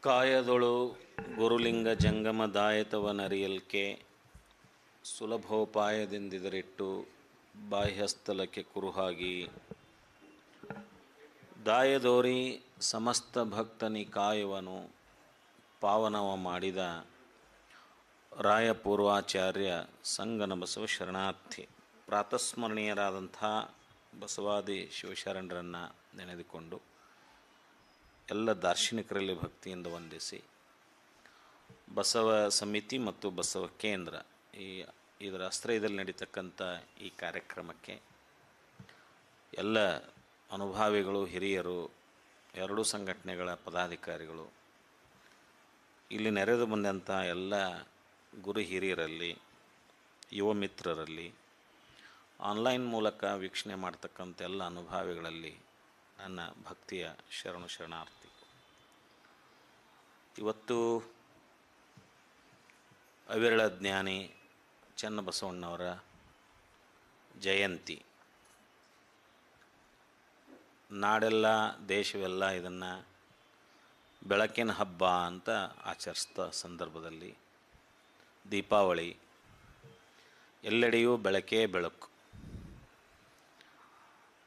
ಕಾಯದೊಳು ಗುರುಲಿಂಗ ಜಂಗಮ ದಾಯತವನರಿಯಲ್ಕೆ ಸುಲಭೋಪಾಯದಿಂದಿದರಿಟ್ಟು ಬಾಹ್ಯಸ್ಥಲಕ್ಕೆ ಕುರುಹಾಗಿ ದಾಯದೋರಿ ಸಮಸ್ತ ಭಕ್ತನಿ ಕಾಯುವನು ಪಾವನವ ಮಾಡಿದ ರಾಯಪೂರ್ವಾಚಾರ್ಯ ಸಂಗನ ಬಸವ ಶರಣಾರ್ಥಿ. ಪ್ರಾತಸ್ಮರಣೀಯರಾದಂಥ ಬಸವಾದಿ ಶಿವಶರಣರನ್ನು ನೆನೆದುಕೊಂಡು ಎಲ್ಲ ದಾರ್ಶನಿಕರಲ್ಲಿ ಭಕ್ತಿಯಿಂದ ವಂದಿಸಿ, ಬಸವ ಸಮಿತಿ ಮತ್ತು ಬಸವ ಕೇಂದ್ರ ಇದರ ಆಶ್ರಯದಲ್ಲಿ ನಡೀತಕ್ಕಂಥ ಈ ಕಾರ್ಯಕ್ರಮಕ್ಕೆ ಎಲ್ಲ ಅನುಭಾವಿಗಳು, ಹಿರಿಯರು, ಎರಡೂ ಸಂಘಟನೆಗಳ ಪದಾಧಿಕಾರಿಗಳು, ಇಲ್ಲಿ ನೆರೆದು ಬಂದಂಥ ಎಲ್ಲ ಗುರು ಹಿರಿಯರಲ್ಲಿ, ಯುವ ಮಿತ್ರರಲ್ಲಿ, ಆನ್ಲೈನ್ ಮೂಲಕ ವೀಕ್ಷಣೆ ಮಾಡ್ತಕ್ಕಂಥ ಎಲ್ಲ ಅನುಭಾವಿಗಳಲ್ಲಿ ನನ್ನ ಭಕ್ತಿಯ ಶರಣಾರ್ಥಿ. ಇವತ್ತು ಅವಿರಳ ಜ್ಞಾನಿ ಚನ್ನಬಸವಣ್ಣವರ ಜಯಂತಿ. ನಾಡೆಲ್ಲ ದೇಶವೆಲ್ಲ ಇದನ್ನು ಬೆಳಕಿನ ಹಬ್ಬ ಅಂತ ಆಚರಿಸ್ತಾ ಸಂದರ್ಭದಲ್ಲಿ ದೀಪಾವಳಿ, ಎಲ್ಲೆಡೆಯೂ ಬೆಳಕೇ ಬೆಳಕು.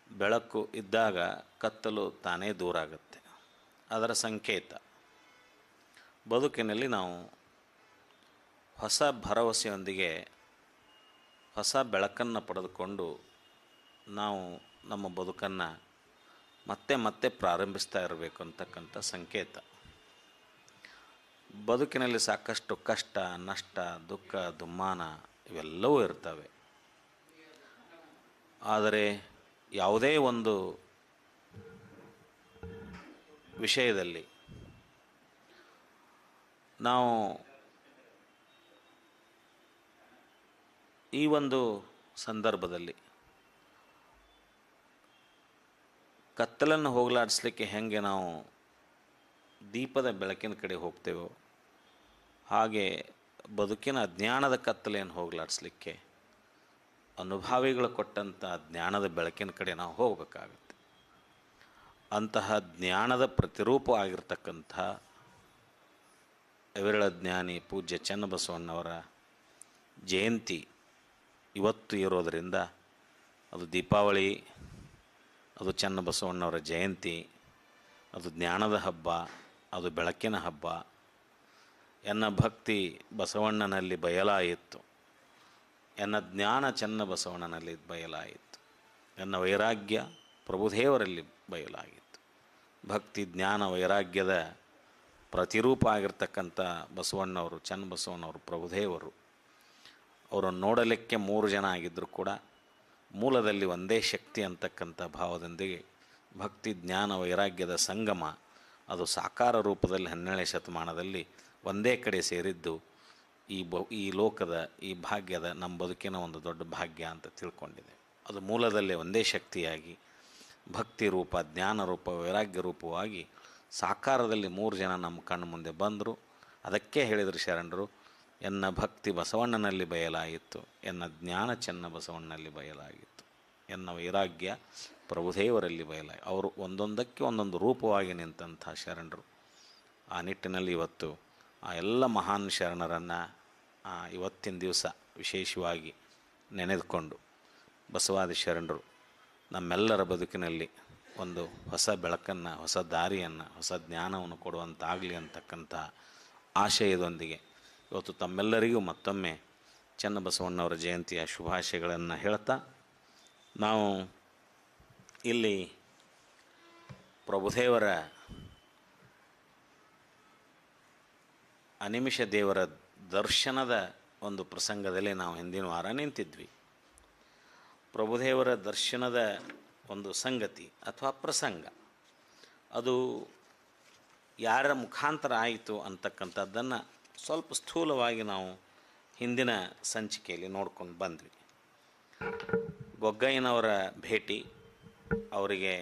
ಬೆಳಕು ಇದ್ದಾಗ ಕತ್ತಲು ತಾನೇ ದೂರ ಆಗುತ್ತೆ. ಅದರ ಸಂಕೇತ ಬದುಕಿನಲ್ಲಿ ನಾವು ಹೊಸ ಭರವಸೆಯೊಂದಿಗೆ ಹೊಸ ಬೆಳಕನ್ನು ಪಡೆದುಕೊಂಡು ನಾವು ನಮ್ಮ ಬದುಕನ್ನು ಮತ್ತೆ ಮತ್ತೆ ಪ್ರಾರಂಭಿಸ್ತಾ ಇರಬೇಕು ಅಂತಕ್ಕಂಥ ಸಂಕೇತ. ಬದುಕಿನಲ್ಲಿ ಸಾಕಷ್ಟು ಕಷ್ಟ, ನಷ್ಟ, ದುಃಖ, ದುಮ್ಮಾನ ಇವೆಲ್ಲವೂ ಇರ್ತವೆ. ಆದರೆ ಯಾವುದೇ ಒಂದು ವಿಷಯದಲ್ಲಿ ನಾವು ಈ ಒಂದು ಸಂದರ್ಭದಲ್ಲಿ ಕತ್ತಲನ್ನು ಹೋಗಲಾಡಿಸ್ಲಿಕ್ಕೆ ಹೇಗೆ ನಾವು ದೀಪದ ಬೆಳಕಿನ ಕಡೆ ಹೋಗ್ತೇವೋ, ಹಾಗೆ ಬದುಕಿನ ಅಜ್ಞಾನದ ಕತ್ತಲೆಯನ್ನು ಹೋಗಲಾಡಿಸ್ಲಿಕ್ಕೆ ಅನುಭಾವಿಗಳು ಕೊಟ್ಟಂಥ ಜ್ಞಾನದ ಬೆಳಕಿನ ಕಡೆ ನಾವು ಹೋಗಬೇಕಾಗುತ್ತೆ. ಅಂತಹ ಜ್ಞಾನದ ಪ್ರತಿರೂಪ ಆಗಿರ್ತಕ್ಕಂಥ ಅವಿರಳ ಜ್ಞಾನಿ ಪೂಜ್ಯ ಚನ್ನಬಸವಣ್ಣವರ ಜಯಂತಿ ಇವತ್ತು ಇರೋದರಿಂದ, ಅದು ದೀಪಾವಳಿ, ಅದು ಚನ್ನಬಸವಣ್ಣವರ ಜಯಂತಿ, ಅದು ಜ್ಞಾನದ ಹಬ್ಬ, ಅದು ಬೆಳಕಿನ ಹಬ್ಬ. ಎನ್ನ ಭಕ್ತಿ ಬಸವಣ್ಣನಲ್ಲಿ ಬಯಲಾಯಿತು, ಎನ್ನ ಜ್ಞಾನ ಚನ್ನಬಸವಣ್ಣನಲ್ಲಿ ಬಯಲಾಯಿತು, ಎನ್ನ ವೈರಾಗ್ಯ ಪ್ರಭುದೇವರಲ್ಲಿ ಬಯಲಾಗಿತ್ತು. ಭಕ್ತಿ, ಜ್ಞಾನ, ವೈರಾಗ್ಯದ ಪ್ರತಿರೂಪ ಆಗಿರ್ತಕ್ಕಂಥ ಬಸವಣ್ಣವರು, ಚನ್ನಬಸವಣ್ಣವರು ಪ್ರಭುದೇವರು. ಅವರನ್ನು ನೋಡಲಿಕ್ಕೆ 3 ಜನ ಆಗಿದ್ದರೂ ಕೂಡ ಮೂಲದಲ್ಲಿ ಒಂದೇ ಶಕ್ತಿ ಅಂತಕ್ಕಂಥ ಭಾವದೊಂದಿಗೆ ಭಕ್ತಿ, ಜ್ಞಾನ, ವೈರಾಗ್ಯದ ಸಂಗಮ ಅದು ಸಾಕಾರ ರೂಪದಲ್ಲಿ 12ನೇ ಶತಮಾನದಲ್ಲಿ ಒಂದೇ ಕಡೆ ಸೇರಿದ್ದು ಈ ಲೋಕದ, ಈ ಭಾಗ್ಯದ, ನಮ್ಮ ಬದುಕಿನ ಒಂದು ದೊಡ್ಡ ಭಾಗ್ಯ ಅಂತ ತಿಳ್ಕೊಂಡಿದೆ. ಅದು ಮೂಲದಲ್ಲಿ ಒಂದೇ ಶಕ್ತಿಯಾಗಿ ಭಕ್ತಿ ರೂಪ, ಜ್ಞಾನ ರೂಪ, ವೈರಾಗ್ಯ ರೂಪವಾಗಿ ಸಾಕಾರದಲ್ಲಿ 3 ಜನ ನಮ್ಮ ಕಣ್ಣು ಮುಂದೆ ಬಂದರು. ಅದಕ್ಕೆ ಹೇಳಿದರು ಶರಣರು, ಎನ್ನ ಭಕ್ತಿ ಬಸವಣ್ಣನಲ್ಲಿ ಬಯಲಾಯಿತು, ಎನ್ನ ಜ್ಞಾನ ಚನ್ನಬಸವಣ್ಣನಲ್ಲಿ ಬಯಲಾಗಿತ್ತು, ಎನ್ನ ವೈರಾಗ್ಯ ಪ್ರಭುದೇವರಲ್ಲಿ ಬಯಲಾಗಿ. ಅವರು ಒಂದೊಂದಕ್ಕೆ ಒಂದೊಂದು ರೂಪವಾಗಿ ನಿಂತಹ ಶರಣರು. ಆ ನಿಟ್ಟಿನಲ್ಲಿ ಇವತ್ತು ಆ ಎಲ್ಲ ಮಹಾನ್ ಶರಣರನ್ನು ಇವತ್ತಿನ ದಿವಸ ವಿಶೇಷವಾಗಿ ನೆನೆದುಕೊಂಡು ಬಸವಾದಿ ಶರಣರು ನಮ್ಮೆಲ್ಲರ ಬದುಕಿನಲ್ಲಿ ಒಂದು ಹೊಸ ಬೆಳಕನ್ನು, ಹೊಸ ದಾರಿಯನ್ನು, ಹೊಸ ಜ್ಞಾನವನ್ನು ಕೊಡುವಂತಾಗಲಿ ಅಂತಕ್ಕಂಥ ಆಶಯದೊಂದಿಗೆ ಇವತ್ತು ತಮ್ಮೆಲ್ಲರಿಗೂ ಮತ್ತೊಮ್ಮೆ ಚನ್ನಬಸವಣ್ಣವರ ಜಯಂತಿಯ ಶುಭಾಶಯಗಳನ್ನು ಹೇಳ್ತಾ, ನಾವು ಇಲ್ಲಿ ಪ್ರಭುದೇವರ ಅನಿಮಿಷ ದೇವರ ದರ್ಶನದ ಒಂದು ಪ್ರಸಂಗದಲ್ಲಿ ನಾವು ಹಿಂದಿನ ವಾರ ನಿಂತಿದ್ವಿ. ಪ್ರಭುದೇವರ ದರ್ಶನದ ಒಂದು ಸಂಗತಿ ಅಥವಾ ಪ್ರಸಂಗ ಅದು ಯಾರ ಮುಖಾಂತರ ಆಯಿತು ಅಂತಕ್ಕಂಥದ್ದನ್ನು ಸ್ವಲ್ಪ ಸ್ಥೂಲವಾಗಿ ನಾವು ಹಿಂದಿನ ಸಂಚಿಕೆಯಲ್ಲಿ ನೋಡ್ಕೊಂಡು ಬಂದ್ವಿ. ಗೊಗ್ಗಯ್ಯನವರ ಭೇಟಿ, ಅವರಿಗೆ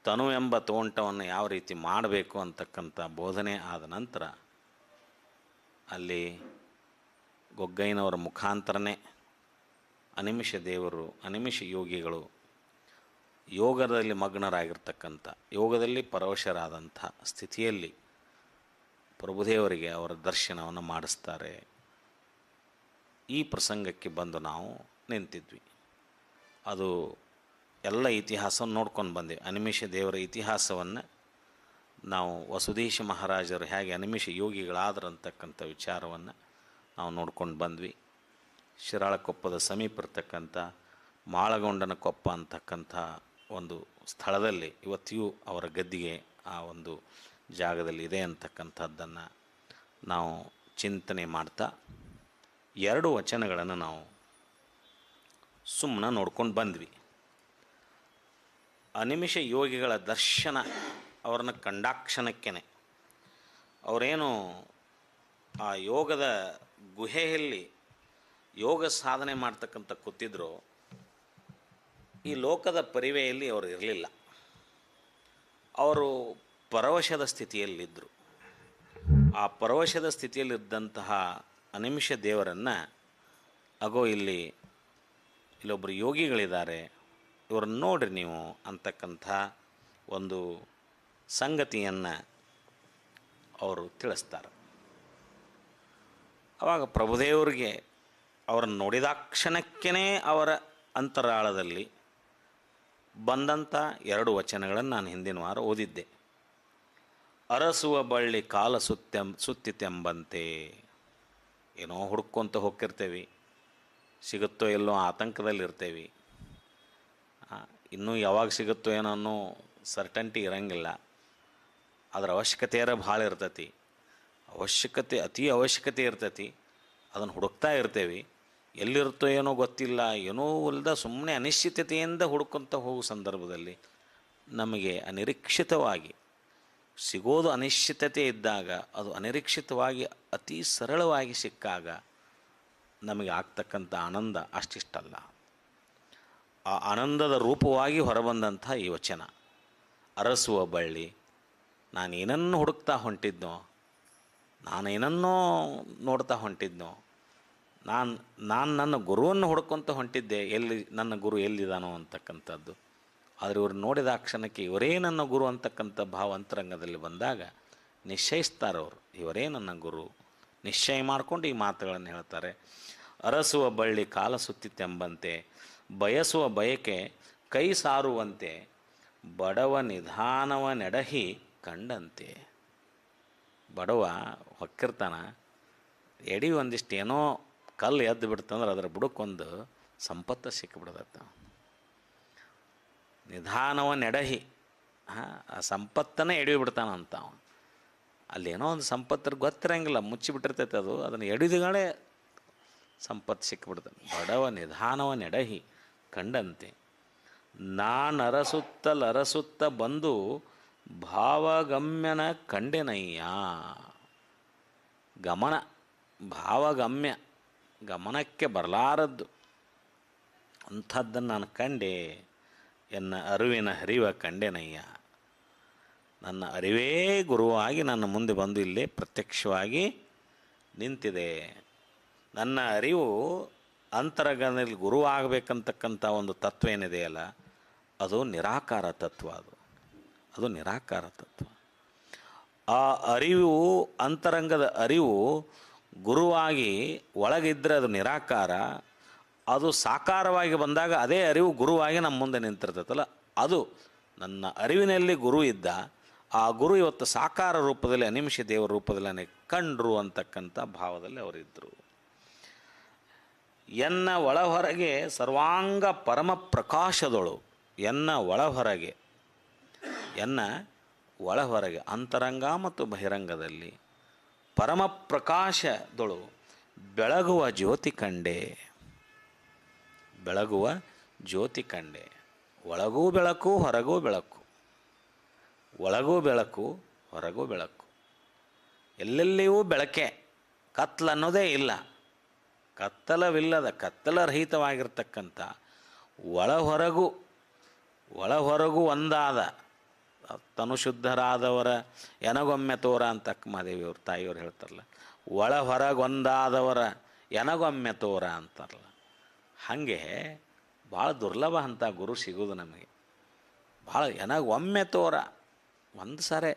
ತನು ಎಂಬ ತೋಂಟವನ್ನು ಯಾವ ರೀತಿ ಮಾಡಬೇಕು ಅಂತಕ್ಕಂಥ ಬೋಧನೆ ಆದ ನಂತರ ಅಲ್ಲಿ ಗೊಗ್ಗಯ್ಯನವರ ಮುಖಾಂತರನೇ ಅನಿಮಿಷ ದೇವರು, ಅನಿಮಿಷ ಯೋಗಿಗಳು ಯೋಗದಲ್ಲಿ ಮಗ್ನರಾಗಿರ್ತಕ್ಕಂಥ, ಯೋಗದಲ್ಲಿ ಪರವಶರಾದಂಥ ಸ್ಥಿತಿಯಲ್ಲಿ ಪ್ರಭುದೇವರಿಗೆ ಅವರ ದರ್ಶನವನ್ನು ಮಾಡಿಸ್ತಾರೆ. ಈ ಪ್ರಸಂಗಕ್ಕೆ ಬಂದು ನಾವು ನಿಂತಿದ್ವಿ. ಅದು ಎಲ್ಲ ಇತಿಹಾಸವನ್ನು ನೋಡ್ಕೊಂಡು ಬಂದೆವು. ಅನಿಮಿಷ ದೇವರ ಇತಿಹಾಸವನ್ನು ನಾವು ವಸುದೇಶ ಮಹಾರಾಜರು ಹೇಗೆ ಅನಿಮಿಷ ಯೋಗಿಗಳಾದ್ರಂತಕ್ಕಂಥ ವಿಚಾರವನ್ನು ನಾವು ನೋಡ್ಕೊಂಡು ಬಂದ್ವಿ. ಶಿರಾಳಕೊಪ್ಪದ ಸಮೀಪ ಇರ್ತಕ್ಕಂಥ ಮಾಳಗೊಂಡನ ಕೊಪ್ಪ ಅಂತಕ್ಕಂಥ ಒಂದು ಸ್ಥಳದಲ್ಲಿ ಇವತ್ತಿಯೂ ಅವರ ಗದ್ದಿಗೆ ಆ ಒಂದು ಜಾಗದಲ್ಲಿ ಇದೆ ಅಂತಕ್ಕಂಥದ್ದನ್ನು ನಾವು ಚಿಂತನೆ ಮಾಡ್ತಾ 2 ವಚನಗಳನ್ನು ನಾವು ಸುಮ್ಮನೆ ನೋಡ್ಕೊಂಡು ಬಂದ್ವಿ. ಅನಿಮಿಷ ಯೋಗಿಗಳ ದರ್ಶನ ಅವ್ರನ್ನ ಕಂಡಾಕ್ಷಣಕ್ಕೇ ಅವರೇನು ಆ ಯೋಗದ ಗುಹೆಯಲ್ಲಿ ಯೋಗ ಸಾಧನೆ ಮಾಡ್ತಕ್ಕಂಥ ಕೂತಿದ್ರು, ಈ ಲೋಕದ ಪರಿವೆಯಲ್ಲಿ ಅವರು ಇರಲಿಲ್ಲ. ಅವರು ಪರವಶದ ಸ್ಥಿತಿಯಲ್ಲಿದ್ದರು. ಆ ಪರವಶದ ಸ್ಥಿತಿಯಲ್ಲಿದ್ದಂತಹ ಅನಿಮಿಷ ದೇವರನ್ನು ಅಗೋ ಇಲ್ಲೊಬ್ಬರು ಯೋಗಿಗಳಿದ್ದಾರೆ, ಇವ್ರನ್ನ ನೋಡ್ರಿ ನೀವು ಅಂತಕ್ಕಂಥ ಒಂದು ಸಂಗತಿಯನ್ನು ಅವರು ತಿಳಿಸ್ತಾರೆ. ಆವಾಗ ಪ್ರಭುದೇವರಿಗೆ ಅವರನ್ನು ನೋಡಿದಾಕ್ಷಣಕ್ಕೇ ಅವರ ಅಂತರಾಳದಲ್ಲಿ ಬಂದಂಥ 2 ವಚನಗಳನ್ನು ನಾನು ಹಿಂದಿನ ವಾರ ಓದಿದ್ದೆ. ಅರಸುವ ಬಳ್ಳಿ ಕಾಲ ಸುತ್ತಿತೆಂಬಂತೆ. ಏನೋ ಹುಡ್ಕೊಂತ ಹೋಗ್ತಿರ್ತೇವೆ, ಸಿಗುತ್ತೋ ಎಲ್ಲೋ ಆತಂಕದಲ್ಲಿರ್ತೇವೆ. ಇನ್ನೂ ಯಾವಾಗ ಸಿಗುತ್ತೋ ಏನೋ ಅನ್ನೋ ಸರ್ಟನ್ಟಿ ಇರೋಂಗಿಲ್ಲ. ಅದರ ಅವಶ್ಯಕತೆಯರ ಭಾಳ ಇರ್ತೈತಿ. ಅತಿ ಅವಶ್ಯಕತೆ ಇರ್ತೈತಿ. ಅದನ್ನು ಹುಡುಕ್ತಾ ಇರ್ತೇವೆ. ಎಲ್ಲಿರುತ್ತೋ ಏನೋ ಗೊತ್ತಿಲ್ಲ, ಏನೋ ಇಲ್ಲದ ಸುಮ್ಮನೆ ಅನಿಶ್ಚಿತತೆಯಿಂದ ಹುಡುಕೊಂತ ಹೋಗೋ ಸಂದರ್ಭದಲ್ಲಿ ನಮಗೆ ಅನಿರೀಕ್ಷಿತವಾಗಿ ಸಿಗೋದು. ಅನಿಶ್ಚಿತತೆ ಇದ್ದಾಗ ಅದು ಅನಿರೀಕ್ಷಿತವಾಗಿ ಅತಿ ಸರಳವಾಗಿ ಸಿಕ್ಕಾಗ ನಮಗೆ ಆಗ್ತಕ್ಕಂಥ ಆನಂದ ಅಷ್ಟಿಷ್ಟಲ್ಲ. ಆ ಆನಂದದ ರೂಪವಾಗಿ ಹೊರಬಂದಂಥ ಈ ವಚನ, ಅರಸುವ ಬಳ್ಳಿ. ನಾನೇನನ್ನು ಹುಡುಕ್ತಾ ಹೊಂಟಿದ್ನೋ, ನಾನೇನನ್ನೋ ನೋಡ್ತಾ ಹೊಂಟಿದ್ನೋ, ನಾನು ನನ್ನ ಗುರುವನ್ನು ಹುಡ್ಕೊತ ಹೊಂಟಿದ್ದೆ. ನನ್ನ ಗುರು ಎಲ್ಲಿದ್ದಾನೋ ಅಂತಕ್ಕಂಥದ್ದು. ಆದರೆ ಇವರು ನೋಡಿದ ಕ್ಷಣಕ್ಕೆ ಇವರೇ ನನ್ನ ಗುರು ಅಂತಕ್ಕಂಥ ಭಾವ ಅಂತರಂಗದಲ್ಲಿ ಬಂದಾಗ ನಿಶ್ಚಯಿಸ್ತಾರೆ ಅವರು, ಇವರೇ ನನ್ನ ಗುರು. ನಿಶ್ಚಯ ಮಾಡಿಕೊಂಡು ಈ ಮಾತುಗಳನ್ನು ಹೇಳ್ತಾರೆ. ಅರಸುವ ಬಳ್ಳಿ ಕಾಲ ಸುತ್ತಿತೆಂಬಂತೆ, ಬಯಸುವ ಬಯಕೆ ಕೈ ಸಾರುವಂತೆ, ಬಡವ ನಿಧಾನವ ನೆಡಹಿ ಕಂಡಂತೆ. ಬಡವ ಹೊಕ್ಕಿರ್ತಾನ, ಎಡಿ ಒಂದಿಷ್ಟು ಏನೋ ಕಲ್ಲು ಎದ್ದು ಬಿಡ್ತಂದ್ರೆ ಅದರ ಬುಡಕ್ಕೊಂದು ಸಂಪತ್ತು ಸಿಕ್ಕಿಬಿಡ್ದತ್ತ. ನಿಧಾನವ ನೆಡಹಿ, ಆ ಸಂಪತ್ತನ್ನು ಎಡವಿ ಬಿಡ್ತಾನಂತ ಅವ. ಅಲ್ಲೇನೋ ಒಂದು ಸಂಪತ್ತರ ಗೊತ್ತಿರಂಗಿಲ್ಲ, ಮುಚ್ಚಿಬಿಟ್ಟಿರ್ತೈತೆ ಅದು. ಅದನ್ನು ಎಡಿದುಗಳೇ ಸಂಪತ್ತು ಸಿಕ್ಕಿಬಿಡ್ತಾನೆ. ಬಡವ ನಿಧಾನವ ನೆಡಹಿ ಕಂಡಂತೆ, ನಾನರಸುತ್ತಲರಸುತ್ತ ಬಂದು ಭಾವಗಮ್ಯನ ಕಂಡೆನಯ್ಯ. ಗಮನ, ಭಾವಗಮ್ಯ, ಗಮನಕ್ಕೆ ಬರಲಾರದ್ದು ಅಂಥದ್ದನ್ನು ನಾನು ಕಂಡೆ. ಎನ್ನ ಅರಿವಿನ ಹರಿವ ಕಂಡೆನಯ್ಯ. ನನ್ನ ಅರಿವೇ ಗುರುವಾಗಿ ನನ್ನ ಮುಂದೆ ಬಂದು ಇಲ್ಲೇ ಪ್ರತ್ಯಕ್ಷವಾಗಿ ನಿಂತಿದೆ. ನನ್ನ ಅರಿವು ಅಂತರಂಗದಲ್ಲಿ ಗುರುವಾಗಬೇಕಂತಕ್ಕಂಥ ಒಂದು ತತ್ವ ಏನಿದೆಯಲ್ಲ, ಅದು ನಿರಾಕಾರ ತತ್ವ. ಅದು ನಿರಾಕಾರ ತತ್ವ. ಆ ಅರಿವು, ಅಂತರಂಗದ ಅರಿವು ಗುರುವಾಗಿ ಒಳಗಿದ್ದರೆ ಅದು ನಿರಾಕಾರ. ಅದು ಸಾಕಾರವಾಗಿ ಬಂದಾಗ ಅದೇ ಅರಿವು ಗುರುವಾಗಿ ನಮ್ಮ ಮುಂದೆ ನಿಂತಿರ್ತೈತಲ್ಲ, ಅದು ನನ್ನ ಅರಿವಿನಲ್ಲಿ ಗುರು ಇದ್ದ. ಆ ಗುರು ಇವತ್ತು ಸಾಕಾರ ರೂಪದಲ್ಲಿ, ಅನಿಮಿಷ ದೇವರ ರೂಪದಲ್ಲಿ ನನಗೆ ಕಂಡ್ರು ಅಂತಕ್ಕಂಥ ಭಾವದಲ್ಲಿ ಅವರಿದ್ದರು. ಎನ್ನ ಒಳಹೊರಗೆ ಸರ್ವಾಂಗ ಪರಮ ಪ್ರಕಾಶದೊಳು, ಎನ್ನ ಒಳಹೊರಗೆ, ಎನ್ನ ಒಳಹೊರಗೆ ಅಂತರಂಗ ಮತ್ತು ಬಹಿರಂಗದಲ್ಲಿ ಪರಮ ಪ್ರಕಾಶದೊಳು ಬೆಳಗುವ ಜ್ಯೋತಿ ಕಂಡೆ. ಬೆಳಗುವ ಜ್ಯೋತಿ ಕಂಡೆ. ಒಳಗೂ ಬೆಳಕು, ಹೊರಗೂ ಬೆಳಕು. ಒಳಗೂ ಬೆಳಕು, ಹೊರಗೂ ಬೆಳಕು. ಎಲ್ಲೆಲ್ಲಿಯೂ ಬೆಳಕೆ. ಕತ್ತಲನ್ನೋದೇ ಇಲ್ಲ. ಕತ್ತಲರಹಿತವಾಗಿರ್ತಕ್ಕಂಥ ಒಳಹೊರಗೂ ಒಂದಾದ ತನುಶುದ್ಧರಾದವರ ಎನಗೊಮ್ಮೆ ತೋರ ಅಂತ ಅಕ್ಕಮಹಾದೇವಿಯವ್ರ ತಾಯಿಯವ್ರು ಹೇಳ್ತಾರಲ್ಲ, ಒಳಹೊರಗೊಂದಾದವರ ಎನಗೊಮ್ಮೆ ತೋರ ಅಂತಾರಲ್ಲ. ಹಾಗೆ ಭಾಳ ದುರ್ಲಭ ಅಂತ ಗುರು ಸಿಗೋದು ನಮಗೆ. ಭಾಳ ಏನಾಗ ಒಮ್ಮೆ ತೋರ ಒಂದು ಸಾರೆ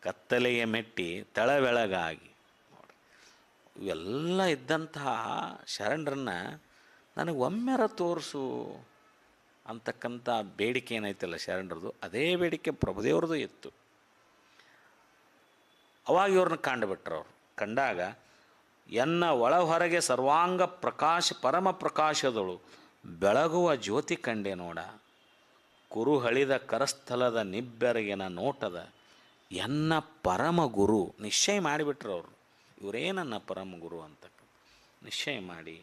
ಕತ್ತಲೆಯ ಮೆಟ್ಟಿ ತಳಬೆಳಗಾಗಿ ನೋಡಿ ಇವೆಲ್ಲ ಇದ್ದಂತಹ ಶರಣರನ್ನ ನನಗೆ ಒಮ್ಮೆರ ತೋರಿಸು ಅಂತಕ್ಕಂಥ ಬೇಡಿಕೆ ಏನೈತಲ್ಲ ಶರಣರದು, ಅದೇ ಬೇಡಿಕೆ ಪ್ರಭುದೇವ್ರದ್ದು ಇತ್ತು. ಅವಾಗ ಇವ್ರನ್ನ ಕಂಡುಬಿಟ್ರು. ಅವರು ಕಂಡಾಗ ಎನ್ನ ಒಳ ಹೊರಗೆ ಸರ್ವಾಂಗ ಪ್ರಕಾಶ ಪರಮ ಪ್ರಕಾಶದಳು ಬೆಳಗುವ ಜ್ಯೋತಿ ಕಂಡೆ ನೋಡ, ಕುರುಹಳಿದ ಕರಸ್ಥಲದ ನಿಬ್ಬೆರಗಿನ ನೋಟದ ಎನ್ನ ಪರಮ ಗುರು. ನಿಶ್ಚಯ ಮಾಡಿಬಿಟ್ರು ಅವರು, ಇವರೇ ನನ್ನ ಪರಮ ಗುರು ಅಂತಕ್ಕಂಥ ನಿಶ್ಚಯ ಮಾಡಿ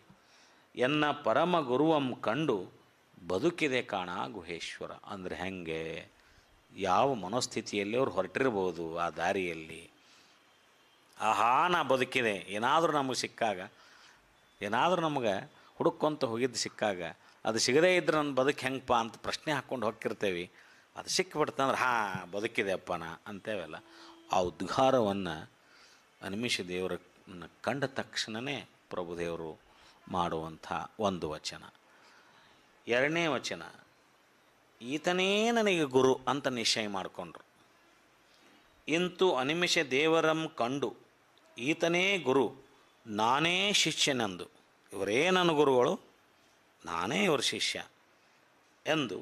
ಎನ್ನ ಪರಮ ಗುರುವಂ ಕಂಡು ಬದುಕಿದೆ ಕಾಣ ಗುಹೇಶ್ವರ. ಅಂದರೆ ಹೆಂಗೆ, ಯಾವ ಮನೋಸ್ಥಿತಿಯಲ್ಲಿ ಅವ್ರು ಹೊರಟಿರ್ಬೋದು ಆ ದಾರಿಯಲ್ಲಿ. ಆಹಾ ನಾ ಬದುಕಿದೆ, ಏನಾದರೂ ನಮಗೆ ಸಿಕ್ಕಾಗ, ಏನಾದರೂ ನಮಗೆ ಹುಡುಕೊಂತ ಹೋಗಿದ್ದು ಸಿಕ್ಕಾಗ, ಅದು ಸಿಗದೇ ಇದ್ರೆ ನನ್ನ ಬದುಕು ಹೆಂಗಪ್ಪ ಅಂತ ಪ್ರಶ್ನೆ ಹಾಕ್ಕೊಂಡು ಹೋಗಿರ್ತೇವೆ. ಅದು ಸಿಕ್ಕಿಬಿಡ್ತಂದ್ರೆ ಬದುಕಿದೆ ಅಪ್ಪನ ಅಂತೇವಲ್ಲ. ಆ ಉದ್ಗಾರವನ್ನು ಅನಿಮಿಷ ದೇವರನ್ನು ಕಂಡ ತಕ್ಷಣವೇ ಪ್ರಭುದೇವರು ಮಾಡುವಂಥ ಒಂದು ವಚನ. ಎರಡನೇ ವಚನ, ಈತನೇ ನನಗೆ ಗುರು ಅಂತ ನಿಶ್ಚಯ ಮಾಡಿಕೊಂಡ್ರು. ಇಂತು ಅನಿಮಿಷ ದೇವರಂ ಕಂಡು ಈತನೇ ಗುರು ನಾನೇ ಶಿಷ್ಯನೆಂದು, ಇವರೇ ನನ್ನ ಗುರುಗಳು, ನಾನೇ ಇವರ ಶಿಷ್ಯ ಎಂದು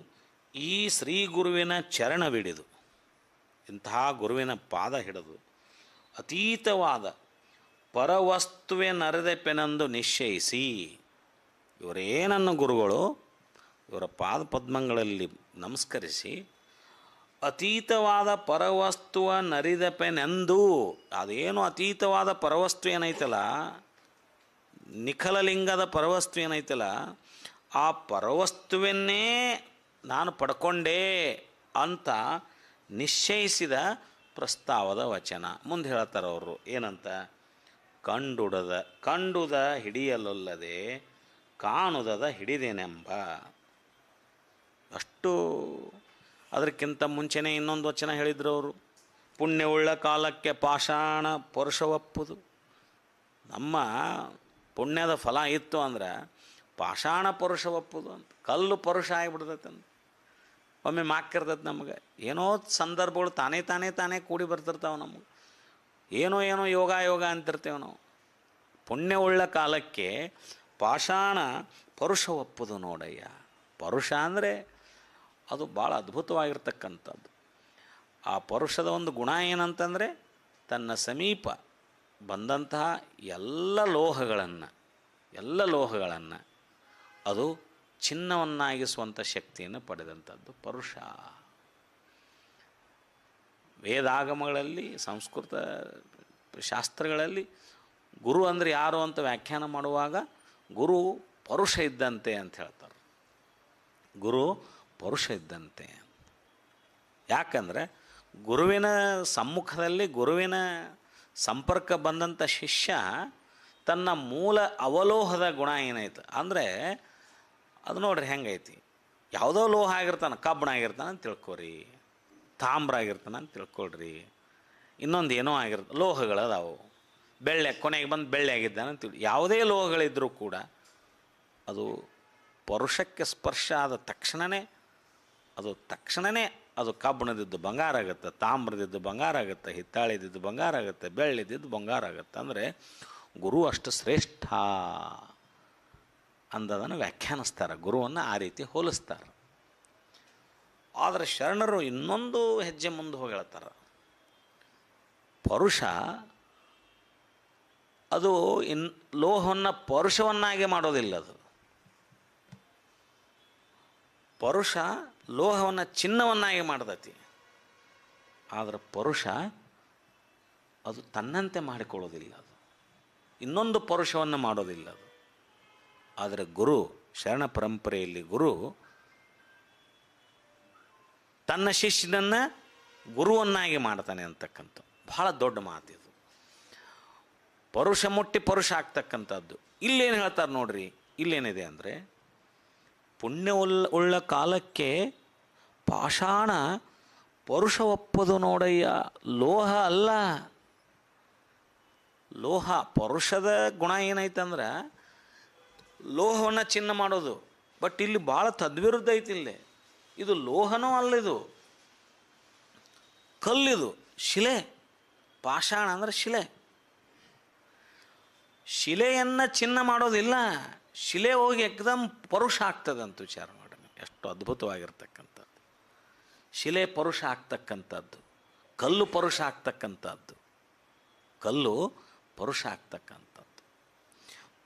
ಈ ಶ್ರೀ ಗುರುವಿನ ಚರಣವಿಡಿದು, ಇಂತಹ ಗುರುವಿನ ಪಾದ ಹಿಡಿದು ಅತೀತವಾದ ಪರವಸ್ತುವೆ ನರೆದೆಪೆನೆಂದು ನಿಶ್ಚಯಿಸಿ, ಇವರೇ ನನ್ನ ಗುರುಗಳು, ಇವರ ಪಾದ ಪದ್ಮಗಳಲ್ಲಿ ನಮಸ್ಕರಿಸಿ ಅತೀತವಾದ ಪರವಸ್ತುವ ನರಿದಪೆನೆಂದು, ಅದೇನು ಅತೀತವಾದ ಪರವಸ್ತು ಏನೈತಲ್ಲ, ನಿಖಲಲಿಂಗದ ಪರವಸ್ತು ಏನೈತಲ್ಲ, ಆ ಪರವಸ್ತುವನ್ನೇ ನಾನು ಪಡ್ಕೊಂಡೆ ಅಂತ ನಿಶ್ಚಯಿಸಿದ ಪ್ರಸ್ತಾವದ ವಚನ. ಮುಂದೆ ಹೇಳ್ತಾರೆ ಅವರು ಏನಂತ, ಕಂಡುದ ಹಿಡಿಯಲೊಲ್ಲದೆ ಕಾಣುದದ ಹಿಡಿದೇನೆಂಬ. ಅಷ್ಟು ಅದಕ್ಕಿಂತ ಮುಂಚೆನೇ ಇನ್ನೊಂದು ವಚನ ಹೇಳಿದರು ಅವರು, ಪುಣ್ಯವುಳ್ಳ ಕಾಲಕ್ಕೆ ಪಾಷಾಣ ಪರುಷವಪ್ಪುದು. ನಮ್ಮ ಪುಣ್ಯದ ಫಲ ಇತ್ತು ಅಂದ್ರೆ ಪಾಷಾಣ ಪರುಷವಪ್ಪುದು ಅಂತ, ಕಲ್ಲು ಪರುಷ ಆಗಿಬಿಡ್ತೈತೆ ಅಂತ. ಒಮ್ಮೆ ಮಾಕಿರ್ತೈತೆ ನಮಗೆ, ಏನೋ ಸಂದರ್ಭಗಳು ತಾನೇ ಕೂಡಿ ಬರ್ತಿರ್ತಾವೆ ನಮಗೆ, ಏನೋ ಯೋಗ ಅಂತಿರ್ತೇವೆ ನಾವು. ಪುಣ್ಯವುಳ್ಳ ಕಾಲಕ್ಕೆ ಪಾಷಾಣ ಪರುಷ ಒಪ್ಪುದು ನೋಡಯ್ಯ. ಪರುಷ ಅಂದರೆ ಅದು ಭಾಳ ಅದ್ಭುತವಾಗಿರ್ತಕ್ಕಂಥದ್ದು. ಆ ಪರುಷದ ಒಂದು ಗುಣ ಏನಂತಂದರೆ, ತನ್ನ ಸಮೀಪ ಬಂದಂತಹ ಎಲ್ಲ ಲೋಹಗಳನ್ನು ಅದು ಚಿನ್ನವನ್ನಾಗಿಸುವಂಥ ಶಕ್ತಿಯನ್ನು ಪಡೆದಂಥದ್ದು ಪರುಷ. ವೇದಾಗಮಗಳಲ್ಲಿ, ಸಂಸ್ಕೃತ ಶಾಸ್ತ್ರಗಳಲ್ಲಿ ಗುರು ಅಂದರೆ ಯಾರು ಅಂತ ವ್ಯಾಖ್ಯಾನ ಮಾಡುವಾಗ ಗುರು ಪರುಷ ಇದ್ದಂತೆ ಅಂತ ಹೇಳ್ತಾರೆ. ಗುರು ಪರುಷ ಇದ್ದಂತೆ. ಯಾಕಂದರೆ ಗುರುವಿನ ಸಮ್ಮುಖದಲ್ಲಿ, ಗುರುವಿನ ಸಂಪರ್ಕ ಬಂದಂಥ ಶಿಷ್ಯ ತನ್ನ ಮೂಲ ಅವಲೋಹದ ಗುಣ ಏನೈತೆ ಅಂದರೆ, ಅದು ನೋಡ್ರಿ ಹೆಂಗೈತಿ, ಯಾವುದೋ ಲೋಹ ಆಗಿರ್ತಾನೆ, ಕಬ್ಬಣ ಆಗಿರ್ತಾನೆ ಅಂತ ತಿಳ್ಕೊರಿ, ತಾಮ್ರ ಆಗಿರ್ತಾನೆ ಅಂತ ತಿಳ್ಕೊಳ್ರಿ, ಇನ್ನೊಂದು ಏನೋ ಆಗಿರ್ತ, ಲೋಹಗಳದಾವು, ಬೆಳ್ಳೆ ಕೊನೆಗೆ ಬಂದು ಬೆಳ್ಳೆ ಆಗಿದ್ದಾನೆ ಅಂತೇಳಿ, ಯಾವುದೇ ಲೋಹಗಳಿದ್ದರೂ ಕೂಡ ಅದು ಪರುಷಕ್ಕೆ ಸ್ಪರ್ಶ ಆದ ತಕ್ಷಣವೇ ಅದು ಕಬ್ಬಣದಿದ್ದು ಬಂಗಾರ ಆಗುತ್ತೆ, ತಾಮ್ರದಿದ್ದು ಬಂಗಾರ ಆಗುತ್ತೆ, ಹಿತ್ತಾಳಿದಿದ್ದು ಬಂಗಾರ ಆಗುತ್ತೆ, ಬೆಳ್ಳಿದಿದ್ದು ಬಂಗಾರ ಆಗುತ್ತೆ. ಅಂದರೆ ಗುರು ಅಷ್ಟು ಶ್ರೇಷ್ಠ ಅಂದದನ್ನು ವ್ಯಾಖ್ಯಾನಿಸ್ತಾರೆ, ಗುರುವನ್ನು ಆ ರೀತಿ ಹೋಲಿಸ್ತಾರೆ. ಆದರೆ ಶರಣರು ಇನ್ನೊಂದು ಹೆಜ್ಜೆ ಮುಂದೆ ಹೋಗಿ ಹೇಳ್ತಾರೆ, ಪರುಷ ಅದು ಲೋಹವನ್ನು ಪರುಷವನ್ನಾಗಿ ಮಾಡೋದಿಲ್ಲ. ಅದು ಪರುಷ ಲೋಹವನ್ನು ಚಿನ್ನವನ್ನಾಗಿ ಮಾಡ್ತೈತಿ. ಆದರೆ ಪರುಷ ಅದು ತನ್ನಂತೆ ಮಾಡಿಕೊಳ್ಳೋದಿಲ್ಲ, ಅದು ಇನ್ನೊಂದು ಪರುಷವನ್ನು ಮಾಡೋದಿಲ್ಲ ಅದು. ಆದರೆ ಗುರು, ಶರಣ ಪರಂಪರೆಯಲ್ಲಿ ಗುರು ತನ್ನ ಶಿಷ್ಯನನ್ನು ಗುರುವನ್ನಾಗಿ ಮಾಡ್ತಾನೆ ಅಂತಕ್ಕಂಥ ಬಹಳ ದೊಡ್ಡ ಮಾತಿದು. ಪರುಷ ಮುಟ್ಟಿ ಪರುಷ ಆಗ್ತಕ್ಕಂಥದ್ದು. ಇಲ್ಲೇನು ಹೇಳ್ತಾರೆ ನೋಡ್ರಿ, ಇಲ್ಲೇನಿದೆ ಅಂದರೆ, ಪುಣ್ಯ ಉಳ್ಳ ಕಾಲಕ್ಕೆ ಪಾಷಾಣ ಪರುಷ ಒಪ್ಪದು ನೋಡಯ್ಯ. ಲೋಹ ಅಲ್ಲ, ಲೋಹ ಪರುಷದ ಗುಣ ಏನೈತಂದ್ರೆ ಲೋಹವನ್ನು ಚಿನ್ನ ಮಾಡೋದು. ಬಟ್ ಇಲ್ಲಿ ಭಾಳ ತದ್ವಿರುದ್ಧ ಐತಿ. ಇಲ್ಲಿ ಇದು ಲೋಹನೂ ಅಲ್ಲಿದು, ಕಲ್ಲಿದು, ಶಿಲೆ. ಪಾಷಾಣ ಅಂದರೆ ಶಿಲೆ. ಶಿಲೆಯನ್ನು ಚಿನ್ನ ಮಾಡೋದಿಲ್ಲ, ಶಿಲೆ ಹೋಗಿ ಏಕದಮ್ ಪರುಷ ಆಗ್ತದೆ ಅಂತ ವಿಚಾರ ಮಾಡಿ. ಎಷ್ಟು ಅದ್ಭುತವಾಗಿರ್ತಕ್ಕಂಥದ್ದು. ಶಿಲೆ ಪರುಷ ಆಗ್ತಕ್ಕಂಥದ್ದು, ಕಲ್ಲು ಪರುಷ ಆಗ್ತಕ್ಕಂಥದ್ದು, ಕಲ್ಲು ಪರುಷ ಆಗ್ತಕ್ಕಂಥದ್ದು.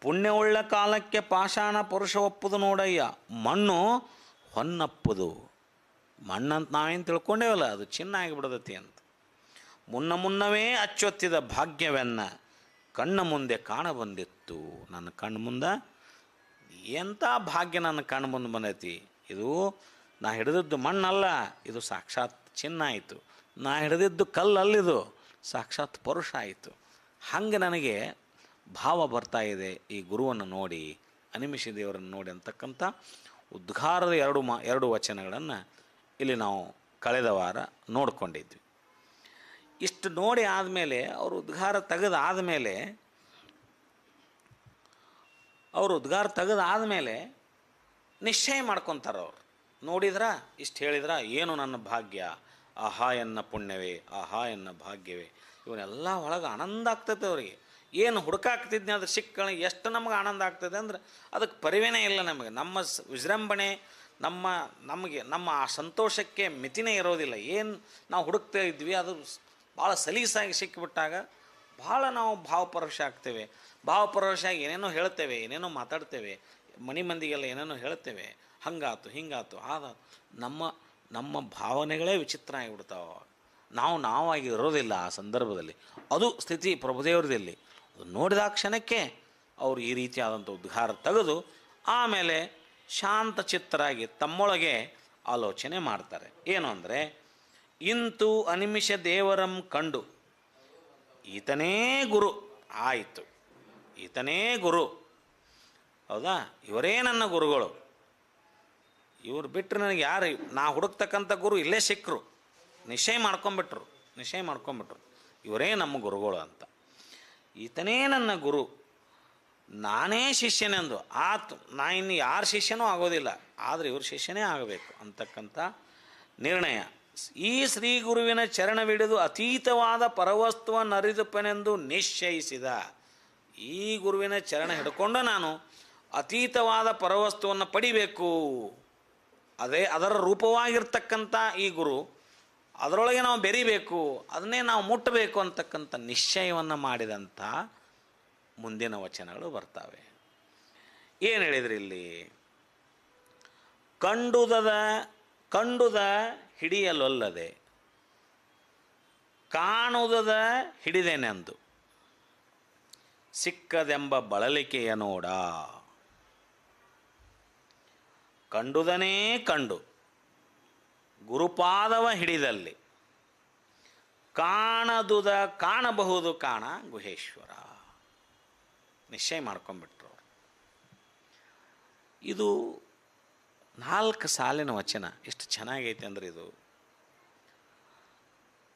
ಪುಣ್ಯವುಳ್ಳ ಕಾಲಕ್ಕೆ ಪಾಷಾಣ ಪರುಷ ಒಪ್ಪುದು ನೋಡಯ್ಯ, ಮಣ್ಣು ಹೊನ್ನಪ್ಪುದು. ಮಣ್ಣಂತ ನಾವೇನು ತಿಳ್ಕೊಂಡೇವಲ್ಲ, ಅದು ಚಿನ್ನ ಆಗಿಬಿಡದತಿ ಅಂತ. ಮುನ್ನವೇ ಅಚ್ಚೊತ್ತಿದ ಭಾಗ್ಯವೆನ್ನ ಕಣ್ಣ ಮುಂದೆ ಕಾಣ ಬಂದಿತ್ತು. ನನ್ನ ಕಣ್ಣು ಮುಂದೆ ಎಂಥ ಭಾಗ್ಯ ನನ್ನ ಕಣ್ಣು ಮುಂದೆ ಬಂದೈತಿ. ಇದು ನಾ ಹಿಡಿದಿದ್ದು ಮಣ್ಣಲ್ಲ, ಇದು ಸಾಕ್ಷಾತ್ ಚಿನ್ನ ಆಯಿತು. ನಾ ಹಿಡಿದಿದ್ದು ಕಲ್ಲಲ್ಲಿದು ಸಾಕ್ಷಾತ್ ಪರುಷ ಆಯಿತು. ಹಂಗೆ ನನಗೆ ಭಾವ ಬರ್ತಾ ಇದೆ ಈ ಗುರುವನ್ನು ನೋಡಿ, ಅನಿಮಿಷ ದೇವರನ್ನು ನೋಡಿ ಅಂತಕ್ಕಂಥ ಉದ್ಘಾರದ ಎರಡು ವಚನಗಳನ್ನು ಇಲ್ಲಿ ನಾವು ಕಳೆದ ವಾರ ನೋಡಿಕೊಂಡಿದ್ವಿ. ಇಷ್ಟು ನೋಡಿ ಆದಮೇಲೆ ಅವರು ಉದ್ಗಾರ ತೆಗೆದಾದಮೇಲೆ ನಿಶ್ಚಯ ಮಾಡ್ಕೊತಾರೆ ಅವರು. ನೋಡಿದ್ರ ಇಷ್ಟು ಹೇಳಿದ್ರ ಏನು ನನ್ನ ಭಾಗ್ಯ, ಆಹಾ ಎನ್ನ ಪುಣ್ಯವೇ, ಆಹಾ ಎನ್ನ ಭಾಗ್ಯವೇ. ಇವನ್ನೆಲ್ಲ ಒಳಗೆ ಆನಂದ ಆಗ್ತೈತೆ ಅವರಿಗೆ. ಏನು ಹುಡುಕಾಗ್ತಿದ್ನಿ ಅದ್ರ ಸಿಕ್ಕ ಎಷ್ಟು ನಮಗೆ ಆನಂದ ಆಗ್ತದೆ ಅಂದ್ರೆ ಅದಕ್ಕೆ ಪರಿವೇನೇ ಇಲ್ಲ ನಮಗೆ. ನಮ್ಮ ವಿಜೃಂಭಣೆ, ನಮ್ಮ ಆ ಸಂತೋಷಕ್ಕೆ ಮಿತಿನೇ ಇರೋದಿಲ್ಲ. ಏನು ನಾವು ಹುಡುಕ್ತಾ ಇದ್ವಿ ಅದು ಭಾಳ ಸಲೀಸಾಗಿ ಸಿಕ್ಕಿಬಿಟ್ಟಾಗ ಭಾಳ ನಾವು ಭಾವಪರವಶ ಆಗ್ತೇವೆ. ಭಾವಪರವಶ ಆಗಿ ಏನೇನೋ ಹೇಳ್ತೇವೆ, ಏನೇನೋ ಮಾತಾಡ್ತೇವೆ, ಮಂದಿಗೆಲ್ಲ ಏನೇನೋ ಹೇಳ್ತೇವೆ. ಹಂಗಾತು ಹಿಂಗಾತು ಆದಾತು. ನಮ್ಮ ಭಾವನೆಗಳೇ ವಿಚಿತ್ರ ಆಗಿಬಿಡ್ತಾವೆ. ನಾವಾಗಿ ಇರೋದಿಲ್ಲ ಆ ಸಂದರ್ಭದಲ್ಲಿ. ಅದು ಸ್ಥಿತಿ ಪ್ರಭುದೇವರದಲ್ಲಿ. ಅದು ನೋಡಿದ ಕ್ಷಣಕ್ಕೆ ಅವರು ಈ ರೀತಿಯಾದಂಥ ಉದ್ಗಾರ ತೆಗೆದು ಆಮೇಲೆ ಶಾಂತ ಚಿತ್ತರಾಗಿ ತಮ್ಮೊಳಗೆ ಆಲೋಚನೆ ಮಾಡ್ತಾರೆ. ಏನು ಅಂದರೆ, ಇಂತು ಅನಿಮಿಷ ದೇವರಂ ಕಂಡು ಈತನೇ ಗುರು ಆಯಿತು. ಈತನೇ ಗುರು, ಹೌದಾ, ಇವರೇ ನನ್ನ ಗುರುಗಳು. ಇವ್ರು ಬಿಟ್ಟರೆ ನನಗೆ ಯಾರು, ನಾ ಹುಡುಕ್ತಕ್ಕಂಥ ಗುರು ಇಲ್ಲೇ ಸಿಕ್ಕರು. ನಿಶ್ಚಯ ಮಾಡ್ಕೊಂಬಿಟ್ರು ಇವರೇ ನಮ್ಮ ಗುರುಗಳು ಅಂತ. ಈತನೇ ನನ್ನ ಗುರು, ನಾನೇ ಶಿಷ್ಯನೆಂದು ಆತು. ನಾ ಇನ್ನು ಯಾರ ಶಿಷ್ಯನೂ ಆಗೋದಿಲ್ಲ, ಆದರೆ ಇವ್ರ ಶಿಷ್ಯನೇ ಆಗಬೇಕು ಅಂತಕ್ಕಂಥ ನಿರ್ಣಯ. ಈ ಶ್ರೀ ಗುರುವಿನ ಚರಣವಿಡಿದು ಅತೀತವಾದ ಪರವಸ್ತುವನ್ನರಿದುಪನೆಂದು ನಿಶ್ಚಯಿಸಿದ. ಈ ಗುರುವಿನ ಚರಣ ಹಿಡ್ಕೊಂಡು ನಾನು ಅತೀತವಾದ ಪರವಸ್ತುವನ್ನು ಪಡಿಬೇಕು. ಅದರ ರೂಪವಾಗಿರ್ತಕ್ಕಂಥ ಈ ಗುರು, ಅದರೊಳಗೆ ನಾವು ಬೆರಿಬೇಕು, ಅದನ್ನೇ ನಾವು ಮುಟ್ಟಬೇಕು ಅಂತಕ್ಕಂಥ ನಿಶ್ಚಯವನ್ನು ಮಾಡಿದಂಥ ಮುಂದಿನ ವಚನಗಳು ಬರ್ತವೆ. ಏನು ಹೇಳಿದ್ರಿ ಇಲ್ಲಿ? ಕಂಡುದ ಹಿಡಿಯಲೊಲ್ಲದೆ ಕಾಣುವುದ ಹಿಡಿದೆನೆಂದು ಸಿಕ್ಕದೆಂಬ ಬಳಲಿಕೆಯ ನೋಡ. ಕಂಡುದನೇ ಕಂಡು ಗುರುಪಾದವ ಹಿಡಿದಲ್ಲಿ ಕಾಣಬಹುದು ಕಾಣ ಗುಹೇಶ್ವರ. ನಿಶ್ಚಯ ಮಾಡ್ಕೊಂಡ್ಬಿಟ್ರು. ಇದು 4 ಸಾಲಿನ ವಚನ. ಎಷ್ಟು ಚೆನ್ನಾಗೈತೆ ಅಂದರೆ, ಇದು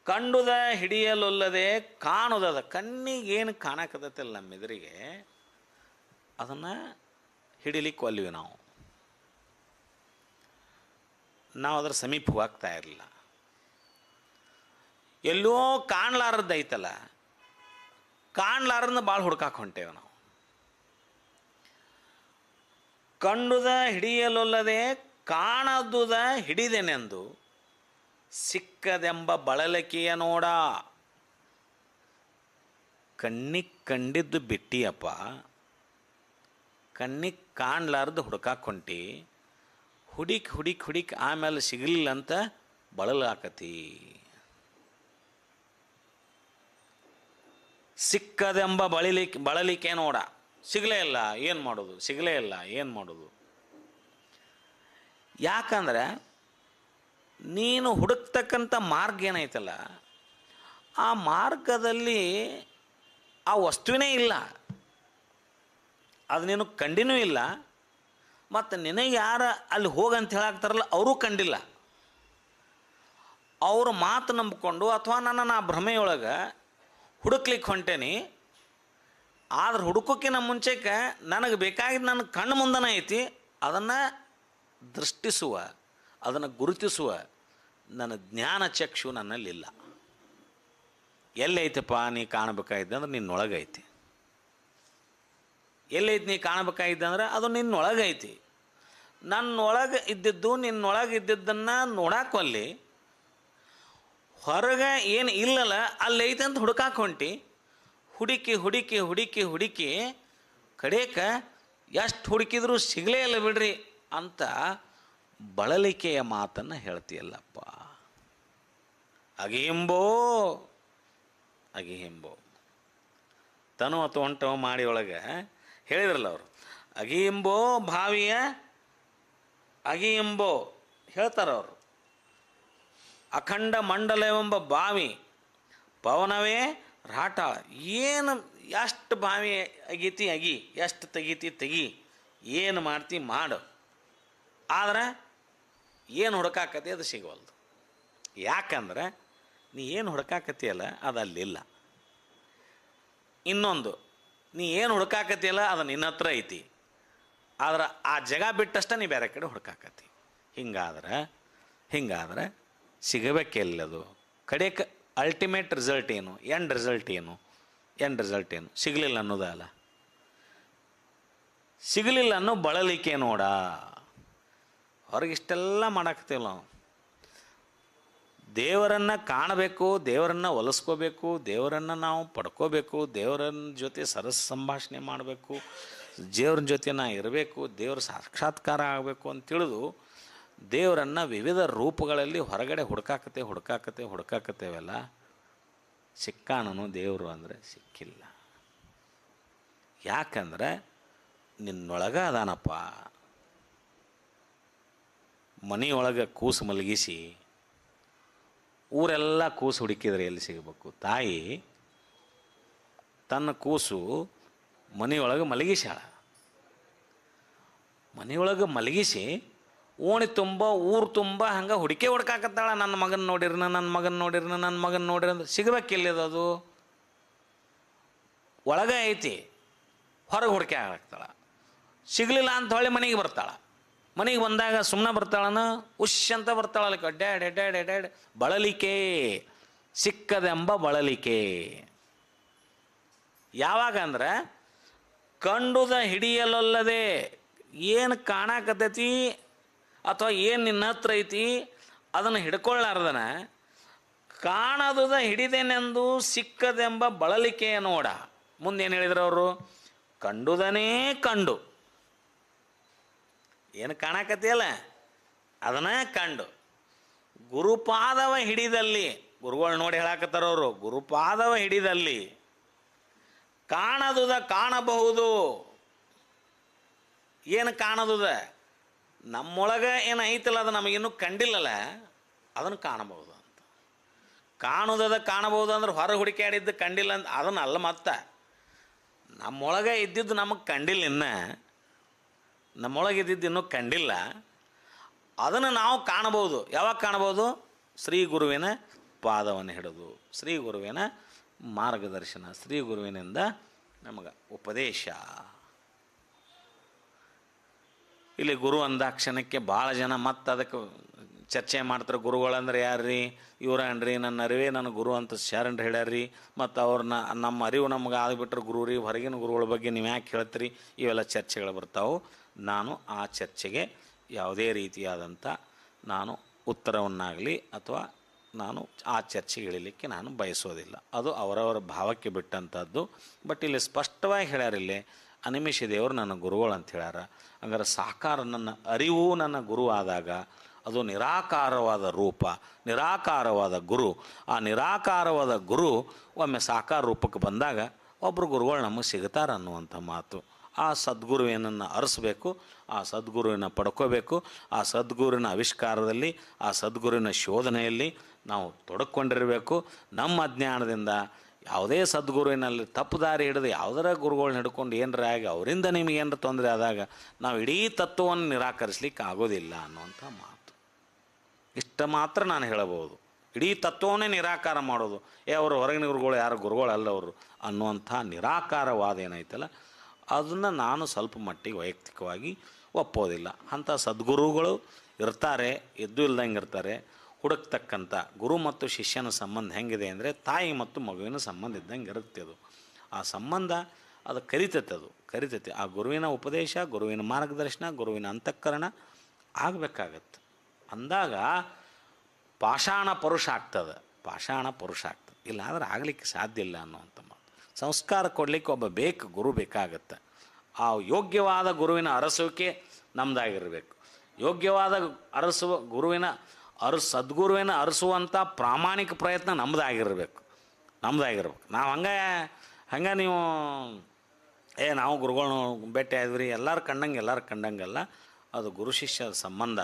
ಕಂಡುದ ಹಿಡಿಯಲೊಲ್ಲದೆ ಕಾಣುದದ, ಕಣ್ಣಿಗೇನು ಕಾಣಕತ್ತಲ್ಲ ನಮ್ಮೆದುರಿಗೆ ಅದನ್ನು ಹಿಡಿಲಿಕ್ಕೆ ಒಲ್ವಿ ನಾವು ಅದರ ಸಮೀಪ ಹೋಗ್ತಾ ಇರಲಿಲ್ಲ. ಎಲ್ಲೋ ಕಾಣಲಾರದ್ದೈತಲ್ಲ, ಕಾಣಲಾರದನ್ನ ಭಾಳ ಹುಡ್ಕಾಕ್ ಹೊಂಟೇವೆ ನಾವು. ಕಂಡುದ ಹಿಡಿಯಲೊಲ್ಲದೆ ಕಾಣದುದ ಹಿಡಿದೆನೆಂದು ಸಿಕ್ಕದೆಂಬ ಬಳಲಿಕೆಯ ನೋಡ. ಕಣ್ಣಿಗೆ ಕಂಡಿದ್ದು ಬಿಟ್ಟಿಯಪ್ಪ, ಕಣ್ಣಿಗೆ ಕಾಣಲಾರ್ದು ಹುಡ್ಕಾಕೊಂಟಿ, ಹುಡುಕ್ ಆಮೇಲೆ ಸಿಗಲಿಲ್ಲ ಅಂತ ಬಳಲಾಕತಿ. ಸಿಕ್ಕದೆಂಬ ಬಳಲಿಕೆ ನೋಡ. ಸಿಗಲೇ ಇಲ್ಲ, ಏನು ಮಾಡೋದು? ಯಾಕಂದ್ರೆ ನೀನು ಹುಡುಕ್ತಕ್ಕಂಥ ಮಾರ್ಗ ಏನೈತಲ್ಲ, ಆ ಮಾರ್ಗದಲ್ಲಿ ಆ ವಸ್ತುವಿನೇ ಇಲ್ಲ, ಅದು ನೀನು ಕಂಡಿನೂ ಇಲ್ಲ. ಮತ್ತು ನಿನಗೆ ಯಾರು ಅಲ್ಲಿ ಹೋಗಂತ ಹೇಳಾಕ್ತಾರಲ್ಲ ಅವರು ಕಂಡಿಲ್ಲ. ಅವ್ರ ಮಾತು ನಂಬಿಕೊಂಡು ಅಥವಾ ನಾ ಭ್ರಮೆಯೊಳಗೆ ಹುಡುಕ್ಲಿಕ್ಕೆ ಹೊಂಟೇನಿ. ಆದ್ರೆ ಹುಡುಕೋಕ್ಕಿಂತ ಮುಂಚೆಗೆ ನನಗೆ ಬೇಕಾಗಿದ್ದು ನನ್ನ ಕಣ್ಣು ಮುಂದನೇ ಐತಿ, ಅದನ್ನು ದೃಷ್ಟಿಸುವ, ಅದನ್ನು ಗುರುತಿಸುವ ನನ್ನ ಜ್ಞಾನ ಚಕ್ಷು ನನ್ನಲ್ಲಿಲ್ಲ. ಎಲ್ಲೈತಪ್ಪ ನೀ ಕಾಣಬೇಕಾಗಿದ್ದೆ ಅಂದ್ರೆ ನಿನ್ನೊಳಗೈತಿ. ಎಲ್ಲೈತಿ ನೀ ಕಾಣಬೇಕಾಗಿದ್ದೆ ಅಂದ್ರೆ ಅದು ನಿನ್ನೊಳಗೈತಿ. ನನ್ನೊಳಗೆ ಇದ್ದಿದ್ದು ನಿನ್ನೊಳಗೆ ಇದ್ದಿದ್ದನ್ನು ನೋಡಾಕೊಲ್ಲಿ, ಹೊರಗೆ ಏನು ಇಲ್ಲಲ್ಲ ಅಲ್ಲೈತೆ ಅಂತ ಹುಡುಕಾಕೊಂಟಿ. ಹುಡುಕಿ ಹುಡುಕಿ ಹುಡುಕಿ ಹುಡುಕಿ ಕಡೇಕ ಎಷ್ಟು ಹುಡುಕಿದ್ರೂ ಸಿಗಲೇ ಇಲ್ಲ ಬಿಡ್ರಿ ಅಂತ ಬಳಲಿಕೆಯ ಮಾತನ್ನು ಹೇಳ್ತೀಯಲ್ಲಪ್ಪ. ಅಗಿಹಿಂಬೋ ಅಗಿಹಿಂಬೋ ತನು ಅಥವಾ ಹೊಂಟವ ಮಾಡಿ ಒಳಗೆ ಹೇಳಿದ್ರಲ್ಲ ಅವರು, ಅಗಿಹಿಂಬೋ ಭಾವಿಯ ಅಗಿಹಿಂಬೋ ಹೇಳ್ತಾರವರು. ಅಖಂಡ ಮಂಡಲವೆಂಬ ಬಾವಿ ಪವನವೇ ರಾಟ. ಏನು ಎಷ್ಟು ಬಾವಿ ಅಗೀತಿ ಅಗಿ, ಎಷ್ಟು ತೆಗೀತಿ ತೆಗಿ, ಏನು ಮಾಡ್ತಿ ಮಾಡು, ಆದರೆ ಏನು ಹುಡುಕಾಕತಿ ಅದು ಸಿಗೋಲ್ದು. ಯಾಕಂದ್ರೆ ನೀ ಏನು ಹುಡುಕಾಕತಿಯಲ್ಲ ಅದು ಅಲ್ಲಿಲ್ಲ. ಇನ್ನೊಂದು, ನೀ ಏನು ಹುಡುಕಾಕತಿಯಲ್ಲ ಅದು ನಿನ್ನ ಹತ್ರ ಐತಿ, ಆದ್ರೆ ಆ ಜಾಗ ಬಿಟ್ಟಷ್ಟ ನೀ ಬೇರೆ ಕಡೆ ಹುಡುಕಾಕತಿ. ಹಿಂಗಾದ್ರೆ ಸಿಗಬೇಕೆಲ್ಲದು. ಕಡೆಗೆ ಅಲ್ಟಿಮೇಟ್ ರಿಸಲ್ಟ್ ಏನು, ಎಂಡ್ ರಿಸಲ್ಟ್ ಏನು? ಸಿಗಲಿಲ್ಲ ಅನ್ನೋದಲ್ಲ. ಸಿಗಲಿಲ್ಲ ಅನ್ನೋ ಬಳಲಿಕೆ ನೋಡ. ಹೊರಗಿಷ್ಟೆಲ್ಲ ಮಾಡಾಕ್ತೀವಿ ನಾವು. ದೇವರನ್ನು ಕಾಣಬೇಕು, ದೇವರನ್ನು ಒಲಿಸ್ಕೋಬೇಕು, ದೇವರನ್ನು ನಾವು ಪಡ್ಕೋಬೇಕು, ದೇವರನ್ನ ಜೊತೆ ಸರಸ ಸಂಭಾಷಣೆ ಮಾಡಬೇಕು, ದೇವ್ರ ಜೊತೆ ನಾ ಇರಬೇಕು, ದೇವ್ರ ಸಾಕ್ಷಾತ್ಕಾರ ಆಗಬೇಕು ಅಂತ ತಿಳಿದು ದೇವರನ್ನು ವಿವಿಧ ರೂಪಗಳಲ್ಲಿ ಹೊರಗಡೆ ಹುಡುಕಾಕತ್ತೇವೆಲ್ಲ. ಸಿಕ್ಕಾನನು ದೇವರು ಅಂದರೆ ಸಿಕ್ಕಿಲ್ಲ. ಯಾಕಂದ್ರೆ ನಿನ್ನೊಳಗೆ ಅದಾನಪ್ಪ. ಮನೆಯೊಳಗೆ ಕೂಸು ಮಲಗಿಸಿ ಊರೆಲ್ಲ ಕೂಸು ಹುಡುಕಿದ್ರೆ ಎಲ್ಲಿ ಸಿಗಬೇಕು? ತಾಯಿ ತನ್ನ ಕೂಸು ಮನೆಯೊಳಗೆ ಮಲಗಿಸಾಳ. ಮನೆಯೊಳಗೆ ಮಲಗಿಸಿ ಓಣಿ ತುಂಬ ಊರು ತುಂಬ ಹಂಗೆ ಹುಡುಕಾಕತ್ತಾಳ. ನನ್ನ ಮಗನ ನೋಡಿರ್ನ ಅಂದ್ರೆ ಸಿಗಬೇಕಿಲ್ಲದ ಅದು ಒಳಗೆ ಐತಿ. ಹೊರಗೆ ಹುಡುಕಿ ಹಾಕ್ತಾಳ. ಸಿಗಲಿಲ್ಲ ಅಂತ ಹೊಳ್ಳಿ ಮನೆಗೆ ಬರ್ತಾಳ. ಮನೆಗೆ ಬಂದಾಗ ಸುಮ್ಮನೆ ಬರ್ತಾಳನ, ಉಶ್ ಅಂತ ಬರ್ತಾಳಲ್ಲ, ಎಡ್ಯಾಡ್ ಬಳಲಿಕೆ, ಸಿಕ್ಕದೆಂಬ ಬಳಲಿಕೆ. ಯಾವಾಗ ಅಂದ್ರೆ ಕಂಡುದ ಹಿಡಿಯಲೊಲ್ಲದೆ, ಏನು ಕಾಣಕತ್ತೈತಿ ಅಥವಾ ಏನು ನಿನ್ನ ಹತ್ರ ಐತಿ ಅದನ್ನು ಹಿಡ್ಕೊಳ್ಳಾರ್ದನ ಕಾಣದುದ ಹಿಡಿದೇನೆಂದು ಸಿಕ್ಕದೆಂಬ ಬಳಲಿಕೆಯ ನೋಡ. ಮುಂದೇನು ಹೇಳಿದ್ರು ಅವರು? ಕಂಡುದನೇ ಕಂಡು, ಏನು ಕಾಣಕತ್ತಿಯಲ್ಲ ಅದನ್ನ ಕಂಡು ಗುರುಪಾದವ ಹಿಡಿದಲ್ಲಿ, ಗುರುಗಳು ನೋಡಿ ಹೇಳಾಕತ್ತಾರವರು, ಗುರುಪಾದವ ಹಿಡಿದಲ್ಲಿ ಕಾಣದುದ ಕಾಣಬಹುದು. ಏನು ಕಾಣದುದ? ನಮ್ಮೊಳಗೆ ಏನು ಐತಲ್ಲ ಅದು ನಮಗಿನ್ನೂ ಕಂಡಿಲ್ಲಲ್ಲ, ಅದನ್ನು ಕಾಣಬಹುದು ಅಂತ. ಕಾಣಬಹುದು ಅಂದ್ರೆ ಹೊರಗೆ ಹುಡುಕಾಡಿದ್ದು ಕಂಡಿಲ್ಲ ಅಂತ ಅದನ್ನು ಅಲ್ಲ. ಮತ್ತೆ ನಮ್ಮೊಳಗೆ ಇದ್ದಿದ್ದು ನಮಗೆ ಕಂಡಿಲ್ಲ, ನಮ್ಮೊಳಗೆ ಇದ್ದಿದ್ದು ಇನ್ನೂ ಕಂಡಿಲ್ಲ. ಅದನ್ನು ನಾವು ಕಾಣಬಹುದು. ಯಾವಾಗ ಕಾಣಬಹುದು? ಶ್ರೀ ಗುರುವಿನ ಪಾದವನ್ನು ಹಿಡಿದು, ಶ್ರೀ ಗುರುವಿನ ಮಾರ್ಗದರ್ಶನ, ಶ್ರೀ ಗುರುವಿನಿಂದ ನಮಗೆ ಉಪದೇಶ. ಇಲ್ಲಿ ಗುರು ಅಂದಾಕ್ಷಣಕ್ಕೆ ಭಾಳ ಜನ ಮತ್ತೆ ಅದಕ್ಕೆ ಚರ್ಚೆ ಮಾಡ್ತಾರೆ. ಗುರುಗಳಂದ್ರೆ ಯಾರ್ರೀ? ಇವ್ರನ್ರಿ, ನನ್ನ ಅರಿವೇ ನನ್ನ ಗುರು ಅಂತ ಶರಣರು ಹೇಳ್ಯಾರ್ರಿ. ಮತ್ತು ಅವ್ರನ್ನ ನಮ್ಮ ಅರಿವು ನಮ್ಗೆ ಆಗಿಬಿಟ್ರೆ ಗುರು ರೀ, ಹೊರಗಿನ ಗುರುಗಳ ಬಗ್ಗೆ ನೀವು ಯಾಕೆ ಹೇಳ್ತೀರಿ? ಇವೆಲ್ಲ ಚರ್ಚೆಗಳು ಬರ್ತಾವೆ. ನಾನು ಆ ಚರ್ಚೆಗೆ ಯಾವುದೇ ರೀತಿಯಾದಂಥ ನಾನು ಉತ್ತರವನ್ನಾಗಲಿ ಅಥವಾ ನಾನು ಆ ಚರ್ಚೆಗೆ ಇಳಿಲಿಕ್ಕೆ ನಾನು ಬಯಸೋದಿಲ್ಲ. ಅದು ಅವರವರ ಭಾವಕ್ಕೆ ಬಿಟ್ಟಂಥದ್ದು. ಬಟ್ ಇಲ್ಲಿ ಸ್ಪಷ್ಟವಾಗಿ ಹೇಳ್ಯಾರಿಲ್ಲಿ, ಅನಿಮಿಷ ದೇವರು ನನ್ನ ಗುರುಗಳು ಅಂತ ಹೇಳ್ಯಾರ. ಹಂಗಾರೆ ಸಾಕಾರ ನನ್ನ ಅರಿವು ನನ್ನ ಗುರು ಆದಾಗ ಅದು ನಿರಾಕಾರವಾದ ರೂಪ, ನಿರಾಕಾರವಾದ ಗುರು. ಆ ನಿರಾಕಾರವಾದ ಗುರು ಒಮ್ಮೆ ಸಾಕಾರ ರೂಪಕ್ಕೆ ಬಂದಾಗ ಒಬ್ಬರು ಗುರುಗಳು ನಮಗೆ ಸಿಗ್ತಾರೆ ಅನ್ನುವಂಥ ಮಾತು. ಆ ಸದ್ಗುರುವಿನನ್ನು ಅರಸಬೇಕು, ಆ ಸದ್ಗುರುವಿನ ಪಡ್ಕೋಬೇಕು. ಆ ಸದ್ಗುರುವಿನ ಆವಿಷ್ಕಾರದಲ್ಲಿ, ಆ ಸದ್ಗುರುವಿನ ಶೋಧನೆಯಲ್ಲಿ ನಾವು ತೊಡಕೊಂಡಿರಬೇಕು. ನಮ್ಮ ಅಜ್ಞಾನದಿಂದ ಯಾವುದೇ ಸದ್ಗುರುವಿನಲ್ಲಿ ತಪ್ಪು ದಾರಿ ಹಿಡಿದು ಯಾವುದರ ಗುರುಗಳನ್ನ ಹಿಡ್ಕೊಂಡು ಏನರ ಆಗಿ ಅವರಿಂದ ನಿಮಗೇನರ ತೊಂದರೆ ಆದಾಗ ನಾವು ಇಡೀ ತತ್ವವನ್ನು ನಿರಾಕರಿಸ್ಲಿಕ್ಕೆ ಆಗೋದಿಲ್ಲ ಅನ್ನುವಂಥ ಮಾತು. ಇಷ್ಟ ಮಾತ್ರ ನಾನು ಹೇಳಬಹುದು. ಇಡೀ ತತ್ವವನ್ನೇ ನಿರಾಕಾರ ಮಾಡೋದು, ಅವರು ಹೊರಗಿನ ಗುರುಗಳು ಯಾರು ಗುರುಗಳಲ್ಲ ಅವರು ಅನ್ನುವಂಥ ನಿರಾಕಾರವಾದ ಏನೈತಲ್ಲ, ಅದನ್ನು ನಾನು ಸ್ವಲ್ಪ ಮಟ್ಟಿಗೆ ವೈಯಕ್ತಿಕವಾಗಿ ಒಪ್ಪೋದಿಲ್ಲ. ಅಂಥ ಸದ್ಗುರುಗಳು ಇರ್ತಾರೆ, ಎದ್ದು ಇಲ್ದಂಗೆ ಇರ್ತಾರೆ. ಹುಡುಕ್ತಕ್ಕಂಥ ಗುರು ಮತ್ತು ಶಿಷ್ಯನ ಸಂಬಂಧ ಹೆಂಗಿದೆ ಅಂದರೆ ತಾಯಿ ಮತ್ತು ಮಗುವಿನ ಸಂಬಂಧ ಇದ್ದಂಗೆ ಇರುತ್ತೆ. ಅದು ಆ ಸಂಬಂಧ ಅದು ಕರಿತೈತೆ. ಆ ಗುರುವಿನ ಉಪದೇಶ, ಗುರುವಿನ ಮಾರ್ಗದರ್ಶನ, ಗುರುವಿನ ಅಂತಃಕರಣ ಆಗಬೇಕಾಗತ್ತೆ. ಅಂದಾಗ ಪಾಷಾಣ ಪರುಷ ಆಗ್ತದೆ. ಇಲ್ಲ ಅಂದ್ರೆ ಆಗಲಿಕ್ಕೆ ಸಾಧ್ಯ ಇಲ್ಲ ಅನ್ನುವಂಥ ಮಾತು. ಸಂಸ್ಕಾರ ಕೊಡಲಿಕ್ಕೆ ಒಬ್ಬ ಗುರು ಬೇಕಾಗತ್ತೆ. ಆ ಯೋಗ್ಯವಾದ ಗುರುವಿನ ಅರಸುವಿಕೆ ನಮ್ಮದಾಗಿರಬೇಕು. ಯೋಗ್ಯವಾದ ಗುರುವಿನ ಸದ್ಗುರುವಿನ ಅರಸುವಂಥ ಪ್ರಾಮಾಣಿಕ ಪ್ರಯತ್ನ ನಮ್ಮದಾಗಿರ್ಬೇಕು. ನಾವು ಹಂಗೆ ನೀವು ನಾವು ಗುರುಗಳನ್ನ ಭೇಟಿ ಆದ್ವಿ ಎಲ್ಲರೂ ಕಂಡಂಗೆಲ್ಲ ಅದು ಗುರು ಶಿಷ್ಯರ ಸಂಬಂಧ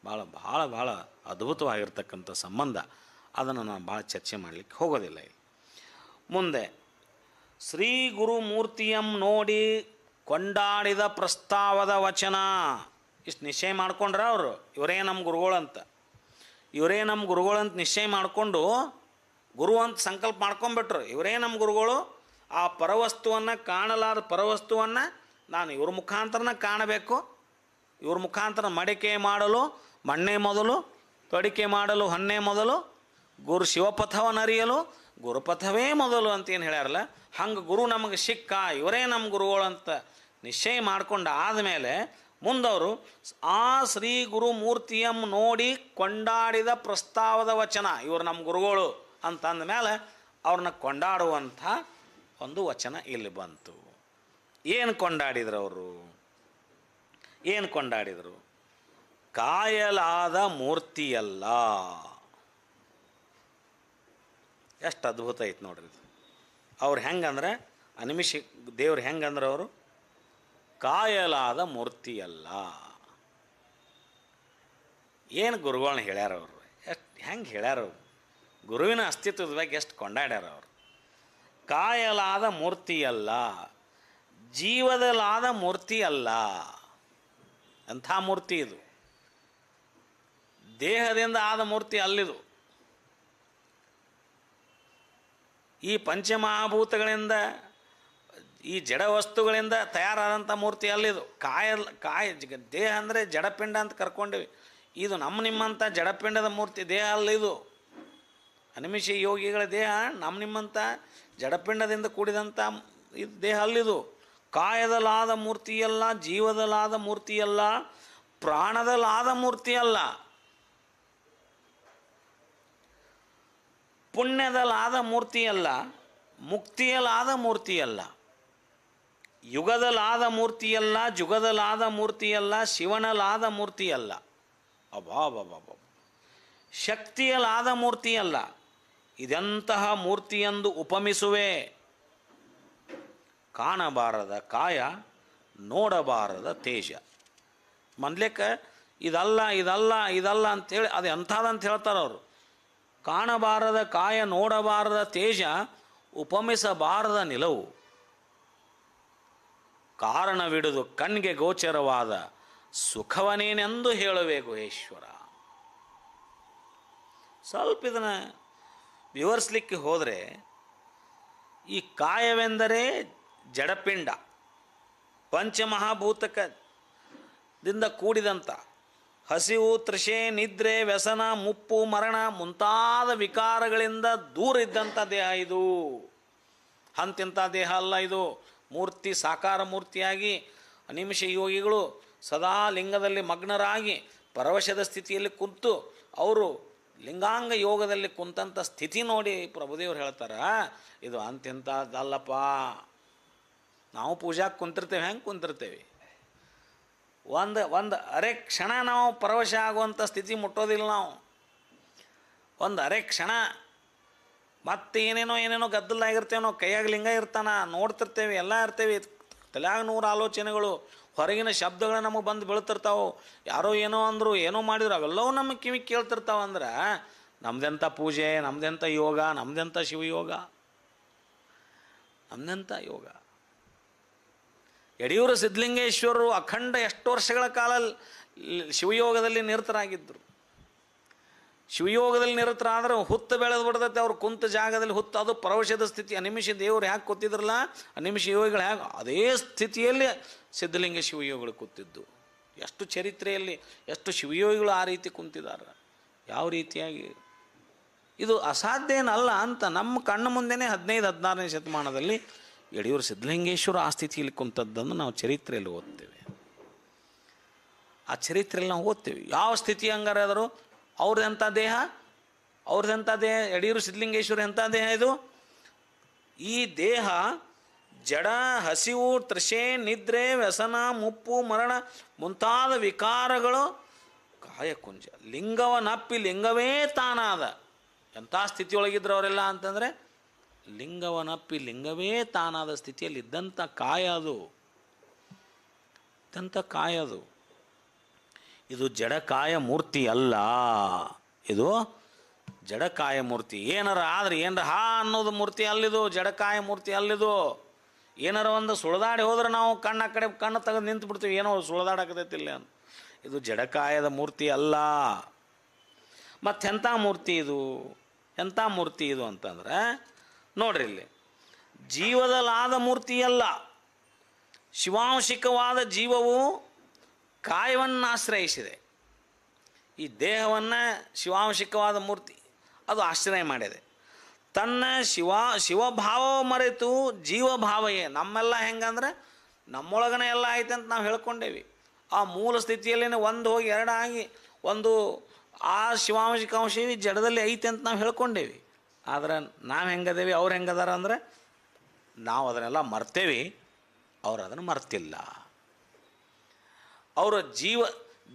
ಭಾಳ ಅದ್ಭುತವಾಗಿರ್ತಕ್ಕಂಥ ಸಂಬಂಧ. ಅದನ್ನು ನಾನು ಭಾಳ ಚರ್ಚೆ ಮಾಡಲಿಕ್ಕೆ ಹೋಗೋದಿಲ್ಲ. ಮುಂದೆ ಶ್ರೀ ಗುರುಮೂರ್ತಿಯಂ ನೋಡಿ ಕೊಂಡಾಡಿದ ಪ್ರಸ್ತಾವದ ವಚನ. ಇಷ್ಟು ನಿಶ್ಚಯ ಮಾಡ್ಕೊಂಡ್ರೆ ಅವರು ಇವರೇ ನಮ್ಮ ಗುರುಗಳಂತ ನಿಶ್ಚಯ ಮಾಡಿಕೊಂಡು ಗುರು ಅಂತ ಸಂಕಲ್ಪ ಮಾಡ್ಕೊಂಡ್ಬಿಟ್ರು. ಇವರೇ ನಮ್ಮ ಗುರುಗಳು. ಆ ಪರವಸ್ತುವನ್ನು ಕಾಣಲಾದ ಪರವಸ್ತುವನ್ನು ನಾನು ಇವ್ರ ಮುಖಾಂತರನ ಕಾಣಬೇಕು. ಇವ್ರ ಮುಖಾಂತರ ಮಡಿಕೆ ಮಾಡಲು ಮಣ್ಣೆ ಮೊದಲು, ತೊಡಿಕೆ ಮಾಡಲು ಹೊನ್ನೆ ಮೊದಲು, ಗುರು ಶಿವಪಥವನ್ನರಿಯಲು ಗುರುಪಥವೇ ಮೊದಲು ಅಂತೇನು ಹೇಳ್ಯಾರಲ್ಲ, ಹಂಗೆ ಗುರು ನಮಗೆ ಸಿಕ್ಕ, ಇವರೇ ನಮ್ಮ ಗುರುಗಳು ಅಂತ ನಿಶ್ಚಯ ಮಾಡ್ಕೊಂಡು ಆದಮೇಲೆ ಮುಂದವರು ಆ ಶ್ರೀ ಗುರು ಮೂರ್ತಿಯಂ ನೋಡಿ ಕೊಂಡಾಡಿದ ಪ್ರಸ್ತಾವದ ವಚನ, ಇವರು ನಮ್ಮ ಗುರುಗಳು ಅಂತ ಅಂದಮೇಲೆ ಅವ್ರನ್ನ ಕೊಂಡಾಡುವಂಥ ಒಂದು ವಚನ ಇಲ್ಲಿ ಬಂತು. ಏನು ಕೊಂಡಾಡಿದರು? ಕಾಯಲಾದ ಮೂರ್ತಿಯಲ್ಲ. ಎಷ್ಟು ಅದ್ಭುತ ಐತೆ ನೋಡ್ರಿ ಇದು. ಅವ್ರು ಹೆಂಗಂದ್ರೆ ದೇವ್ರು ಹೆಂಗಂದ್ರೆ ಅವರು ಕಾಯಲಾದ ಮೂರ್ತಿಯಲ್ಲ. ಏನು ಗುರುಗಳನ್ನ ಹೇಳ್ಯಾರ ಅವರು, ಹೆಂಗೆ ಹೇಳ್ಯಾರ ಅವರು, ಗುರುವಿನ ಅಸ್ತಿತ್ವದ ಬಗ್ಗೆ ಎಷ್ಟು ಕೊಂಡಾಡ್ಯಾರ ಅವರು. ಕಾಯಲಾದ ಮೂರ್ತಿಯಲ್ಲ, ಜೀವದಲಾದ ಮೂರ್ತಿ ಅಲ್ಲ. ಅಂಥ ಮೂರ್ತಿ ಇದು, ದೇಹದಿಂದ ಆದ ಮೂರ್ತಿ ಅಲ್ಲಿದು. ಈ ಪಂಚಮಹಾಭೂತಗಳಿಂದ, ಈ ಜಡ ವಸ್ತುಗಳಿಂದ ತಯಾರಾದಂಥ ಮೂರ್ತಿ ಅಲ್ಲಿದು. ದೇಹ ಅಂದರೆ ಜಡಪಿಂಡ ಅಂತ ಕರ್ಕೊಂಡಿವಿ. ಇದು ನಿಮ್ಮಂಥ ಜಡಪಿಂಡದ ಮೂರ್ತಿ ದೇಹ ಅಲ್ಲಿದು. ಅನಿಮಿಷ ಯೋಗಿಗಳ ದೇಹ ನಿಮ್ಮಂಥ ಜಡಪಿಂಡದಿಂದ ಕೂಡಿದಂಥ ಇದು ದೇಹ ಅಲ್ಲಿದು. ಕಾಯದಲಾದ ಮೂರ್ತಿಯಲ್ಲ, ಜೀವದಲಾದ ಮೂರ್ತಿಯಲ್ಲ, ಪ್ರಾಣದಲಾದ ಮೂರ್ತಿಯಲ್ಲ, ಪುಣ್ಯದಲಾದ ಮೂರ್ತಿಯಲ್ಲ, ಮುಕ್ತಿಯಲಾದ ಮೂರ್ತಿಯಲ್ಲ, ಯುಗದಲಾದ ಮೂರ್ತಿಯಲ್ಲ, ಜುಗದಲಾದ ಮೂರ್ತಿಯಲ್ಲ, ಶಿವನಲಾದ ಮೂರ್ತಿಯಲ್ಲ, ಶಕ್ತಿಯಲಾದ ಮೂರ್ತಿಯಲ್ಲ. ಇದೆಂತಹ ಮೂರ್ತಿಯೆಂದು ಉಪಮಿಸುವೆ. ಕಾಣಬಾರದ ಕಾಯ, ನೋಡಬಾರದ ತೇಜ. ಮೊದಲೇಕ ಇದಲ್ಲ ಅಂಥೇಳಿ ಅದು ಎಂಥದಂತ ಹೇಳ್ತಾರೆ ಅವರು. ಕಾಣಬಾರದ ಕಾಯ, ನೋಡಬಾರದ ತೇಜ, ಉಪಮಿಸಬಾರದ ನಿಲವು, ಕಾರಣವಿಡುದು ಕಣ್ಗೆ ಗೋಚರವಾದ ಸುಖವನೇನೆಂದು ಹೇಳುವೆ ಗುಹೇಶ್ವರ. ಸ್ವಲ್ಪ ಇದನ್ನು ವಿವರಿಸಲಿಕ್ಕೆ ಹೋದರೆ, ಈ ಕಾಯವೆಂದರೆ ಜಡಪಿಂಡ, ಪಂಚಮಹಾಭೂತಕದಿಂದ ಕೂಡಿದಂಥ ಹಸಿವು, ತೃಷೆ, ನಿದ್ರೆ, ವ್ಯಸನ, ಮುಪ್ಪು, ಮರಣ ಮುಂತಾದ ವಿಕಾರಗಳಿಂದ ದೂರ ಇದ್ದಂಥ ದೇಹ ಇದು. ಅಂತಿಂಥ ದೇಹ ಅಲ್ಲ ಇದು. ಮೂರ್ತಿ ಸಾಕಾರ ಮೂರ್ತಿಯಾಗಿ ಅನಿಮಿಷ ಯೋಗಿಗಳು ಸದಾ ಲಿಂಗದಲ್ಲಿ ಮಗ್ನರಾಗಿ ಪರವಶದ ಸ್ಥಿತಿಯಲ್ಲಿ ಕುಂತು ಅವರು ಲಿಂಗಾಂಗ ಯೋಗದಲ್ಲಿ ಕುಂತಂಥ ಸ್ಥಿತಿ ನೋಡಿ ಪ್ರಭುದೇವರು ಹೇಳ್ತಾರೆ, ಇದು ಅಂತಿಂಥದ್ದಲ್ಲಪ್ಪ. ನಾವು ಪೂಜಾಕ್ಕೆ ಕುಂತಿರ್ತೇವೆ, ಹೆಂಗೆ ಕುಂತಿರ್ತೇವೆ, ಒಂದು ಅರೆ ಕ್ಷಣ ನಾವು ಪರವಶ ಆಗುವಂಥ ಸ್ಥಿತಿ ಮುಟ್ಟೋದಿಲ್ಲ. ನಾವು ಒಂದು ಅರೆ ಕ್ಷಣ ಮತ್ತೆ ಏನೇನೋ ಗದ್ದಲಾಗಿರ್ತೇವೆ. ನಾವು ಕೈಯಾಗ ಲಿಂಗ ಇರ್ತಾನೆ, ನೋಡ್ತಿರ್ತೇವೆ, ಎಲ್ಲ ಇರ್ತೇವೆ, ತಲೆಯಾಗ 100 ಆಲೋಚನೆಗಳು, ಹೊರಗಿನ ಶಬ್ದಗಳು ನಮಗೆ ಬಂದು ಬೀಳ್ತಿರ್ತಾವೆ. ಯಾರೋ ಏನೋ ಅಂದರು, ಏನೋ ಮಾಡಿದ್ರು, ಅವೆಲ್ಲವೂ ನಮಗೆ ಕಿವಿ ಕೇಳ್ತಿರ್ತಾವೆ. ಅಂದ್ರೆ ನಮ್ದೆಂಥ ಪೂಜೆ, ನಮ್ದೆಂಥ ಯೋಗ, ನಮ್ದೆಂಥ ಶಿವಯೋಗ, ನಮ್ದೆಂಥ ಯೋಗ. ಯಡಿಯೂರು ಸಿದ್ಧಲಿಂಗೇಶ್ವರರು ಅಖಂಡ ಎಷ್ಟು ವರ್ಷಗಳ ಕಾಲ ಶಿವಯೋಗದಲ್ಲಿ ನಿರತರಾಗಿದ್ದರು. ಶಿವಯೋಗದಲ್ಲಿ ನಿರತರಾದ್ರೆ ಹುತ್ತು ಬೆಳೆದು ಬಿಡ್ತೈತೆ. ಅವ್ರು ಕುಂತ ಜಾಗದಲ್ಲಿ ಹುತ್ತು, ಅದು ಪರವಶದ ಸ್ಥಿತಿ. ಅನಿಮಿಷ ದೇವರು ಹ್ಯಾಗೆ ಕೂತಿದ್ರಲ್ಲ, ಅನಿಮಿಷ ಯೋಗಿಗಳು ಹ್ಯಾಗೆ, ಅದೇ ಸ್ಥಿತಿಯಲ್ಲಿ ಸಿದ್ಧಲಿಂಗ ಶಿವಯೋಗಿಗಳು ಕೂತಿದ್ದು. ಎಷ್ಟು ಚರಿತ್ರೆಯಲ್ಲಿ ಎಷ್ಟು ಶಿವಯೋಗಿಗಳು ಆ ರೀತಿ ಕುಂತಿದ್ದಾರೆ, ಯಾವ ರೀತಿಯಾಗಿ. ಇದು ಅಸಾಧ್ಯ ಏನಲ್ಲ ಅಂತ ನಮ್ಮ ಕಣ್ಣು ಮುಂದೆನೇ 15-16ನೇ ಶತಮಾನದಲ್ಲಿ ಯಡಿಯೂರು ಸಿದ್ಧಲಿಂಗೇಶ್ವರ ಆ ಸ್ಥಿತಿಯಲ್ಲಿ ಕುಂತದ್ದನ್ನು ನಾವು ಚರಿತ್ರೆಯಲ್ಲಿ ಓದ್ತೇವೆ. ಆ ಚರಿತ್ರೆಯಲ್ಲಿ ನಾವು ಓದ್ತೇವೆ ಯಾವ ಸ್ಥಿತಿ ಹಂಗಾರೆ ಆದರೂ. ಅವ್ರದ್ದೆಂಥ ದೇಹ, ಅವ್ರದ್ದೆಂಥ ದೇಹ, ಯಡಿಯೂರು ಸಿದ್ಧಲಿಂಗೇಶ್ವರ ಎಂಥ ದೇಹ ಇದು. ಈ ದೇಹ ಜಡ, ಹಸಿವು, ತೃಷೆ, ನಿದ್ರೆ, ವ್ಯಸನ, ಮುಪ್ಪು, ಮರಣ ಮುಂತಾದ ವಿಕಾರಗಳು ಕಾಯಕುಂಜ. ಲಿಂಗವನಪ್ಪಿ ಲಿಂಗವೇ ತಾನಾದ. ಎಂಥ ಸ್ಥಿತಿಯೊಳಗಿದ್ರು ಅವರೆಲ್ಲ ಅಂತಂದರೆ ಲಿಂಗವನಪ್ಪಿ ಲಿಂಗವೇ ತಾನಾದ ಸ್ಥಿತಿಯಲ್ಲಿ ಇದ್ದಂಥ ಕಾಯ ಅದು, ಇದ್ದಂಥ ಕಾಯ ಅದು. ಇದು ಜಡಕಾಯ ಮೂರ್ತಿ ಅಲ್ಲ, ಇದು ಜಡಕಾಯ ಮೂರ್ತಿ. ಏನಾರ ಆದರೆ ಏನರ ಅನ್ನೋದು ಮೂರ್ತಿ ಅಲ್ಲಿದು, ಜಡಕಾಯ ಮೂರ್ತಿ ಅಲ್ಲಿದು. ಏನಾರ ಒಂದು ಸುಳಿದಾಡಿ ಹೋದ್ರೆ ನಾವು ಕಣ್ಣು ಆ ಕಡೆ ಕಣ್ಣು ತೆಗೆದು ನಿಂತು ಬಿಡ್ತೀವಿ, ಏನೋ ಸುಳಿದಾಡಕತೈತಿಲ್ಲ ಅಂತ. ಇದು ಜಡಕಾಯದ ಮೂರ್ತಿ ಅಲ್ಲ. ಮತ್ತೆಂಥ ಮೂರ್ತಿ ಇದು, ಎಂಥ ಮೂರ್ತಿ ಇದು ಅಂತಂದ್ರೆ ನೋಡ್ರಿ, ಇಲ್ಲಿ ಜೀವದಲಾದ ಮೂರ್ತಿಯಲ್ಲ. ಶಿವಾಂಶಿಕವಾದ ಜೀವವು ಕಾಯವನ್ನು ಆಶ್ರಯಿಸಿದೆ. ಈ ದೇಹವನ್ನು ಶಿವಾಂಶಿಕವಾದ ಮೂರ್ತಿ ಅದು ಆಶ್ರಯ ಮಾಡಿದೆ. ತನ್ನ ಶಿವಭಾವ ಮರೆತು ಜೀವಭಾವಯೇ. ನಮ್ಮೆಲ್ಲ ಹೆಂಗಂದ್ರೆ ನಮ್ಮೊಳಗನೆ ಎಲ್ಲ ಐತೆ ಅಂತ ನಾವು ಹೇಳ್ಕೊಂಡೇವಿ. ಆ ಮೂಲ ಸ್ಥಿತಿಯಲ್ಲೇ ಒಂದು ಹೋಗಿ ಎರಡಾಗಿ ಒಂದು ಆ ಶಿವಾಂಶಿಕಾಂಶ ಜಡದಲ್ಲಿ ಐತೆ ಅಂತ ನಾವು ಹೇಳ್ಕೊಂಡೇವಿ. ಆದ್ರೆ ನಾವು ಹೆಂಗದೇವಿ, ಅವ್ರು ಹೆಂಗದಾರ ಅಂದರೆ ನಾವು ಅದನ್ನೆಲ್ಲ ಮರ್ತೇವಿ, ಅವ್ರು ಅದನ್ನು ಮರ್ತಿಲ್ಲ. ಅವರ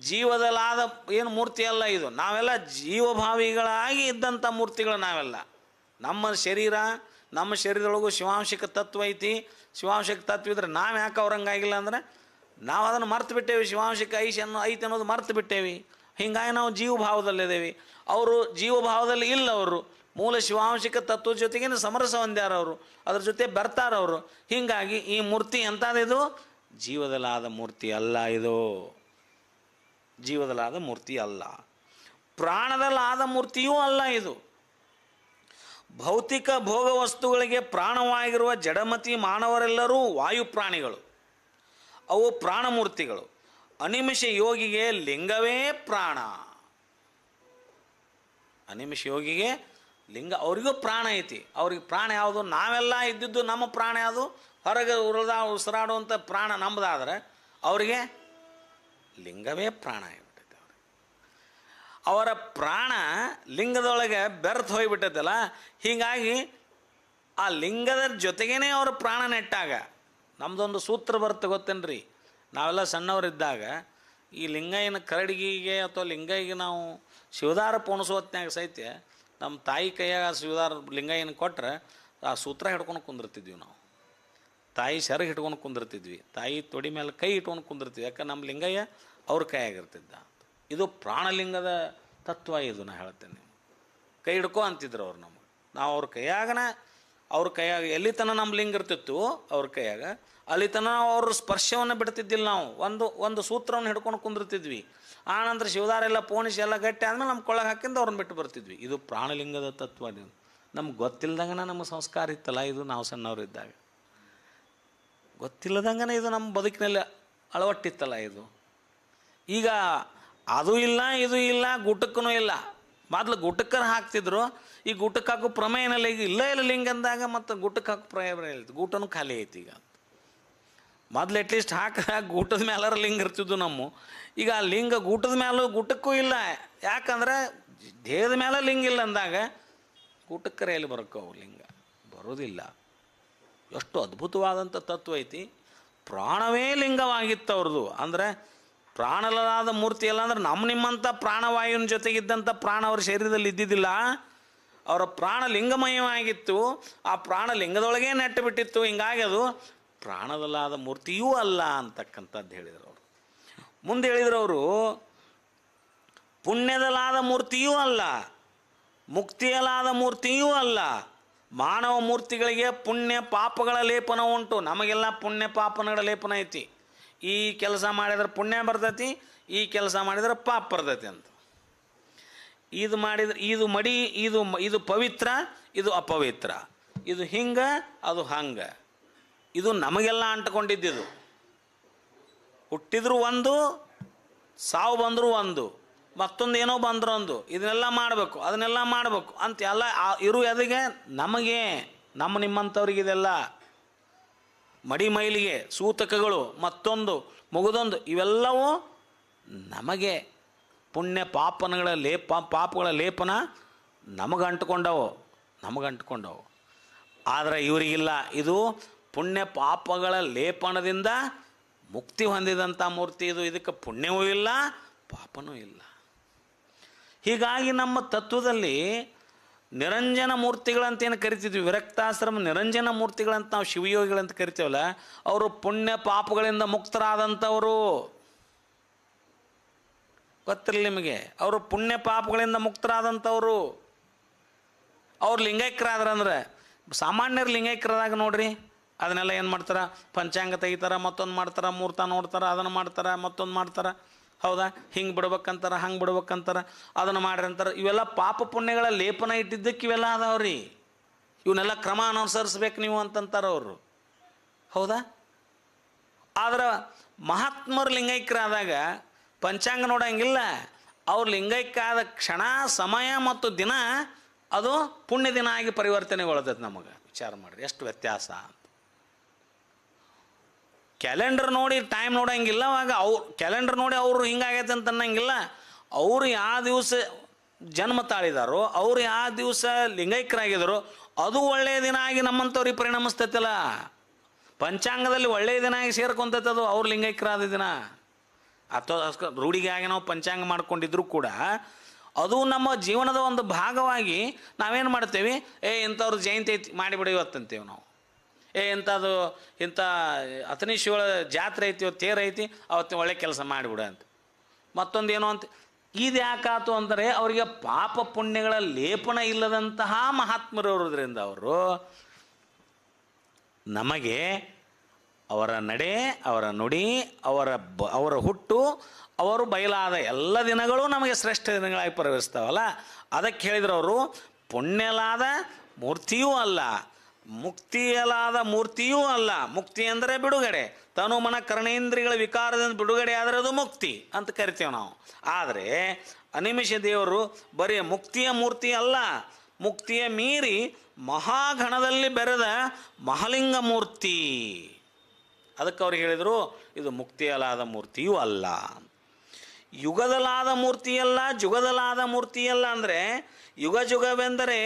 ಜೀವದಲ್ಲಾದ ಏನು ಮೂರ್ತಿ ಅಲ್ಲ ಇದು. ನಾವೆಲ್ಲ ಜೀವಭಾವಿಗಳಾಗಿ ಇದ್ದಂಥ ಮೂರ್ತಿಗಳು ನಾವೆಲ್ಲ. ನಮ್ಮ ಶರೀರದೊಳಗೂ ಶಿವಾಂಶಿಕ ತತ್ವ ಐತಿ. ಶಿವಾಂಶಿಕ ತತ್ವ ಇದ್ರೆ ನಾವು ಯಾಕೆ ಅವ್ರಂಗಾಗಿಲ್ಲ ಅಂದರೆ ನಾವು ಅದನ್ನು ಮರ್ತು ಬಿಟ್ಟೇವಿ. ಶಿವಾಂಶಿಕ ಐತಿ ಅನ್ನೋದು ಮರ್ತು ಬಿಟ್ಟೇವಿ. ಹೀಗಾಗಿ ನಾವು ಜೀವಭಾವದಲ್ಲಿದ್ದೇವೆ. ಅವರು ಜೀವಭಾವದಲ್ಲಿ ಇಲ್ಲ. ಅವರು ಮೂಲ ಶಿವಾಂಶಿಕ ತತ್ವದ ಜೊತೆಗೇನು ಸಮರಸ ಹೊಂದ್ಯಾರ ಅವರು, ಅದ್ರ ಜೊತೆ ಬರ್ತಾರವರು. ಹೀಗಾಗಿ ಈ ಮೂರ್ತಿ ಎಂಥದಿದು, ಜೀವದಲ್ಲಾದ ಮೂರ್ತಿ ಅಲ್ಲ. ಇದು ಜೀವದಲ್ಲಾದ ಮೂರ್ತಿ ಅಲ್ಲ, ಪ್ರಾಣದಲ್ಲಾದ ಮೂರ್ತಿಯೂ ಅಲ್ಲ. ಇದು ಭೌತಿಕ ಭೋಗ ವಸ್ತುಗಳಿಗೆ ಪ್ರಾಣವಾಗಿರುವ ಜಡಮತಿ ಮಾನವರೆಲ್ಲರೂ ವಾಯುಪ್ರಾಣಿಗಳು, ಅವು ಪ್ರಾಣಮೂರ್ತಿಗಳು. ಅನಿಮಿಷ ಯೋಗಿಗೆ ಲಿಂಗವೇ ಪ್ರಾಣ. ಅನಿಮಿಷ ಯೋಗಿಗೆ ಲಿಂಗ, ಅವರಿಗೂ ಪ್ರಾಣ ಐತಿ. ಅವ್ರಿಗೆ ಪ್ರಾಣ ಯಾವುದು? ನಾವೆಲ್ಲ ಇದ್ದಿದ್ದು ನಮ್ಮ ಪ್ರಾಣ ಯಾವುದು? ಹೊರಗೆ ಉಸಿರಾಡುವಂಥ ಪ್ರಾಣ ನಮ್ಮದಾದ್ರೆ ಅವರಿಗೆ ಲಿಂಗವೇ ಪ್ರಾಣ ಆಗಿಬಿಟ್ಟೈತೆ. ಅವರ ಪ್ರಾಣ ಲಿಂಗದೊಳಗೆ ಬೆರ್ತು ಹೋಗಿಬಿಟ್ಟೈತಲ್ಲ. ಹೀಗಾಗಿ ಆ ಲಿಂಗದ ಜೊತೆಗೇ ಅವರ ಪ್ರಾಣ ನೆಟ್ಟಾಗ ನಮ್ಮದೊಂದು ಸೂತ್ರ ಬರುತ್ತೆ ಗೊತ್ತೇನ್ರಿ. ನಾವೆಲ್ಲ ಸಣ್ಣವರಿದ್ದಾಗ ಈ ಲಿಂಗಯ್ಯನ ಕರಡಿಗೆ ಅಥವಾ ಲಿಂಗಯ್ಯಗೆ ನಾವು ಶಿವದಾರ ಪೋಣಿಸೋ ಹೊತ್ನ್ಯಾಗ ಸಹಿತ ನಮ್ಮ ತಾಯಿ ಕೈಯಾಗ ಶಿವದಾರ ಲಿಂಗಯ್ಯನ ಕೊಟ್ಟರೆ ಆ ಸೂತ್ರ ಹಿಡ್ಕೊಂಡು ಕುಂದಿರ್ತಿದ್ವಿ ನಾವು. ತಾಯಿ ಸೆರಗ್ ಹಿಡ್ಕೊಂಡು ಕುಂದಿರ್ತಿದ್ವಿ, ತಾಯಿ ತೊಡಿ ಮೇಲೆ ಕೈ ಇಟ್ಕೊಂಡು ಕುಂದಿರ್ತೀವಿ. ಯಾಕೆ ನಮ್ಮ ಲಿಂಗಯ್ಯ ಅವ್ರ ಕೈಯಾಗಿರ್ತಿದ್ದ. ಇದು ಪ್ರಾಣಲಿಂಗದ ತತ್ವ. ಇದು ನಾ ಹೇಳ್ತೇನೆ. ಕೈ ಹಿಡ್ಕೊ ಅಂತಿದ್ರು ಅವ್ರು ನಮಗೆ. ನಾವು ಅವ್ರ ಕೈಯಾಗ ಎಲ್ಲಿ ತನಕ ನಮ್ಮ ಲಿಂಗ ಇರ್ತಿತ್ತು ಅವ್ರ ಕೈಯಾಗ, ಅಲ್ಲಿ ತನಕ ನಾವು ಅವ್ರ ಸ್ಪರ್ಶವನ್ನು ಬಿಡ್ತಿದ್ದಿಲ್ಲ. ನಾವು ಒಂದು ಸೂತ್ರವನ್ನು ಹಿಡ್ಕೊಂಡು ಕುಂದಿರ್ತಿದ್ವಿ. ಆನಂತರ ಶಿವದಾರೆಲ್ಲ ಪೋಣಿಸಿ ಎಲ್ಲ ಗಟ್ಟಿ ಆದಮೇಲೆ ನಮ್ಮ ಕೊಳಗೆ ಹಾಕಿಂದ ಅವ್ರನ್ನ ಬಿಟ್ಟು ಬರ್ತಿದ್ವಿ. ಇದು ಪ್ರಾಣಲಿಂಗದ ತತ್ವ. ನಮ್ಗೆ ಗೊತ್ತಿಲ್ದಂಗೆ ನಮ್ಮ ಸಂಸ್ಕಾರ ಇತ್ತಲ್ಲ ಇದು. ನಾವು ಸಣ್ಣವರಿದ್ದಾಗ ಗೊತ್ತಿಲ್ಲದಂಗೆ ಇದು ನಮ್ಮ ಬದುಕಿನಲ್ಲಿ ಅಳವಟ್ಟಿತ್ತಲ್ಲ ಇದು. ಈಗ ಅದು ಇಲ್ಲ, ಇದು ಇಲ್ಲ, ಗುಟಕ್ಕೂ ಇಲ್ಲ. ಮೊದಲು ಗುಟಕ್ಕರ ಹಾಕ್ತಿದ್ರು, ಈ ಗುಟಕ್ಕೆ ಹಾಕೋ ಪ್ರಮೇಯನಲ್ಲಿ ಈಗ ಇಲ್ಲ ಲಿಂಗ ಅಂದಾಗ ಮತ್ತು ಗುಟಕ್ಕೆ ಹಾಕೋ ಪ್ರಮೇಯ ಹೇಳ್ತು. ಗೂಟನೂ ಖಾಲಿ ಐತಿ ಈಗ. ಮೊದಲು ಅಟ್ಲೀಸ್ಟ್ ಗೂಟದ ಮೇಲಾರ ಲಿಂಗ ಇರ್ತಿದ್ವು ನಮ್ಮ. ಈಗ ಆ ಲಿಂಗ ಗೂಟದ ಮೇಲೂ ಗುಟಕ್ಕೂ ಇಲ್ಲ. ಯಾಕಂದ್ರೆ ದೇಹದ ಮೇಲೆ ಲಿಂಗ ಇಲ್ಲ ಅಂದಾಗ ಗೂಟಕ್ಕರ ಎಲ್ಲಿ ಬರೋಕ್ಕವು ಲಿಂಗ ಬರೋದಿಲ್ಲ. ಎಷ್ಟು ಅದ್ಭುತವಾದಂಥ ತತ್ವ ಐತಿ. ಪ್ರಾಣವೇ ಲಿಂಗವಾಗಿತ್ತು ಅವ್ರದ್ದು. ಅಂದರೆ ಪ್ರಾಣಲಾದ ಮೂರ್ತಿ ಎಲ್ಲ ಅಂದ್ರೆ ನಿಮ್ಮಂಥ ಪ್ರಾಣವಾಯುವಿನ ಜೊತೆಗಿದ್ದಂಥ ಪ್ರಾಣ ಅವ್ರ ಶರೀರದಲ್ಲಿ ಇದ್ದಿದ್ದಿಲ್ಲ. ಅವರ ಪ್ರಾಣ ಲಿಂಗಮಯವಾಗಿತ್ತು. ಆ ಪ್ರಾಣ ಲಿಂಗದೊಳಗೇ ನೆಟ್ಟು ಬಿಟ್ಟಿತ್ತು. ಹಿಂಗಾಗಿ ಅದು ಪ್ರಾಣದಲ್ಲಾದ ಮೂರ್ತಿಯೂ ಅಲ್ಲ ಅಂತಕ್ಕಂಥದ್ದು ಹೇಳಿದರು ಅವರು. ಮುಂದೆ ಹೇಳಿದ್ರು ಅವರು, ಪುಣ್ಯದಲ್ಲಾದ ಮೂರ್ತಿಯೂ ಅಲ್ಲ, ಮುಕ್ತಿಯಲ್ಲಾದ ಮೂರ್ತಿಯೂ ಅಲ್ಲ. ಮಾನವ ಮೂರ್ತಿಗಳಿಗೆ ಪುಣ್ಯ ಪಾಪಗಳ ಲೇಪನ ಉಂಟು. ನಮಗೆಲ್ಲ ಪುಣ್ಯ ಪಾಪಗಳ ಲೇಪನ ಐತಿ. ಈ ಕೆಲಸ ಮಾಡಿದ್ರೆ ಪುಣ್ಯ ಬರ್ತೈತಿ, ಈ ಕೆಲಸ ಮಾಡಿದ್ರೆ ಪಾಪ ಬರ್ತೈತಿ ಅಂತ. ಇದು ಮಾಡಿದ್ರೆ ಇದು ಪವಿತ್ರ, ಇದು ಅಪವಿತ್ರ, ಇದು ಹಿಂಗೆ, ಅದು ಹಂಗೆ. ಇದು ನಮಗೆಲ್ಲ ಅಂಟ್ಕೊಂಡಿದ್ದಿದ್ದು. ಹುಟ್ಟಿದ್ರು ಒಂದು, ಸಾವು ಬಂದರೂ ಒಂದು, ಮತ್ತೊಂದು ಏನೋ ಬಂದ್ರು ಒಂದು, ಇದನ್ನೆಲ್ಲ ಮಾಡಬೇಕು ಅದನ್ನೆಲ್ಲ ಮಾಡಬೇಕು ಅಂತ ಎಲ್ಲ ಇರು ಎದಿಗೆ ನಮಗೆ, ನಮ್ಮ ನಿಮ್ಮಂಥವ್ರಿಗೆ ಇದೆಲ್ಲ ಮಡಿ ಮೈಲಿಗೆ ಸೂತಕಗಳು ಮತ್ತೊಂದು ಮುಗಿದೊಂದು ಇವೆಲ್ಲವೂ ನಮಗೆ ಪುಣ್ಯ ಪಾಪಗಳ ಪಾಪಗಳ ಲೇಪನ ನಮಗಂಟ್ಕೊಂಡವು. ಆದರೆ ಇವರಿಗಿಲ್ಲ. ಇದು ಪುಣ್ಯ ಪಾಪಗಳ ಲೇಪನದಿಂದ ಮುಕ್ತಿ ಹೊಂದಿದಂಥ ಮೂರ್ತಿ ಇದು. ಇದಕ್ಕೆ ಪುಣ್ಯವೂ ಇಲ್ಲ ಪಾಪನೂ ಇಲ್ಲ. ಹೀಗಾಗಿ ನಮ್ಮ ತತ್ವದಲ್ಲಿ ನಿರಂಜನ ಮೂರ್ತಿಗಳಂತೇನು ಕರಿತಿದ್ವಿ, ವಿರಕ್ತಾಶ್ರಮ ನಿರಂಜನ ಮೂರ್ತಿಗಳಂತ ನಾವು ಶಿವಯೋಗಿಗಳಂತ ಕರಿತೀವಲ್ಲ, ಅವರು ಪುಣ್ಯ ಪಾಪಗಳಿಂದ ಮುಕ್ತರಾದಂಥವರು. ಗೊತ್ತಿರಲಿ ನಿಮಗೆ, ಅವರು ಪುಣ್ಯ ಪಾಪಗಳಿಂದ ಮುಕ್ತರಾದಂಥವರು. ಅವ್ರು ಲಿಂಗೈಕ್ಯರಾದ್ರಂದ್ರೆ, ಸಾಮಾನ್ಯರು ಲಿಂಗೈಕ್ಯರಾದಾಗ ನೋಡ್ರಿ ಅದನ್ನೆಲ್ಲ ಏನು ಮಾಡ್ತಾರೆ, ಪಂಚಾಂಗ ತೆಗಿತಾರೆ, ಮತ್ತೊಂದು ಮಾಡ್ತಾರೆ, ಮುಹೂರ್ತ ನೋಡ್ತಾರೆ, ಅದನ್ನು ಮಾಡ್ತಾರೆ, ಮತ್ತೊಂದು ಮಾಡ್ತಾರೆ. ಹೌದಾ, ಹಿಂಗೆ ಬಿಡ್ಬೇಕಂತಾರೆ, ಹಂಗೆ ಬಿಡ್ಬೇಕಂತಾರೆ, ಅದನ್ನು ಮಾಡ್ರಿ ಅಂತಾರೆ. ಇವೆಲ್ಲ ಪಾಪ ಪುಣ್ಯಗಳ ಲೇಪನ ಇಟ್ಟಿದ್ದಕ್ಕೆ ಇವೆಲ್ಲ ಅದಾವ್ರಿ. ಇವನ್ನೆಲ್ಲ ಕ್ರಮ ಅನುಸರಿಸ್ಬೇಕು ನೀವು ಅಂತಂತಾರೆ ಅವರು. ಹೌದಾ, ಆದ್ರೆ ಮಹಾತ್ಮರು ಲಿಂಗೈಕ್ಯರಾದಾಗ ಪಂಚಾಂಗ ನೋಡಂಗಿಲ್ಲ. ಅವ್ರು ಲಿಂಗೈಕ್ಯ ಆದ ಕ್ಷಣ, ಸಮಯ ಮತ್ತು ದಿನ ಅದು ಪುಣ್ಯ ದಿನ ಆಗಿ ಪರಿವರ್ತನೆಗೊಳ್ತೈತೆ. ನಮಗೆ ವಿಚಾರ ಮಾಡಿರಿ ಎಷ್ಟು ವ್ಯತ್ಯಾಸ ಅಂತ. ಕ್ಯಾಲೆಂಡರ್ ನೋಡಿ ಟೈಮ್ ನೋಡೋಂಗಿಲ್ಲ. ಅವಾಗ ಕ್ಯಾಲೆಂಡರ್ ನೋಡಿ ಅವರು ಹಿಂಗಾಗೈತೆ ಅಂತ ಅನ್ನಂಗಿಲ್ಲ. ಅವರು ಯಾವ ದಿವಸ ಜನ್ಮ ತಾಳಿದಾರೋ, ಅವ್ರು ಯಾವ ದಿವಸ ಲಿಂಗೈಕ್ಯರಾಗಿದ್ದಾರೋ ಅದು ಒಳ್ಳೆಯ ದಿನ ಆಗಿ ನಮ್ಮಂಥವ್ರಿಗೆ ಪರಿಣಮಿಸ್ತೈತಲ್ಲ. ಪಂಚಾಂಗದಲ್ಲಿ ಒಳ್ಳೆಯ ದಿನ ಆಗಿ ಸೇರ್ಕೊಂತೈತದು ಅವ್ರು ಲಿಂಗೈಕ್ಯರಾದ ದಿನ. ಅಥವಾ ರೂಢಿಗೆ ಆಗಿ ನಾವು ಪಂಚಾಂಗ ಮಾಡ್ಕೊಂಡಿದ್ರು ಕೂಡ ಅದು ನಮ್ಮ ಜೀವನದ ಒಂದು ಭಾಗವಾಗಿ ನಾವೇನು ಮಾಡ್ತೇವೆ, ಇಂಥವ್ರ ಜಯಂತಿ ಐತಿ ಮಾಡಿಬಿಡಿ ಇವತ್ತಂತೇವೆ ನಾವು. ಇಂಥ ಅಥನೀಶ್ವರ ಜಾತ್ರೆ ಐತಿ, ಇವತ್ತು ತೇರು ಐತಿ, ಅವತ್ತು ಒಳ್ಳೆ ಕೆಲಸ ಮಾಡಿಬಿಡ ಅಂತ. ಮತ್ತೊಂದು ಏನೋ ಅಂತ. ಇದು ಯಾಕಾತು ಅಂದರೆ ಅವರಿಗೆ ಪಾಪ ಪುಣ್ಯಗಳ ಲೇಪನ ಇಲ್ಲದಂತಹ ಮಹಾತ್ಮರು ಇರೋದ್ರಿಂದ ಅವರು ನಮಗೆ ಅವರ ನಡೆ, ಅವರ ನುಡಿ, ಅವರ ಹುಟ್ಟು, ಅವರು ಬಯಲಾದ ಎಲ್ಲ ದಿನಗಳು ನಮಗೆ ಶ್ರೇಷ್ಠ ದಿನಗಳಾಗಿ ಪರಿವರ್ತಿಸ್ತಾವಲ್ಲ. ಅದಕ್ಕೆ ಹೇಳಿದ್ರು ಅವರು, ಪುಣ್ಯಲಾದ ಮೂರ್ತಿಯೂ ಅಲ್ಲ, ಮುಕ್ತಿಯಲಾದ ಮೂರ್ತಿಯೂ ಅಲ್ಲ. ಮುಕ್ತಿ ಅಂದರೆ ಬಿಡುಗಡೆ, ತನು ಮನ ಕರ್ಣೇಂದ್ರಿಯಗಳ ವಿಕಾರದಿಂದ ಬಿಡುಗಡೆ ಆದರೆ ಅದು ಮುಕ್ತಿ ಅಂತ ಕರಿತೇವೆ ನಾವು. ಆದರೆ ಅನಿಮಿಷ ದೇವರು ಬರೀ ಮುಕ್ತಿಯ ಮೂರ್ತಿ ಅಲ್ಲ, ಮುಕ್ತಿಯ ಮೀರಿ ಮಹಾಗಣದಲ್ಲಿ ಬೆರೆದ ಮಹಾಲಿಂಗ ಮೂರ್ತಿ. ಅದಕ್ಕೆ ಅವ್ರು ಹೇಳಿದರು, ಇದು ಮುಕ್ತಿಯಲಾದ ಮೂರ್ತಿಯೂ ಅಲ್ಲ, ಯುಗದಲಾದ ಮೂರ್ತಿಯಲ್ಲ, ಜುಗದಲಾದ ಮೂರ್ತಿಯಲ್ಲ. ಅಂದರೆ ಯುಗವೆಂದರೆ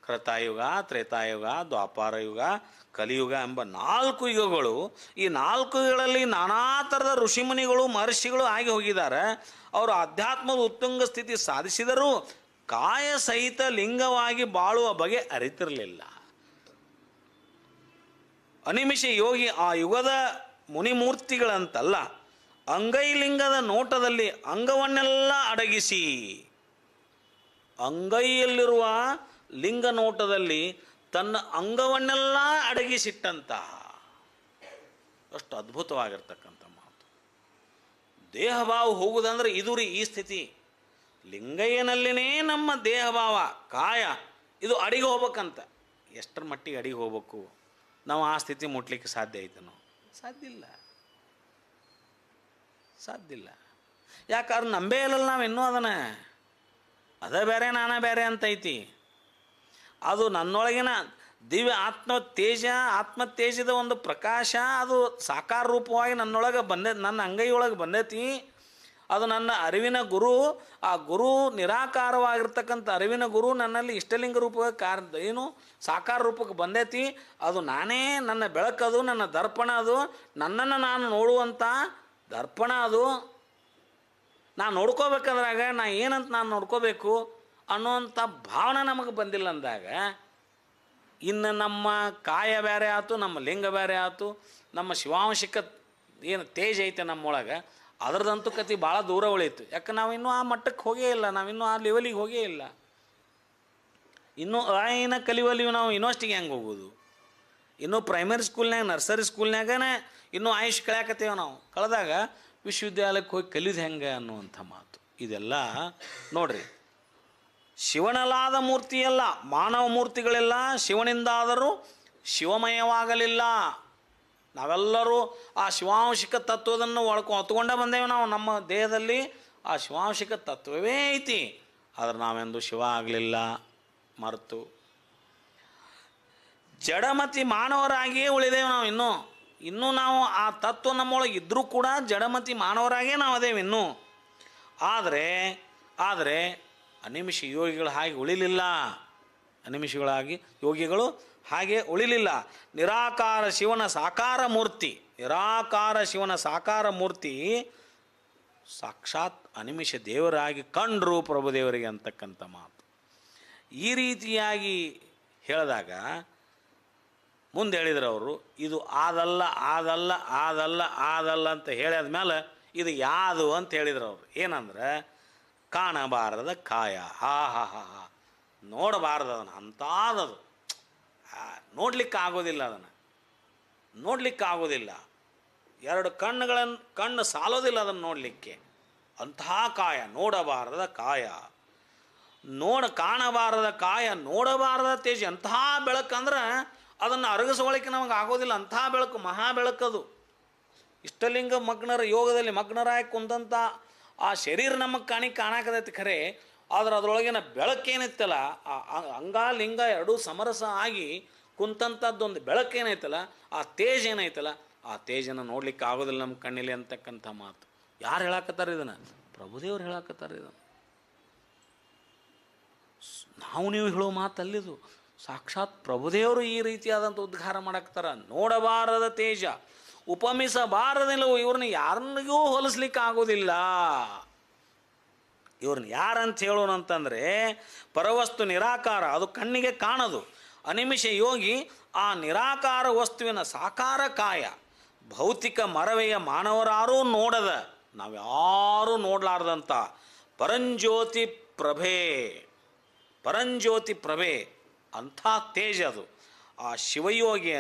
ಕೃತಾಯುಗ, ತ್ರೇತಾಯುಗ, ದ್ವಾಪಾರ ಯುಗ, ಕಲಿಯುಗ ಎಂಬ 4 ಯುಗಗಳು. ಈ 4 ಯುಗಗಳಲ್ಲಿ ನಾನಾ ಥರದ ಋಷಿಮುನಿಗಳು ಮಹರ್ಷಿಗಳು ಆಗಿ ಹೋಗಿದ್ದಾರೆ. ಅವರು ಅಧ್ಯಾತ್ಮದ ಉತ್ತುಂಗ ಸ್ಥಿತಿ ಸಾಧಿಸಿದರೂ ಕಾಯ ಸಹಿತ ಲಿಂಗವಾಗಿ ಬಾಳುವ ಬಗೆ ಅರಿತಿರಲಿಲ್ಲ. ಅನಿಮಿಷ ಯೋಗಿ ಆ ಯುಗದ ಮುನಿಮೂರ್ತಿಗಳಂತಲ್ಲ, ಅಂಗೈಲಿಂಗದ ನೋಟದಲ್ಲಿ ಅಂಗವನ್ನೆಲ್ಲ ಅಡಗಿಸಿ, ಅಂಗೈಯಲ್ಲಿರುವ ಲಿಂಗ ನೋಟದಲ್ಲಿ ತನ್ನ ಅಂಗವನ್ನೆಲ್ಲ ಅಡಗಿಸಿಟ್ಟಂತ ಅಷ್ಟು ಅದ್ಭುತವಾಗಿರ್ತಕ್ಕಂಥ ಮಾತು. ದೇಹಭಾವ ಹೋಗುವುದಂದ್ರೆ ಇದು ರೀ ಈ ಸ್ಥಿತಿ. ಲಿಂಗಯ್ಯನಲ್ಲಿನೇ ನಮ್ಮ ದೇಹಭಾವ ಕಾಯ ಇದು ಅಡಿಗೆ ಹೋಗ್ಬೇಕಂತ. ಎಷ್ಟರ ಮಟ್ಟಿಗೆ ಅಡಿಗೆ ಹೋಗ್ಬೇಕು ನಾವು ಆ ಸ್ಥಿತಿ ಮುಟ್ಲಿಕ್ಕೆ ಸಾಧ್ಯ ಐತೆ? ನಾವು ಸಾಧ್ಯ ಇಲ್ಲ. ಯಾಕಂದ್ರೆ ನಂಬೇ ಇಲ್ಲಲ್ಲ ನಾವು ಇನ್ನೂ ಅದನ್ನು. ಅದ ಬೇರೆ ನಾನೇ ಬೇರೆ ಅಂತ ಐತಿ. ಅದು ನನ್ನೊಳಗಿನ ದಿವ್ಯ ಆತ್ಮತೇಜದ ಒಂದು ಪ್ರಕಾಶ, ಅದು ಸಾಕಾರ ರೂಪವಾಗಿ ನನ್ನೊಳಗೆ ನನ್ನ ಅಂಗೈಯೊಳಗೆ ಬಂದೈತಿ. ಅದು ನನ್ನ ಅರಿವಿನ ಗುರು. ಆ ಗುರು ನಿರಾಕಾರವಾಗಿರ್ತಕ್ಕಂಥ ಅರಿವಿನ ಗುರು ನನ್ನಲ್ಲಿ ಇಷ್ಟಲಿಂಗ ರೂಪಕ್ಕೆ ಸಾಕಾರ ರೂಪಕ್ಕೆ ಬಂದೈತಿ. ಅದು ನಾನೇ, ನನ್ನ ಬೆಳಕದು, ನನ್ನ ದರ್ಪಣ ಅದು, ನನ್ನನ್ನು ನಾನು ನೋಡುವಂಥ ದರ್ಪಣ ಅದು. ನಾನು ನೋಡ್ಕೋಬೇಕಾದ್ರಾಗ ಏನಂತ ನಾನು ನೋಡ್ಕೋಬೇಕು ಅನ್ನೋವಂಥ ಭಾವನೆ ನಮಗೆ ಬಂದಿಲ್ಲ ಅಂದಾಗ, ಇನ್ನು ನಮ್ಮ ಕಾಯ ಬೇರೆ ಆಯ್ತು, ನಮ್ಮ ಲಿಂಗ ಬೇರೆ ಆಯ್ತು, ನಮ್ಮ ಶಿವಾಂಶಿಕ ಏನು ತೇಜ ಐತೆ ನಮ್ಮೊಳಗೆ, ಅದರದಂತೂ ಕತೆ ಭಾಳ ದೂರ ಉಳೀತು. ಯಾಕೆ ನಾವು ಇನ್ನೂ ಆ ಮಟ್ಟಕ್ಕೆ ಹೋಗೇ ಇಲ್ಲ, ನಾವಿನ್ನೂ ಆ ಲೆವೆಲಿಗೆ ಹೋಗೇ ಇಲ್ಲ. ಇನ್ನೂ ಆಯ್ನ ಕಲಿಯುವಲ್ಲಿ ನಾವು ಯೂನಿವರ್ಸಿಟಿಗೆ ಹೆಂಗೆ ಹೋಗೋದು? ಇನ್ನೂ ಪ್ರೈಮರಿ ಸ್ಕೂಲ್ನಾಗ, ನರ್ಸರಿ ಸ್ಕೂಲ್ನಾಗನೇ ಇನ್ನೂ ಆಯುಷ್ ಕಳ್ಯಾಕತ್ತೇವೆ ನಾವು. ಕಳೆದಾಗ ವಿಶ್ವವಿದ್ಯಾಲಯಕ್ಕೆ ಹೋಗಿ ಕಲಿದು ಹೆಂಗೆ ಅನ್ನುವಂಥ ಮಾತು. ಇದೆಲ್ಲ ನೋಡ್ರಿ, ಶಿವನಲಾದ ಮೂರ್ತಿಯಲ್ಲ, ಮಾನವ ಮೂರ್ತಿಗಳೆಲ್ಲ ಶಿವನಿಂದಾದರೂ ಶಿವಮಯವಾಗಲಿಲ್ಲ. ನಾವೆಲ್ಲರೂ ಆ ಶಿವಾಂಶಿಕ ತತ್ವದನ್ನು ಹೊತ್ಕೊಂಡೇ ಬಂದೇವೆ. ನಾವು ನಮ್ಮ ದೇಹದಲ್ಲಿ ಆ ಶಿವಾಂಶಿಕ ತತ್ವವೇ ಐತಿ. ಆದ್ರೆ ನಾವೆಂದು ಶಿವ ಆಗಲಿಲ್ಲ, ಮರೆತು ಜಡಮತಿ ಮಾನವರಾಗಿಯೇ ಉಳಿದೇವೆ. ನಾವು ಇನ್ನೂ ನಾವು ಆ ತತ್ವ ನಮ್ಮೊಳಗೆ ಇದ್ದರೂ ಕೂಡ ಜಡಮತಿ ಮಾನವರಾಗೇ ನಾವು ಅದೇವೆ ಇನ್ನೂ. ಆದರೆ ಅನಿಮಿಷ ಯೋಗಿಗಳು ಹಾಗೆ ಉಳಿಲಿಲ್ಲ. ಅನಿಮಿಷಗಳಾಗಿ ಯೋಗಿಗಳು ಹಾಗೆ ಉಳಿಲಿಲ್ಲ. ನಿರಾಕಾರ ಶಿವನ ಸಾಕಾರ ಮೂರ್ತಿ ಸಾಕ್ಷಾತ್ ಅನಿಮಿಷ ದೇವರಾಗಿ ಕಂಡ್ರು ಪ್ರಭುದೇವರಿಗೆ ಅಂತಕ್ಕಂಥ ಮಾತು. ಈ ರೀತಿಯಾಗಿ ಹೇಳಿದಾಗ ಮುಂದೆ ಹೇಳಿದ್ರು ಅವರು, ಇದು ಆದಲ್ಲ ಅಂತ ಹೇಳಿದ ಮೇಲೆ ಇದು ಯಾವುದು ಅಂತ ಹೇಳಿದ್ರು ಅವರು. ಏನಂದ್ರೆ ಕಾಣಬಾರದ ಕಾಯ. ನೋಡಬಾರ್ದು ಅದನ್ನು, ಅಂಥದ್ದು ನೋಡ್ಲಿಕ್ಕೆ ಆಗೋದಿಲ್ಲ. ಎರಡು ಕಣ್ಣು ಸಾಲೋದಿಲ್ಲ ಅದನ್ನು ನೋಡಲಿಕ್ಕೆ. ಅಂತಹ ಕಾಯ, ನೋಡಬಾರದ ಕಾಯ, ಕಾಣಬಾರದ ಕಾಯ, ನೋಡಬಾರದ ತೇಜ. ಅಂತಹ ಬೆಳಕಂದ್ರೆ ಅದನ್ನು ಅರಗಿಸೋಳಿಕ್ಕೆ ನಮಗೆ ಆಗೋದಿಲ್ಲ. ಅಂತಹ ಬೆಳಕು, ಮಹಾ ಬೆಳಕದು. ಇಷ್ಟಲಿಂಗ ಮಗ್ನರ ಯೋಗದಲ್ಲಿ ಮಗ್ನರಾಗಿ ಕುಂದಂಥ ಆ ಶರೀರ ನಮಗೆ ಕಾಣಾಕದೈತಿ ಖರೆ, ಆದ್ರೆ ಅದರೊಳಗಿನ ಬೆಳಕೇನಿತ್ತಲ್ಲ, ಅಂಗಾಲಿಂಗ ಎರಡೂ ಸಮರಸ ಆಗಿ ಕುಂತಂಥದ್ದೊಂದು ಬೆಳಕೇನೈತಲ್ಲ, ಆ ತೇಜ್ ಏನೈತಲ್ಲ, ಆ ತೇಜನ್ನು ನೋಡ್ಲಿಕ್ಕೆ ಆಗೋದಿಲ್ಲ ನಮ್ಮ ಕಣ್ಣಿಲಿ ಅಂತಕ್ಕಂಥ ಮಾತು. ಯಾರು ಹೇಳಾಕತ್ತಾರೆ ಇದನ್ನು? ಪ್ರಭುದೇವರು ಹೇಳಾಕತ್ತಾರೆ ಇದನ್ನು. ನಾವು ನೀವು ಹೇಳೋ ಮಾತಲ್ಲಿದು. ಸಾಕ್ಷಾತ್ ಪ್ರಭುದೇವರು ಈ ರೀತಿಯಾದಂಥ ಉದ್ಘಾರ ಮಾಡಾಕ್ತಾರ. ನೋಡಬಾರದ ತೇಜ, ಉಪಮಿಸಬಾರದಿಲ್ಲವೋ, ಇವ್ರನ್ನ ಯಾರನ್ನಿಗೂ ಹೋಲಿಸ್ಲಿಕ್ಕೆ ಆಗೋದಿಲ್ಲ. ಇವ್ರನ್ನ ಯಾರಂತ ಹೇಳೋಣ ಅಂತಂದರೆ, ಪರವಸ್ತು ನಿರಾಕಾರ, ಅದು ಕಣ್ಣಿಗೆ ಕಾಣದು. ಅನಿಮಿಷ ಯೋಗಿ ಆ ನಿರಾಕಾರ ವಸ್ತುವಿನ ಸಾಕಾರ ಕಾಯ, ಭೌತಿಕ ಮರವೆಯ ಮಾನವರಾರೂ ನೋಡದ, ನಾವ್ಯಾರೂ ನೋಡಲಾರ್ದಂಥ ಪರಂಜ್ಯೋತಿ ಪ್ರಭೆ ಅಂಥ ತೇಜ ಅದು. ಆ ಶಿವಯೋಗಿಯ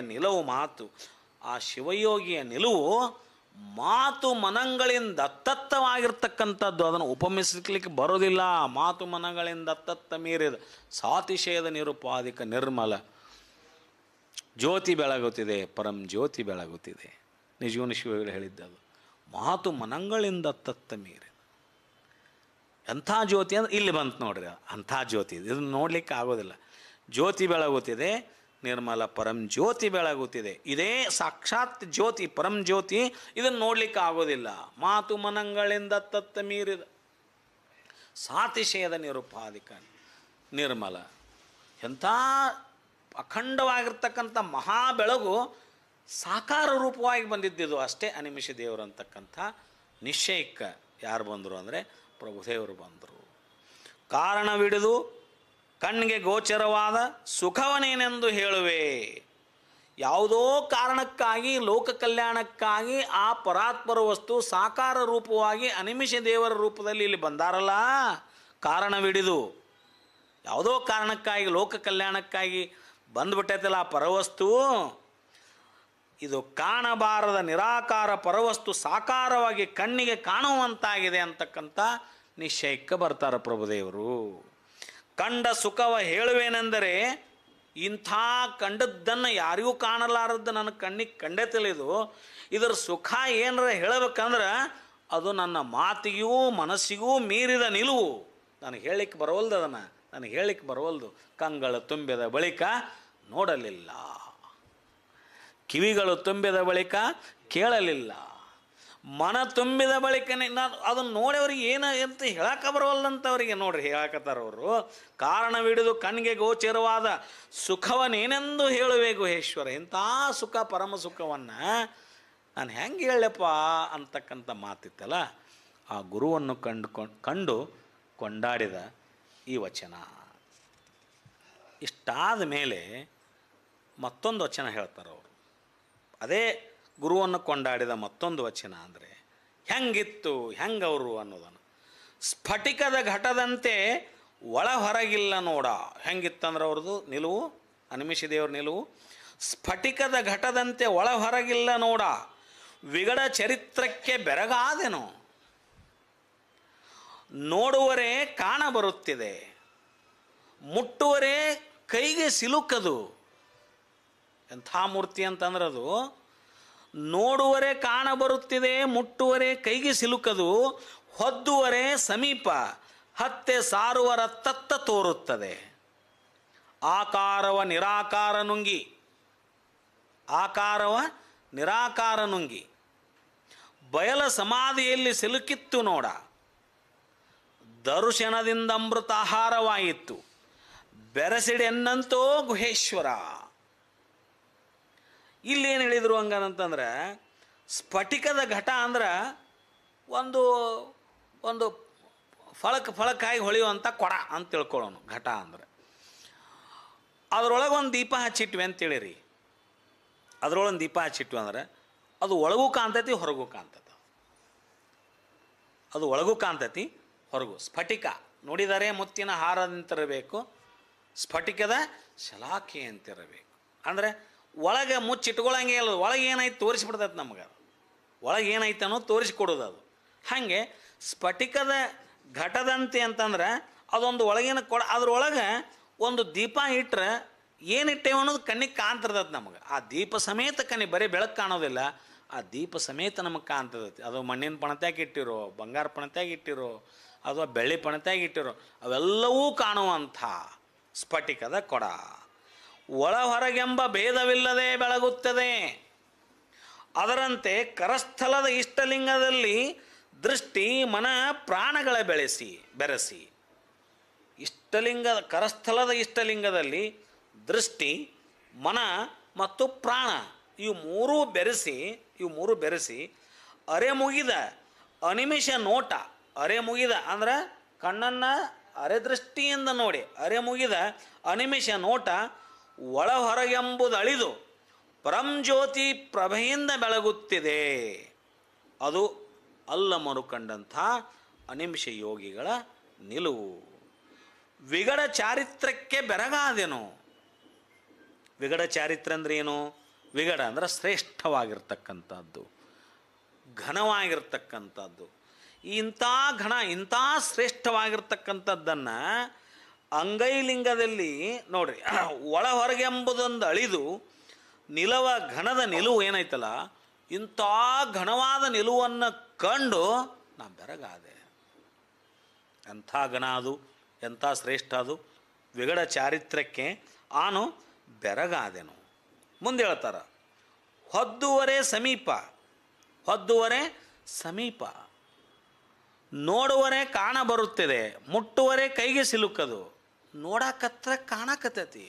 ನಿಲುವು ಮಾತು ಮನಗಳಿಂದ ಅತ್ತತ್ತವಾಗಿರ್ತಕ್ಕಂಥದ್ದು. ಅದನ್ನು ಉಪಮಿಸಲಿಕ್ಕೆ ಬರೋದಿಲ್ಲ. ಮಾತು ಮನಗಳಿಂದ ಅತ್ತತ್ತ ಮೀರಿದ ಸಾತಿಶಯದ ನಿರುಪಾದಿಕ ನಿರ್ಮಲ ಜ್ಯೋತಿ ಬೆಳಗುತ್ತಿದೆ, ಪರಂ ಜ್ಯೋತಿ ಬೆಳಗುತ್ತಿದೆ. ನಿಜವೂ ಶಿವಗಳು ಹೇಳಿದ್ದದು. ಮಾತು ಮನಗಳಿಂದ ಅತ್ತತ್ತ ಮೀರಿದ ಎಂಥ ಜ್ಯೋತಿ ಅಂದ್ರೆ ಇಲ್ಲಿ ಬಂತು ನೋಡ್ರಿ, ಅಂಥ ಜ್ಯೋತಿ. ಇದನ್ನು ನೋಡಲಿಕ್ಕೆ ಆಗೋದಿಲ್ಲ. ಜ್ಯೋತಿ ಬೆಳಗುತ್ತಿದೆ, ನಿರ್ಮಲ ಪರಂ ಜ್ಯೋತಿ ಬೆಳಗುತ್ತಿದೆ. ಇದೇ ಸಾಕ್ಷಾತ್ ಜ್ಯೋತಿ, ಪರಂ ಜ್ಯೋತಿ. ಇದನ್ನು ನೋಡ್ಲಿಕ್ಕೆ ಆಗೋದಿಲ್ಲ. ಮಾತು ಮನಗಳಿಂದ ತತ್ತ ಮೀರಿದ ಸಾತಿಶಯದ ನಿರುಪಾದಿಕ ನಿರ್ಮಲ, ಎಂಥ ಅಖಂಡವಾಗಿರ್ತಕ್ಕಂಥ ಮಹಾ ಬೆಳಗು ಸಾಕಾರ ರೂಪವಾಗಿ ಬಂದಿದ್ದಿದ್ದು ಅಷ್ಟೇ ಅನಿಮಿಷ ದೇವರು ಅಂತಕ್ಕಂಥ ನಿಶ್ಚಯಕ್ಕೆ ಯಾರು ಬಂದರು ಅಂದರೆ ಪ್ರಭುದೇವರು ಬಂದರು. ಕಾರಣವಿಡಿದು ಕಣ್ಣಿಗೆ ಗೋಚರವಾದ ಸುಖವನೇನೆಂದು ಹೇಳುವೆ. ಯಾವುದೋ ಕಾರಣಕ್ಕಾಗಿ, ಲೋಕ ಕಲ್ಯಾಣಕ್ಕಾಗಿ ಆ ಪರಾತ್ಪರ ವಸ್ತು ಸಾಕಾರ ರೂಪವಾಗಿ ಅನಿಮಿಷ ದೇವರ ರೂಪದಲ್ಲಿ ಇಲ್ಲಿ ಬಂದಾರಲ್ಲ, ಕಾರಣವಿಡಿದು ಯಾವುದೋ ಕಾರಣಕ್ಕಾಗಿ ಲೋಕ ಕಲ್ಯಾಣಕ್ಕಾಗಿ ಬಂದುಬಿಟ್ಟೈತಲ್ಲ ಆ ಪರವಸ್ತು, ಇದು ಕಾಣಬಾರದ ನಿರಾಕಾರ ಪರವಸ್ತು ಸಾಕಾರವಾಗಿ ಕಣ್ಣಿಗೆ ಕಾಣುವಂತಾಗಿದೆ ಅಂತಕ್ಕಂಥ ನಿಶ್ಚಯಕ್ಕೆ ಬರ್ತಾರೆ ಪ್ರಭುದೇವರು. ಕಂಡ ಸುಖವ ಹೇಳುವೇನೆಂದರೆ, ಇಂಥ ಕಂಡದ್ದನ್ನು ಯಾರಿಗೂ ಕಾಣಲಾರದ್ದು ನನ್ನ ಕಣ್ಣಿಗೆ ಕಂಡೇ ತಿಳಿದು ಇದರ ಸುಖ ಏನರ ಹೇಳಬೇಕಂದ್ರೆ ಅದು ನನ್ನ ಮಾತಿಗೂ ಮನಸ್ಸಿಗೂ ಮೀರಿದ ನಿಲುವು. ನನಗೆ ಹೇಳಲಿಕ್ಕೆ ಬರವಲ್ದು, ನನಗೆ ಹೇಳಲಿಕ್ಕೆ ಬರವಲ್ದು. ಕಂಗಳು ತುಂಬಿದ ಬಳಿಕ ನೋಡಲಿಲ್ಲ, ಕಿವಿಗಳು ತುಂಬಿದ ಬಳಿಕ ಕೇಳಲಿಲ್ಲ, ಮನ ತುಂಬಿದ ಬಳಿಕ ನಾನು ಅದನ್ನು ನೋಡೋರಿಗೆ ಏನು ಅಂತ ಹೇಳಕ್ಕೆ ಬರವಲ್ಲಂಥವ್ರಿಗೆ ನೋಡ್ರಿ ಹೇಳಕತ್ತಾರವರು. ಕಾರಣವಿಡಿದು ಕಣ್ಣಿಗೆ ಗೋಚರವಾದ ಸುಖವನ್ನೇನೆಂದು ಹೇಳುವೆ ಗುಹೇಶ್ವರ. ಇಂಥ ಸುಖ, ಪರಮ ಸುಖವನ್ನು ನಾನು ಹೆಂಗೆ ಹೇಳಪ್ಪ ಅಂತಕ್ಕಂಥ ಮಾತಿತ್ತಲ್ಲ, ಆ ಗುರುವನ್ನು ಕಂಡು ಕೊಂಡಾಡಿದ ಈ ವಚನ. ಇಷ್ಟಾದ ಮೇಲೆ ಮತ್ತೊಂದು ವಚನ ಹೇಳ್ತಾರೆ ಅವರು. ಅದೇ ಗುರುವನ್ನು ಕೊಂಡಾಡಿದ ಮತ್ತೊಂದು ವಚನ ಅಂದರೆ ಹೆಂಗಿತ್ತು, ಹೆಂಗವರು ಅನ್ನೋದನ್ನು. ಸ್ಫಟಿಕದ ಘಟದಂತೆ ಒಳ ಹೊರಗಿಲ್ಲ ನೋಡ. ಹೆಂಗಿತ್ತಂದ್ರೆ ಅವ್ರದ್ದು ನಿಲುವು, ಅನಿಮಿಷ ದೇವ್ರ ನಿಲುವು. ಸ್ಫಟಿಕದ ಘಟದಂತೆ ಒಳ ಹೊರಗಿಲ್ಲ ನೋಡ, ವಿಗಡ ಚರಿತ್ರಕ್ಕೆ ಬೆರಗಾದೆನು, ನೋಡುವರೇ ಕಾಣ ಬರುತ್ತಿದೆ, ಮುಟ್ಟುವರೇ ಕೈಗೆ ಸಿಲುಕದು. ಎಂಥ ಮೂರ್ತಿ ಅಂತಂದ್ರೆ ಅದು ನೋಡುವರೆ ಕಾಣಬರುತ್ತಿದೆ, ಮುಟ್ಟುವರೆ ಕೈಗೆ ಸಿಲುಕದು, ಹೊದ್ದುವರೆ ಸಮೀಪ, ಹತ್ತೆ ಸಾರುವರ ತತ್ತ ತೋರುತ್ತದೆ. ಆಕಾರವ ನಿರಾಕಾರ ನುಂಗಿ, ಆಕಾರವ ನಿರಾಕಾರ ನುಂಗಿ ಬಯಲ ಸಮಾಧಿಯಲ್ಲಿ ಸಿಲುಕಿತ್ತು ನೋಡ. ದರ್ಶನದಿಂದ ಅಮೃತಾಹಾರವಾಯಿತು, ಬೆರಸಿಡೆನ್ನಂತೋ ಗುಹೇಶ್ವರ. ಇಲ್ಲೇನು ಹೇಳಿದರು ಹಂಗಂತಂದ್ರೆ, ಸ್ಫಟಿಕದ ಘಟ ಅಂದ್ರೆ ಒಂದು ಒಂದು ಫಳಕಾಗಿ ಹೊಳೆಯುವಂಥ ಕೊಡ ಅಂತ ತಿಳ್ಕೊಳ್ಳೋಣ. ಘಟ ಅಂದ್ರೆ ಅದರೊಳಗೆ ಒಂದು ದೀಪ ಹಚ್ಚಿಟ್ವಿ ಅಂತೇಳಿರಿ. ಅದರೊಳಗೆ ದೀಪ ಹಚ್ಚಿಟ್ವಿ ಅಂದ್ರೆ ಅದು ಒಳಗೂ ಕಾಣ್ತೈತಿ, ಹೊರಗೂ ಕಾಣ್ತೈತಿ. ಅದು ಒಳಗೂ ಕಾಣ್ತೈತಿ, ಹೊರಗೂ. ಸ್ಫಟಿಕ ನೋಡಿದರೆ ಮುತ್ತಿನ ಹಾರದಂತಿರಬೇಕು, ಸ್ಫಟಿಕದ ಶಲಾಖೆ ಅಂತಿರಬೇಕು. ಅಂದರೆ ಒಳಗೆ ಮುಚ್ಚಿಟ್ಕೊಳ್ಳಂಗೆ ಇಲ್ಲ, ಒಳಗೆ ಏನಾಯ್ತು ತೋರಿಸ್ಬಿಡ್ತೈತೆ ನಮ್ಗೆ. ಒಳಗೆ ಏನಾಯ್ತು ಅನ್ನೋದು ತೋರಿಸ್ಕೊಡೋದು ಅದು. ಹಾಗೆ ಸ್ಫಟಿಕದ ಘಟದಂತೆ ಅಂತಂದ್ರೆ ಅದೊಂದು ಒಳಗಿನ ಕೊಡ. ಅದ್ರೊಳಗೆ ಒಂದು ದೀಪ ಇಟ್ಟರೆ ಏನಿಟ್ಟೇವೆ ಅನ್ನೋದು ಕಣ್ಣಿಗೆ ಕಾಣ್ತಿರ್ತೈತೆ ನಮಗೆ. ಆ ದೀಪ ಸಮೇತ ಕಣ್ಣಿಗೆ ಬರೀ ಬೆಳಕು ಕಾಣೋದಿಲ್ಲ, ಆ ದೀಪ ಸಮೇತ ನಮಗೆ ಕಾಣ್ತಿರ್ತೈತಿ. ಅದು ಮಣ್ಣಿನ ಪಣತ್ಯಾಗ ಇಟ್ಟಿರೋ, ಬಂಗಾರ ಪಣತ್ಯಾಗ ಇಟ್ಟಿರೋ, ಅಥವಾ ಬೆಳ್ಳಿ ಪಣತ್ಯಾಗ ಇಟ್ಟಿರೋ, ಅವೆಲ್ಲವೂ ಕಾಣುವಂಥ ಸ್ಫಟಿಕದ ಕೊಡ. ಒಳ ಹೊರಗೆಂಬ ಭೇದವಿಲ್ಲದೆ ಬೆಳಗುತ್ತದೆ. ಅದರಂತೆ ಕರಸ್ಥಲದ ಇಷ್ಟಲಿಂಗದಲ್ಲಿ ದೃಷ್ಟಿ ಮನ ಪ್ರಾಣಗಳ ಬೆರೆಸಿ ಕರಸ್ಥಲದ ಇಷ್ಟಲಿಂಗದಲ್ಲಿ ದೃಷ್ಟಿ, ಮನ ಮತ್ತು ಪ್ರಾಣ ಇವು ಮೂರು ಬೆರೆಸಿ ಅರೆಮುಗಿದ ಅನಿಮಿಷ ನೋಟ. ಅರೆಮುಗಿದ ಅಂದ್ರೆ ಕಣ್ಣನ್ನು ಅರೆದೃಷ್ಟಿಯಿಂದ ನೋಡಿ, ಅರೆಮುಗಿದ ಅನಿಮಿಷ ನೋಟ ಒಳ ಹೊರಗೆಂಬುದು ಅಳಿದು ಪರಂಜ್ಯೋತಿ ಪ್ರಭೆಯಿಂದ ಬೆಳಗುತ್ತಿದೆ. ಅದು ಅಲ್ಲ ಮರುಕಂಡಂಥ ಅನಿಮಿಷ ಯೋಗಿಗಳ ನಿಲುವು. ವಿಗಡ ಚಾರಿತ್ರಕ್ಕೆ ಬೆರಗಾದೆನು. ವಿಗಡ ಚಾರಿತ್ರ ಅಂದ್ರೆ ಏನು? ವಿಗಡ ಅಂದ್ರೆ ಶ್ರೇಷ್ಠವಾಗಿರ್ತಕ್ಕಂಥದ್ದು, ಘನವಾಗಿರ್ತಕ್ಕಂಥದ್ದು. ಇಂಥ ಶ್ರೇಷ್ಠವಾಗಿರ್ತಕ್ಕಂಥದ್ದನ್ನು ಅಂಗೈಲಿಂಗದಲ್ಲಿ ನೋಡ್ರಿ, ಒಳ ಹೊರಗೆಂಬುದೊಂದು ಅಳಿದು ನಿಲವ ಘನದ ನಿಲುವು ಏನೈತಲ್ಲ, ಇಂಥ ಘನವಾದ ನಿಲುವನ್ನು ಕಂಡು ನಾ ಬೆರಗಾದೆ. ಎಂಥ ಘನ ಅದು, ಎಂಥ ಶ್ರೇಷ್ಠ ಅದು. ವಿಗಡ ಚಾರಿತ್ರಕ್ಕೆ ಆನು ಬೆರಗಾದೆನು. ಮುಂದೆ ಹೇಳ್ತಾರ, ಹೊದ್ದುವರೆ ಸಮೀಪ, ನೋಡುವರೆ ಕಾಣ ಬರುತ್ತಿದೆ, ಮುಟ್ಟುವರೆ ಕೈಗೆ ಸಿಲುಕದು. ನೋಡಾಕತ್ರ ಕಾಣಕತ್ತೈತಿ,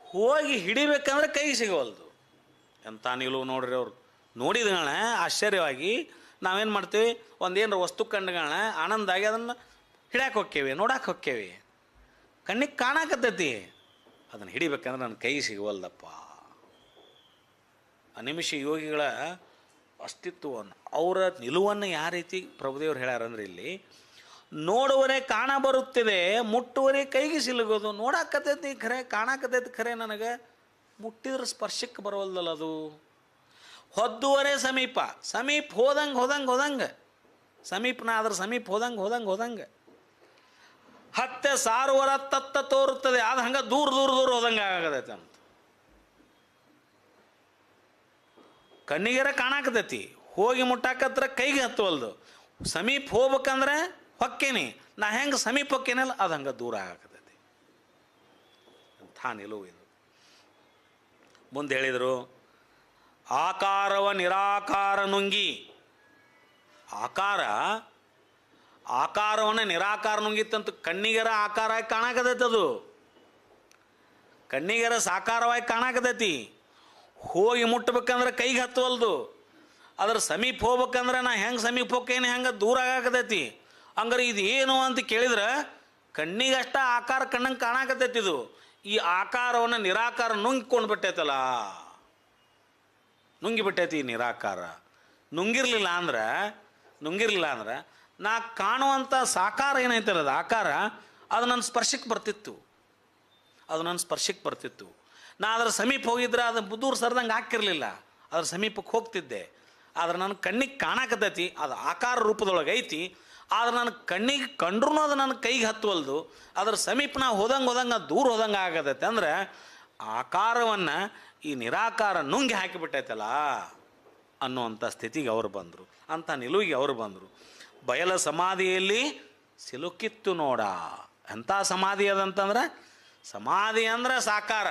ಹೋಗಿ ಹಿಡಿಬೇಕಂದ್ರೆ ಕೈಗೆ ಸಿಗವಲ್ದು. ಎಂಥ ನಿಲುವು ನೋಡ್ರಿ ಅವ್ರು. ನೋಡಿದಗಳ ಆಶ್ಚರ್ಯವಾಗಿ ನಾವೇನು ಮಾಡ್ತೀವಿ, ಒಂದೇನರ ವಸ್ತು ಕಂಡುಗಳ ಆನಂದಾಗಿ ಅದನ್ನು ಹಿಡ್ಯಾಕೆ ಹೊಕ್ಕೇವಿ, ನೋಡಕ್ಕೆ ಹೊಕ್ಕೇವಿ. ಕಣ್ಣಿಗೆ ಕಾಣಕತ್ತೈತಿ, ಅದನ್ನು ಹಿಡಿಬೇಕಂದ್ರೆ ನನ್ನ ಕೈಗೆ ಸಿಗವಲ್ದಪ್ಪ. ಅನಿಮಿಷ ಯೋಗಿಗಳ ಅಸ್ತಿತ್ವವನ್ನು, ಅವರ ನಿಲುವನ್ನು ಯಾವ ರೀತಿ ಪ್ರಭುದೇವರು ಹೇಳ್ಯಾರಂದ್ರೆ, ಇಲ್ಲಿ ನೋಡುವರೆ ಕಾಣ ಬರುತ್ತಿದೆ, ಮುಟ್ಟುವರೆ ಕೈಗೆ ಸಿಲುಗೋದು. ನೋಡಾಕತ್ತೈತಿ ಖರೆ, ಕಾಣಕತ್ತೈತಿ ಖರೆ, ನನಗೆ ಮುಟ್ಟಿದ್ರೆ ಸ್ಪರ್ಶಕ್ಕೆ ಬರೋಲ್ದಲ್ಲ ಅದು. ಹೊದ್ದುವರೆ ಸಮೀಪ ಹೋದಂಗೆ ಸಮೀಪನ ಆದ್ರೆ ಸಮೀಪ ಹೋದಂಗೆ ಹತ್ತೆ ಸಾರುವರ ತತ್ತ ತೋರುತ್ತದೆ. ಅದು ಹಂಗೆ ದೂರ ಹೋದಂಗೆ ಆಗತೈತೆ ಅಂತ. ಕಣ್ಣಿಗೆರ ಕಾಣಾಕತೈತಿ, ಹೋಗಿ ಮುಟ್ಟಾಕತ್ರ ಕೈಗೆ ಹತ್ತುವಲ್ದು. ಸಮೀಪ ಹೋಗ್ಬೇಕಂದ್ರೆ ಹೊಕ್ಕೇನಿ, ನಾ ಹೆಂಗೆ ಸಮೀಪ ಹೊಕ್ಕೇನಲ್ಲ ಅದು ಹಂಗೆ ದೂರ ಆಗತೈತಿ. ಅಂಥ ನಿಲುವು ಇದು. ಮುಂದೆ ಹೇಳಿದರು, ಆಕಾರವ ನಿರಾಕಾರ ನುಂಗಿ. ಆಕಾರವನ್ನು ನಿರಾಕಾರ ನುಂಗಿತ್ತಂತ ಕಣ್ಣಿಗೆರ ಆಕಾರವಾಗಿ ಕಾಣಾಕತೈತಿ. ಅದು ಕಣ್ಣಿಗೆರ ಸಾಕಾರವಾಗಿ ಕಾಣಾಕತೈತಿ. ಹೋಗಿ ಮುಟ್ಟಬೇಕಂದ್ರೆ ಕೈಗೆ ಹತ್ತವಲ್ದು. ಅದ್ರ ಸಮೀಪ ಹೋಗ್ಬೇಕಂದ್ರೆ ನಾ ಹೆಂಗೆ ಸಮೀಪ ಹೋಗ್ಕೇನೆ ಹೆಂಗೆ ದೂರ ಆಗಾಕತೈತಿ. ಹಂಗಾರೆ ಇದು ಏನು ಅಂತ ಕೇಳಿದ್ರೆ ಕಣ್ಣಿಗಷ್ಟ ಆಕಾರ ಕಣ್ಣಂಗೆ ಕಾಣಾಕತೈತಿ. ಇದು ಈ ಆಕಾರವನ್ನು ನಿರಾಕಾರ ನುಂಗಿಕೊಂಡು ಬಿಟ್ಟೈತಲ್ಲ, ನುಂಗಿಬಿಟ್ಟೈತಿ ಈ ನಿರಾಕಾರ. ನುಂಗಿರ್ಲಿಲ್ಲ ಅಂದ್ರೆ ನಾ ಕಾಣುವಂಥ ಸಾಕಾರ ಏನೈತಲ್ಲ, ಅದು ಆಕಾರ, ಅದು ನನ್ನ ಸ್ಪರ್ಶಕ್ಕೆ ಬರ್ತಿತ್ತು. ನಾ ಅದರ ಸಮೀಪ ಹೋಗಿದ್ರೆ ಅದು ದೂರ ಸರ್ದಂಗೆ ಹಾಕಿರಲಿಲ್ಲ, ಅದ್ರ ಸಮೀಪಕ್ಕೆ ಹೋಗ್ತಿದ್ದೆ. ಆದ್ರೆ ನನ್ನ ಕಣ್ಣಿಗೆ ಕಾಣಾಕತೈತಿ, ಅದು ಆಕಾರ ರೂಪದೊಳಗೆ ಐತಿ. ಆದ್ರೆ ನನ್ನ ಕಣ್ಣಿಗೆ ಕಂಡ್ರೂ ಅದು ನನ್ನ ಕೈಗೆ ಹತ್ತುವಲ್ದು. ಅದ್ರ ಸಮೀಪ ನಾ ಹೋದಂಗೆ ದೂರ ಆಗತೈತೆ. ಅಂದ್ರೆ ಆಕಾರವನ್ನು ಈ ನಿರಾಕಾರ ನುಂಗಿ ಹಾಕಿಬಿಟ್ಟೈತಲ್ಲ ಅನ್ನುವಂಥ ಸ್ಥಿತಿಗೆ ಅವರು ಬಂದರು, ಅಂಥ ನಿಲುವಿಗೆ ಅವರು ಬಂದರು. ಬಯಲ ಸಮಾಧಿಯಲ್ಲಿ ಸಿಲುಕಿತ್ತು ನೋಡ. ಎಂಥ ಸಮಾಧಿ ಅದಂತಂದ್ರೆ, ಸಮಾಧಿ ಅಂದ್ರೆ ಸಾಕಾರ,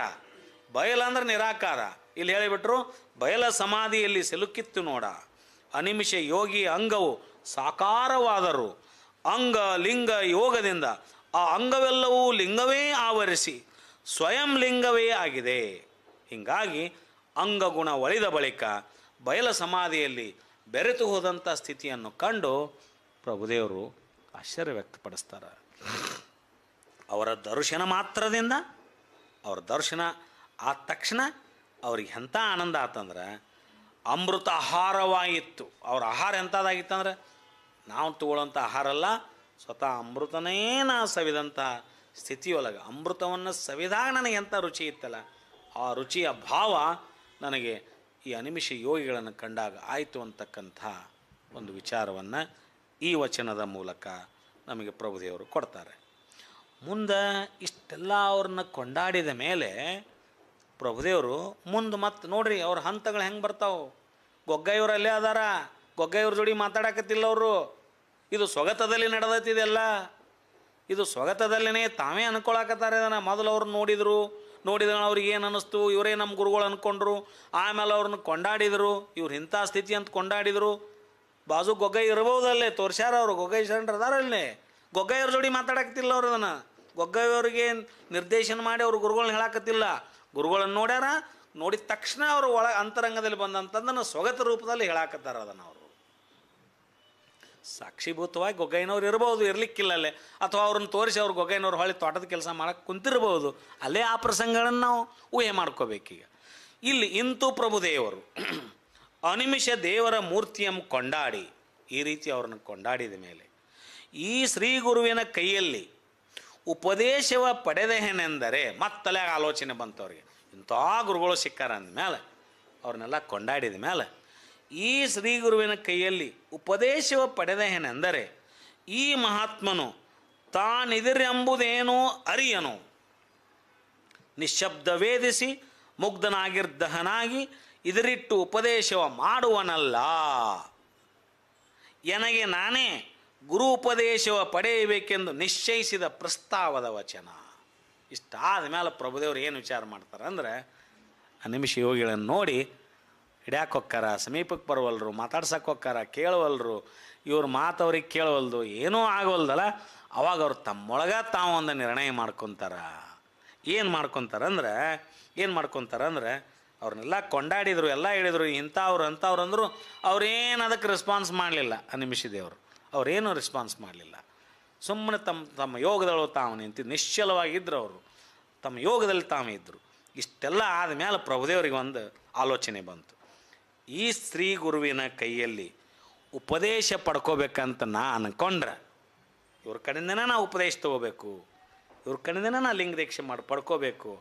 ಬಯಲಂದ್ರೆ ನಿರಾಕಾರ. ಇಲ್ಲಿ ಹೇಳಿಬಿಟ್ರು, ಬಯಲ ಸಮಾಧಿಯಲ್ಲಿ ಸಿಲುಕಿತ್ತು ನೋಡ. ಅನಿಮಿಷ ಯೋಗಿ ಅಂಗವು ಸಾಕಾರವಾದರು. ಅಂಗ ಲಿಂಗ ಯೋಗದಿಂದ ಆ ಅಂಗವೆಲ್ಲವೂ ಲಿಂಗವೇ ಆವರಿಸಿ ಸ್ವಯಂ ಲಿಂಗವೇ ಆಗಿದೆ. ಹೀಗಾಗಿ ಅಂಗಗುಣ ಒಳಿದ ಬಳಿಕ ಬಯಲ ಸಮಾಧಿಯಲ್ಲಿ ಬೆರೆತು ಹೋದಂಥ ಸ್ಥಿತಿಯನ್ನು ಕಂಡು ಪ್ರಭುದೇವರು ಆಶ್ಚರ್ಯ ವ್ಯಕ್ತಪಡಿಸ್ತಾರೆ. ಅವರ ದರ್ಶನ ಮಾತ್ರದಿಂದ, ಅವರ ದರ್ಶನ ಆದ ತಕ್ಷಣ ಅವ್ರಿಗೆ ಎಂಥ ಆನಂದ ಆತಂದ್ರೆ ಅಮೃತ ಆಹಾರವಾಯಿತು. ಅವ್ರ ಆಹಾರ ಎಂಥದ್ದಾಗಿತ್ತಂದ್ರೆ ನಾವು ತಗೊಳ್ಳೋಂಥ ಆಹಾರ ಅಲ್ಲ, ಸ್ವತಃ ಅಮೃತನೇ ನಾ ಸವಿದಂಥ ಸ್ಥಿತಿಯೊಳಗೆ ಅಮೃತವನ್ನು ಸವಿದಾಗ ನನಗೆ ಎಂಥ ರುಚಿ ಇತ್ತಲ್ಲ, ಆ ರುಚಿಯ ಭಾವ ನನಗೆ ಈ ಅನಿಮಿಷ ಯೋಗಿಗಳನ್ನು ಕಂಡಾಗ ಆಯಿತು ಅಂತಕ್ಕಂಥ ಒಂದು ವಿಚಾರವನ್ನು ಈ ವಚನದ ಮೂಲಕ ನಮಗೆ ಪ್ರಭುದೇವರು ಕೊಡ್ತಾರೆ. ಮುಂದೆ ಇಷ್ಟೆಲ್ಲ ಅವ್ರನ್ನ ಕೊಂಡಾಡಿದ ಮೇಲೆ ಪ್ರಭುದೇವರು ಮುಂದೆ ಮತ್ತೆ ನೋಡ್ರಿ ಅವ್ರ ಹಂತಗಳು ಹೆಂಗೆ ಬರ್ತಾವೆ. ಗೊಗ್ಗಯ್ಯವ್ರು ಅಲ್ಲೇ ಅದಾರ, ಗೊಗ್ಗಯ್ಯವ್ರ ಜೋಡಿ ಮಾತಾಡಕತ್ತಿಲ್ಲ ಅವರು. ಇದು ಸ್ವಗತದಲ್ಲಿ ನಡೆದತ್ತಿದೆಲ್ಲ, ಇದು ಸ್ವಗತದಲ್ಲೇ ತಾವೇ ಅನ್ಕೊಳಕತ್ತಾರೆ. ಇದನ್ನು ಮೊದಲು ಅವ್ರು ನೋಡಿದ್ರೆ ಅವ್ರಿಗೆ ಏನು ಅನ್ನಿಸ್ತು, ಇವರೇ ನಮ್ಮ ಗುರುಗಳು ಅಂದ್ಕೊಂಡ್ರು. ಆಮೇಲೆ ಅವ್ರನ್ನ ಕೊಂಡಾಡಿದರು, ಇವ್ರು ಇಂಥ ಸ್ಥಿತಿ ಅಂತ ಕೊಂಡಾಡಿದರು. ಬಾಜು ಗೊಗ್ಗಯ್ಯ ಇರ್ಬೋದಲ್ಲೇ ತೋರ್ಸ್ಯಾರ ಅವರು, ಗೊಗ್ಗಯ್ಯ ಶರಣರು ಅದಾರಲ್ಲೇ. ಗೊಗ್ಗಯ್ಯವ್ರ ಜೋಡಿ ಮಾತಾಡಕತ್ತಿಲ್ಲ ಅವ್ರು. ಅದನ್ನು ಗೊಗ್ಗಯ್ಯವ್ರಿಗೆ ನಿರ್ದೇಶನ ಮಾಡಿ ಅವ್ರ ಗುರುಗಳನ್ನ ಹೇಳಕತ್ತಿಲ್ಲ. ಗುರುಗಳನ್ನು ನೋಡ್ಯಾರ, ನೋಡಿದ ತಕ್ಷಣ ಅವರು ಅಂತರಂಗದಲ್ಲಿ ಬಂದಂಥದ್ದನ್ನು ಸ್ವಗತ ರೂಪದಲ್ಲಿ ಹೇಳಾಕತ್ತಾರ. ಅದನ್ನು ಅವರು ಸಾಕ್ಷೀಭೂತವಾಗಿ ಗೊಗ್ಗಯ್ಯನವ್ರು ಇರ್ಬೋದು, ಇರಲಿಕ್ಕಿಲ್ಲ ಅಲ್ಲೇ, ಅಥವಾ ಅವ್ರನ್ನ ತೋರಿಸಿ ಅವ್ರು ಗೊಗ್ಗಯ್ಯನವ್ರು ಹೊಳ್ಳಿ ತೋಟದ ಕೆಲಸ ಮಾಡಕ್ಕೆ ಕುಂತಿರ್ಬೋದು. ಅಲ್ಲೇ ಆ ಪ್ರಸಂಗಗಳನ್ನು ನಾವು ಊಹೆ ಮಾಡ್ಕೋಬೇಕೀಗ. ಇಲ್ಲಿ ಇಂತು ಪ್ರಭುದೇವರು ಅನಿಮಿಷ ದೇವರ ಮೂರ್ತಿಯನ್ನು ಕೊಂಡಾಡಿ, ಈ ರೀತಿ ಅವ್ರನ್ನ ಕೊಂಡಾಡಿದ ಮೇಲೆ ಈ ಶ್ರೀ ಗುರುವಿನ ಕೈಯಲ್ಲಿ ಉಪದೇಶವ ಪಡೆದೆನೆಂದರೆ ಮತ್ತಲೇ ಆಲೋಚನೆ ಬಂತವ್ರಿಗೆ. ಇಂಥ ಗುರುಗಳು ಸಿಕ್ಕಾರ ಅಂದಮೇಲೆ ಅವ್ರನ್ನೆಲ್ಲ ಕೊಂಡಾಡಿದ ಮೇಲೆ ಈ ಶ್ರೀ ಗುರುವಿನ ಕೈಯಲ್ಲಿ ಉಪದೇಶವ ಪಡೆದೆನೆಂದರೆ ಈ ಮಹಾತ್ಮನು ತಾನಿದಿರೆಂಬುದೇನೋ ಅರಿಯನು. ನಿಶ್ಶಬ್ದ ವೇದಿಸಿ ಮುಗ್ಧನಾಗಿರ್ದಹನಾಗಿ ಇದರಿಟ್ಟು ಉಪದೇಶವ ಮಾಡುವನಲ್ಲ. ಎನಗೆ ನಾನೇ ಗುರು ಉಪದೇಶವ ಪಡೆಯಬೇಕೆಂದು ನಿಶ್ಚಯಿಸಿದ ಪ್ರಸ್ತಾವದ ವಚನ. ಇಷ್ಟಾದ ಮೇಲೆ ಪ್ರಭುದೇವರು ಏನು ವಿಚಾರ ಮಾಡ್ತಾರೆ ಅಂದರೆ, ಅನಿಮಿಷ ಯೋಗಿಗಳನ್ನು ನೋಡಿ ಹಿಡ್ಯಾಕೆ ಹೊಕ್ಕಾರ, ಸಮೀಪಕ್ಕೆ ಬರವಲ್ರು, ಮಾತಾಡ್ಸಕ್ಕೆ ಹೊಕ್ಕಾರ, ಕೇಳವಲ್ರು, ಇವ್ರ ಮಾತು ಅವ್ರಿಗೆ ಕೇಳವಲ್ದು, ಏನೂ ಆಗವಲ್ದಲ್ಲ. ಅವಾಗ ಅವ್ರು ತಮ್ಮೊಳಗೆ ತಾವು ಒಂದು ನಿರ್ಣಯ ಮಾಡ್ಕೊತಾರ. ಏನು ಮಾಡ್ಕೊತಾರಂದ್ರೆ ಅವ್ರನ್ನೆಲ್ಲ ಕೊಂಡಾಡಿದರು, ಎಲ್ಲ ಹೇಳಿದರು, ಇಂಥವ್ರು ಅಂಥವ್ರು ಅಂದರು. ಅವ್ರೇನು ಅದಕ್ಕೆ ರೆಸ್ಪಾನ್ಸ್ ಮಾಡಲಿಲ್ಲ. ಅನಿಮಿಷ ದೇವರು ಅವರೇನು ರೆಸ್ಪಾನ್ಸ್ ಮಾಡಲಿಲ್ಲ. ಸುಮ್ಮನೆ ತಮ್ಮ ಯೋಗದಳು ತಾವು ನಿಂತು ನಿಶ್ಚಲವಾಗಿದ್ದರು. ಅವರು ತಮ್ಮ ಯೋಗದಲ್ಲಿ ತಾವೇ ಇದ್ದರು. ಇಷ್ಟೆಲ್ಲ ಆದಮೇಲೆ ಪ್ರಭುದೇವರಿಗೆ ಒಂದು ಆಲೋಚನೆ ಬಂತು. ಈ ಶ್ರೀ ಗುರುವಿನ ಕೈಯಲ್ಲಿ ಉಪದೇಶ ಪಡ್ಕೋಬೇಕಂತ ನಾ ಅಂದ್ಕೊಂಡ್ರೆ ಇವ್ರ ಕಡೆಯಿಂದನೇ ನಾ ಉಪದೇಶ ತೊಗೋಬೇಕು, ಇವ್ರ ಕಡೆಯಿಂದನೇ ನಾ ಲಿಂಗ ದೀಕ್ಷೆ ಪಡ್ಕೋಬೇಕು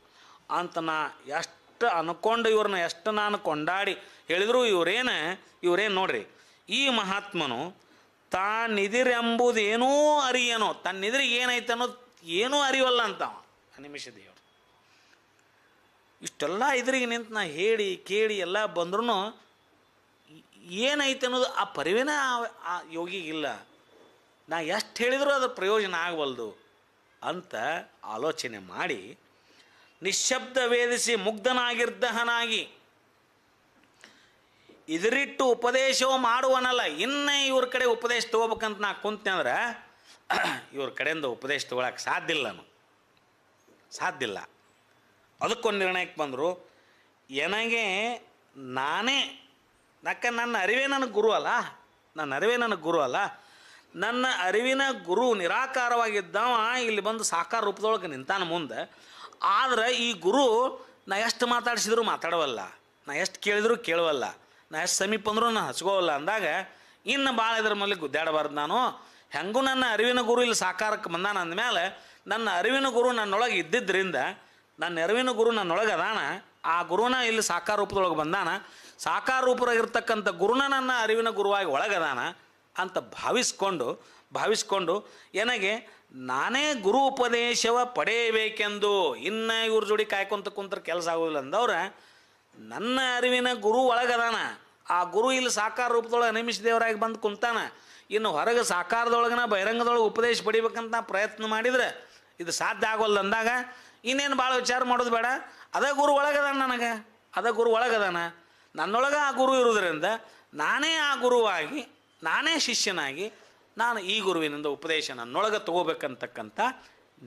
ಅಂತ ನಾ ಎಷ್ಟು ಅಂದ್ಕೊಂಡು ಇವ್ರನ್ನ ಎಷ್ಟು ನಾನು ಕೊಂಡಾಡಿ ಹೇಳಿದ್ರು ಇವ್ರೇನು ನೋಡ್ರಿ, ಈ ಮಹಾತ್ಮನು ತಾನಿದಿರೆಂಬುದೇನೂ ಅರಿಯನೋ, ತನ್ನಿದ್ರಿಗೆ ಏನೈತೆ ಅನ್ನೋದು ಏನೂ ಅರಿವಲ್ಲ ಅಂತವ ಅನಿಮಿಷ ದೇವರು. ಇಷ್ಟೆಲ್ಲ ಇದ್ರಿಗೆ ನಿಂತು ನಾ ಹೇಳಿ ಕೇಳಿ ಎಲ್ಲ ಬಂದ್ರೂ ಏನೈತೆ ಅನ್ನೋದು ಆ ಪರಿವೇನ ಆ ಯೋಗಿಗಿಲ್ಲ. ನಾ ಎಷ್ಟು ಹೇಳಿದರೂ ಅದ್ರ ಪ್ರಯೋಜನ ಆಗವಲ್ದು ಅಂತ ಆಲೋಚನೆ ಮಾಡಿ ನಿಶ್ಶಬ್ದ ವೇದಿಸಿ ಮುಗ್ಧನಾಗಿರ್ದಹನಾಗಿ ಇದರಿಟ್ಟು ಉಪದೇಶವು ಮಾಡುವನಲ್ಲ. ಇನ್ನೇ ಇವ್ರ ಕಡೆ ಉಪದೇಶ ತೊಗೋಬೇಕಂತ ನಾ ಕುಂತೆ ಅಂದ್ರೆ ಇವ್ರ ಕಡೆಯಿಂದ ಉಪದೇಶ ತೊಗೊಳಕ್ಕೆ ಸಾಧ್ಯ ಇಲ್ಲ. ಅದಕ್ಕೊಂದು ನಿರ್ಣಯಕ್ಕೆ ಬಂದರು. ನನಗೆ ನಾನೇ ನನ್ನ ಅರಿವೇ ನನಗೆ ಗುರು ಅಲ್ಲ, ನನ್ನ ಅರಿವಿನ ಗುರು ನಿರಾಕಾರವಾಗಿದ್ದವ ಇಲ್ಲಿ ಬಂದು ಸಾಕಾರ ರೂಪದೊಳಗೆ ನಿಂತಾನ ಮುಂದೆ. ಆದ್ರೆ ಈ ಗುರು ನಾ ಎಷ್ಟು ಮಾತಾಡಿಸಿದ್ರು ಮಾತಾಡವಲ್ಲ, ನಾ ಎಷ್ಟು ಕೇಳಿದ್ರು ಕೇಳುವಲ್ಲ, ನಾ ಎಷ್ಟು ಸಮೀಪ ಅಂದರೂ ನಾ ಹಚ್ಕೋವಲ್ಲ ಅಂದಾಗ ಇನ್ನು ಭಾಳ ಇದ್ರ ಮೇಲೆ ಗುದ್ದಾಡಬಾರ್ದು. ನಾನು ಹೆಂಗೂ ನನ್ನ ಅರಿವಿನ ಗುರು ಇಲ್ಲಿ ಸಾಕಾರಕ್ಕೆ ಬಂದಾನ ಅಂದಮೇಲೆ ನನ್ನ ಅರಿವಿನ ಗುರು ನನ್ನೊಳಗೆ ಇದ್ದಿದ್ದರಿಂದ, ನನ್ನ ಅರಿವಿನ ಗುರು ನನ್ನೊಳಗೆ ಅದಾನ, ಆ ಗುರುನ ಇಲ್ಲಿ ಸಾಕಾರ ರೂಪದೊಳಗೆ ಬಂದಾನ, ಸಾಕಾರ ರೂಪರಾಗಿರ್ತಕ್ಕಂಥ ಗುರುನ ನನ್ನ ಅರಿವಿನ ಗುರುವಾಗಿ ಒಳಗದಾನ. ಅಂತ ಭಾವಿಸ್ಕೊಂಡು ನನಗೆ ನಾನೇ ಗುರು ಉಪದೇಶವ ಪಡೆಯಬೇಕೆಂದು ಇನ್ನು ಇವ್ರ ಜೋಡಿ ಕಾಯ್ಕೊಂತ ಕುಂತ್ರ ಕೆಲಸ ಆಗೋದಿಲ್ಲ ಅಂದವ್ರ ನನ್ನ ಅರಿವಿನ ಗುರು ಒಳಗದಾನ. ಆ ಗುರು ಇಲ್ಲಿ ಸಾಕಾರ ರೂಪದೊಳಗೆ ಅನಿಮಿಷ ದೇವರಾಗಿ ಬಂದು ಕುಂತಾನ. ಇನ್ನು ಹೊರಗೆ ಸಾಕಾರದೊಳಗನ ಬಹಿರಂಗದೊಳಗೆ ಉಪದೇಶ ಪಡಿಬೇಕಂತ ಪ್ರಯತ್ನ ಮಾಡಿದರೆ ಇದು ಸಾಧ್ಯ ಆಗೋಲ್ಲ ಅಂದಾಗ ಇನ್ನೇನು ಭಾಳ ವಿಚಾರ ಮಾಡೋದು ಬೇಡ. ಅದೇ ಗುರು ಒಳಗದಾನ, ನನಗೆ ಅದೇ ಗುರು ಒಳಗದಾನ. ನನ್ನೊಳಗೆ ಆ ಗುರು ಇರೋದ್ರಿಂದ ನಾನೇ ಆ ಗುರುವಾಗಿ, ನಾನೇ ಶಿಷ್ಯನಾಗಿ ನಾನು ಈ ಗುರುವಿನಿಂದ ಉಪದೇಶ ನನ್ನೊಳಗೆ ತಗೋಬೇಕಂತಕ್ಕಂಥ